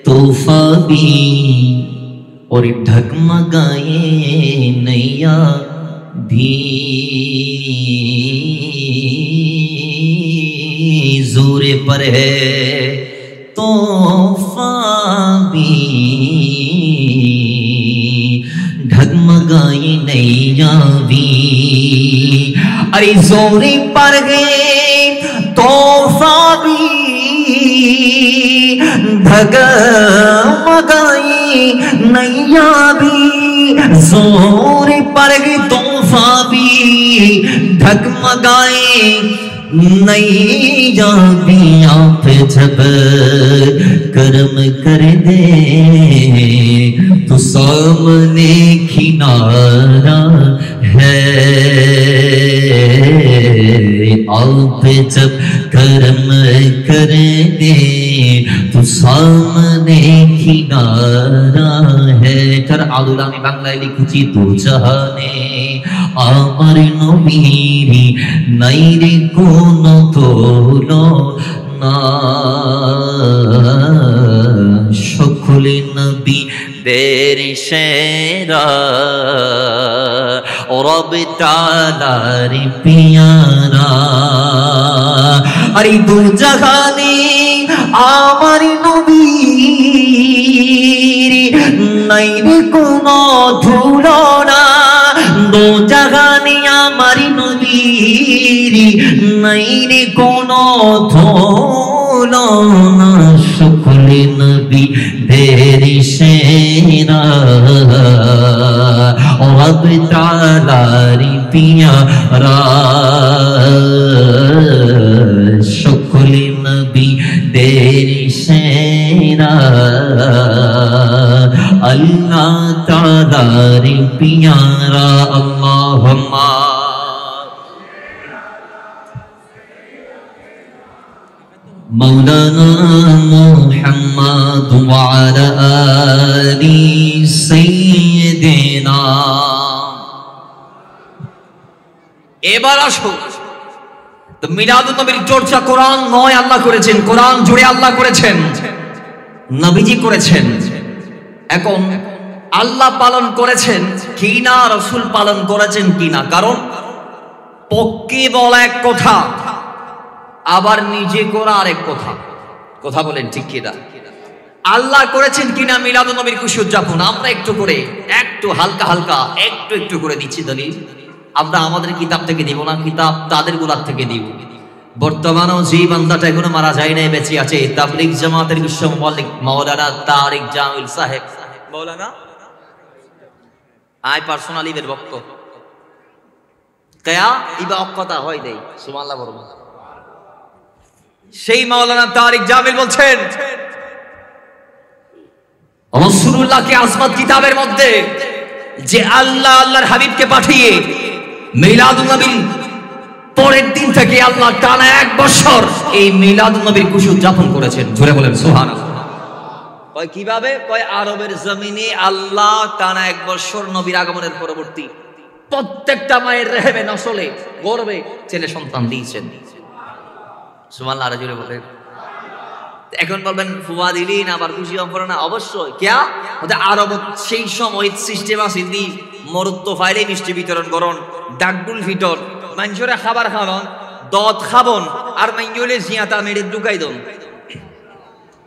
طوفان بھی اور ڈھگمگائے نیا بھی، زور پر ہے طوفان بھی ڈھگمگائے نیا بھی، ارے زور پر ہے طوفان بھی ڈھگمگائی نیا بھی، زور پر گئی طوفان بھی ڈھگمگائے نیا بھی، آپ جب کرم کر دے تو سامنے کنارہ ہے، آپ جب کرم کر دے تو سامنے کنارہ ہے، তার আদুল আমি বাংলায় লিখেছি দু জাহানে আমার নবীর নাই রে কোন তুলনা, সকলে নবীদের সেরা রব তাআলার পিয়ারা, আরে দু জাহানে আমার নবীর নাই রে কোনো তুলনা, দু জাহানে আমার নবীর নাই রে কোনো তুলনা, সকলে নবীদের সেরা রব তাআলার পিয়ারা, সকলে নবীদের সেরা আল্লাহ তাআলার পিয়ারা, আল্লাহুম্মা مولانا محمد وعلى آل سيدنا। এবার আসো তো মিলাদুন নবীর চর্চা কোরআন নয় আল্লাহ করেছেন, কোরআন জুড়ে আল্লাহ করেছেন, নবীজি করেছেন। এখন আল্লাহ পালন করেছেন কিনা, রাসূল পালন করেছেন কিনা, কারণ পক্ষে বলা এক কথা আবার নিজে করা আরেক কথা, কথা বলেন ঠিক কিনা? আল্লাহ করেছেন কিনা মিলাদুন নবীর খুশি উদযাপন, আমরা একটু করে একটু হালকা হালকা একটু করে দিচ্ছি দলিল। আমরা আমাদের কিতাব থেকে দিব না, কিতাব তাদের গোলাপ থেকে দিব। বর্তমানেও যে বান্দাটা এখনো মারা যায় নাই, বেঁচে আছে, তাবলীগ জামাতের বিশ্ব মুবাল্লিগ মাওলানা তারিক জামিল সাহেব, মাওলানা আই পার্সোনালি এর বক্ত কয়া ইবা অক্কতা হয় দেই সুবহানাল্লাহ বলবো। সেই মাওলানা তারিক জামিল বলছেন রাসূলুল্লাহকে আজমত কিতাবের মধ্যে যে আল্লাহ আল্লাহর হাবিবকে পাঠিয়ে মিলাদুন নবীর পরের দিন থেকে আল্লাহ টানা 1 বছর এই মিলাদুন নবীর খুশি উদযাপন করেছেন। জোরে বলেন সুবহানাল্লাহ। কয় কিভাবে? কয় আরবের জমিনে আল্লাহ টানা 1 বছর নবীর আগমনের পরবর্তী প্রত্যেকটা মায়ের রেহেমে নসলে গর্বে ছেলে সন্তান দিয়েছেন। সুবহানাল্লাহ, জোরে বলেন। এখন বলবেন ফুয়া দিলি না আবার খুশি হওয়া না, অবশ্যই কেয়া ওদের আরব সেই সময় সিস্টেম আছে দি মরুত্ব ফাইলে মিষ্টি বিতরণ করন, ডাকডুল ভিতর মানুষরা খাবার খাওয়ান, দত খাবন আর মাইলে জিয়াতা মেরে ঢুকাই দন।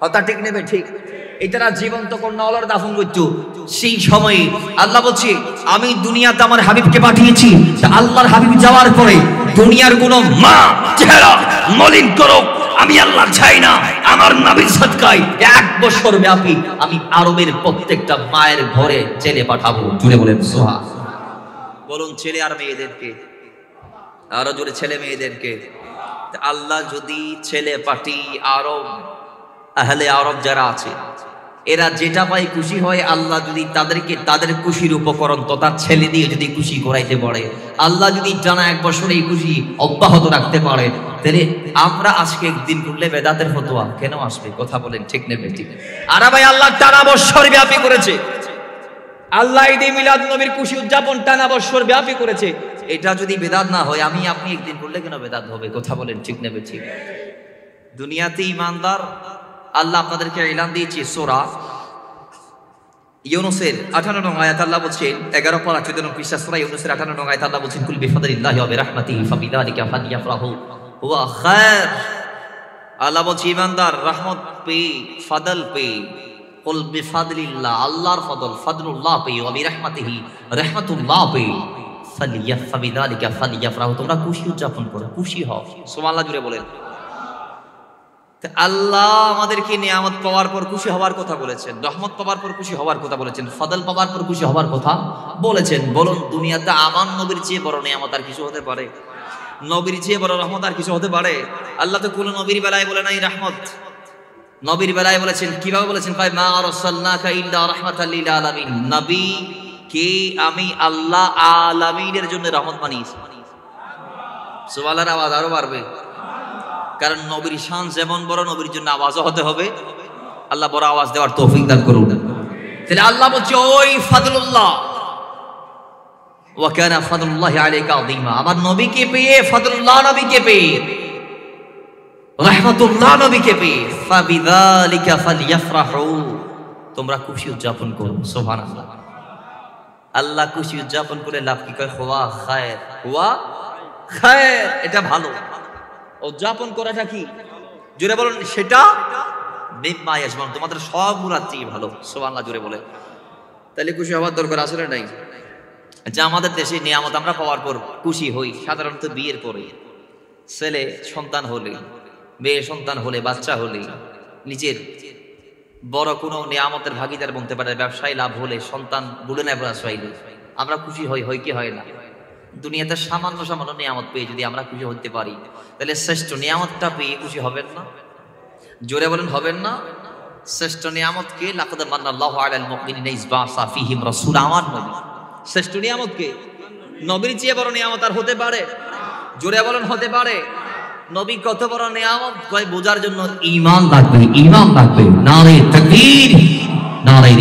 কথা ঠিক নেবে? ঠিক। এটারা জীবন্ত কন্যা অলর দাফন করতো সেই সময়ে। আল্লাহ বলছে আমি দুনিয়াতে আমার হাবিবকে পাঠিয়েছি, আল্লাহর হাবিব যাওয়ার পরে দুনিয়ার কোন মা চেহারা মলিন করো আমি আল্লাহ চাই না। আমার নবীর সদকায় 1 বছর ব্যাপী আমি আরবের প্রত্যেকটা মায়ের ঘরে ছেলে পাঠাবো। জুড়ে বলেন সুবহান। বলুন ছেলে আর মেয়েদেরকে, আরো জোরে ছেলে মেয়েদেরকে। আল্লাহ যদি ছেলে পাঠি আরব আহলে আরব যারা আছে এরা যেটা পাই খুশি হয়, আল্লাহ যদি তাদেরকে তাদের খুশির উপকরণ তথা ছেলে দিয়ে যদি খুশি করাইতে পারে, আল্লাহ যদি টানা 1 বছর এই খুশি অব্যাহত রাখতে পারে, তাহলে আমরা আজকে একদিন করলে বেদাতের ফতোয়া কেন আসবে? কথা বলেন ঠিক নেবে? ঠিক। আর ভাই আল্লাহ টানা বছর ব্যাপী করেছে, আল্লাহ ঈদে মিলাদ নবীর খুশি উদযাপন টানা বছর ব্যাপী করেছে। এটা যদি বেদাত না হয় আমি আপনি একদিন করলে কেন বেদাত হবে? কথা বলেন ঠিক নেবে? ঠিক। দুনিয়াতে ইমানদার আল্লাহ আপনাদেরকে এলান দিয়েছি সূরা ইউনূসের 58 নং আয়াত আল্লাহ বলছেন 11 পারা 14 নং পৃষ্ঠা সূরা ইউনূসের 58 নং আয়াত আল্লাহ বলছেন কুল বিফাদলিল্লাহি ওয়া বিরাহমাতিহি ফাবিযালিকা ফালইফরাহু হুয়া খায়র। আল্লাহ বলছে ইমানদার রহমত পে ফাদল পে, কুল বিফাদলিল্লাহ আল্লাহর ফদল ফাদলুল্লাহ পে ওয়া বিরাহমাতিহি রাহমাতুল্লাহ পে ফাবিযালিকা ফালইফরাহু তোমরা খুশি উদযাপন করো, খুশি হও। সুবহানাল্লাহ জুড়ে বলেন। আল্লাহ আমাদেরকে নিয়ামত পাওয়ার পর খুশি হওয়ার কথা বলেছেন, রহমত পাওয়ার পর খুশি হওয়ার কথা বলেছেন, ফদল পাওয়ার পর খুশি হওয়ার কথা বলেছেন। বলুন দুনিয়াতে আমার নবীর চেয়ে বড় নিয়ামত আর কিছু হতে পারে? নবীর চেয়ে বড় রহমত আর কিছু হতে পারে? আল্লাহ তো কোন নবীর বেলায় বলে নাই রহমত, নবীর বেলায় বলেছেন। কিভাবে বলেছেন? মা আরসালনাকা ইল্লা রাহমাতাল লিল আলামিন, নবী কে আমি আল্লাহ আলামিনের জন্য রহমত বানিয়েছি। সুবহানাল্লাহর আওয়াজ আরো বাড়বে, কারণ নবীর শান যেমন বড় নবীর জন্য আওয়াজও হতে হবে। আল্লাহ বড় আওয়াজ দেওয়ার তৌফিক দান করুন। তাহলে আল্লাহ বলছে ওই ফাদলুল্লাহ ওয়া কানা ফাদলুল্লাহি আলাইকা আযীমা, আমার নবীকে পেয়ে, ফাদলুল্লাহ নবীকে পেয়ে, রাহমাতুল্লাহ নবীকে পেয়ে ফাবিযালিকা ফালইফরাহু তোমরা খুশি উদযাপন করো। সুবহানাল্লাহ। আল্লাহ খুশি উদযাপন করে লাভ কি? কয় হুয়া খায়র, হুয়া খায়র, এটা ভালো। উদযাপন করাটা কি? জোরে বলুন সেটা মিম্মা ইয়াজমাউন তোমাদের সব গুণার চেয়ে ভালো। সুবহানাল্লাহ জোরে বলে। তাহলে খুশি হওয়ার দরকার আছে না নাই? যে আমাদের দেশে নিয়ামত আমরা পাওয়ার পর খুশি হই সাধারণত বিয়ের পরে, ছেলে সন্তান হলে, মেয়ে সন্তান হলে, বাচ্চা হলে, নিজের বড় কোনো নিয়ামতের ভাগিদার বলতে পারে, ব্যবসায় লাভ হলে, সন্তান বুড়ে নেবরা চাইলে আমরা খুশি হই, হয় কি হয় না? দুনিয়াতে সামান্য সামান্য নিয়ামত পেয়ে যদি আমরা খুশি হতে পারি, তাহলে শ্রেষ্ঠ নিয়ামতটা পেয়ে খুশি হবেন না? জোরে বলেন হবেন না? শ্রেষ্ঠ নিয়ামত কে? লাকাদ মান্নাল্লাহু আলাল মুমিনিনা ইয বা'সা ফীহিম রাসূলা, আমার নবী। শ্রেষ্ঠ নিয়ামত কে? নবীর চেয়ে বড় নিয়ামত আর হতে পারে? জোরে বলেন হতে পারে? নবী কত বড় নিয়ামত বোঝার জন্য ঈমান লাগবে, ঈমান লাগবে। নারে তাকবীর, নারে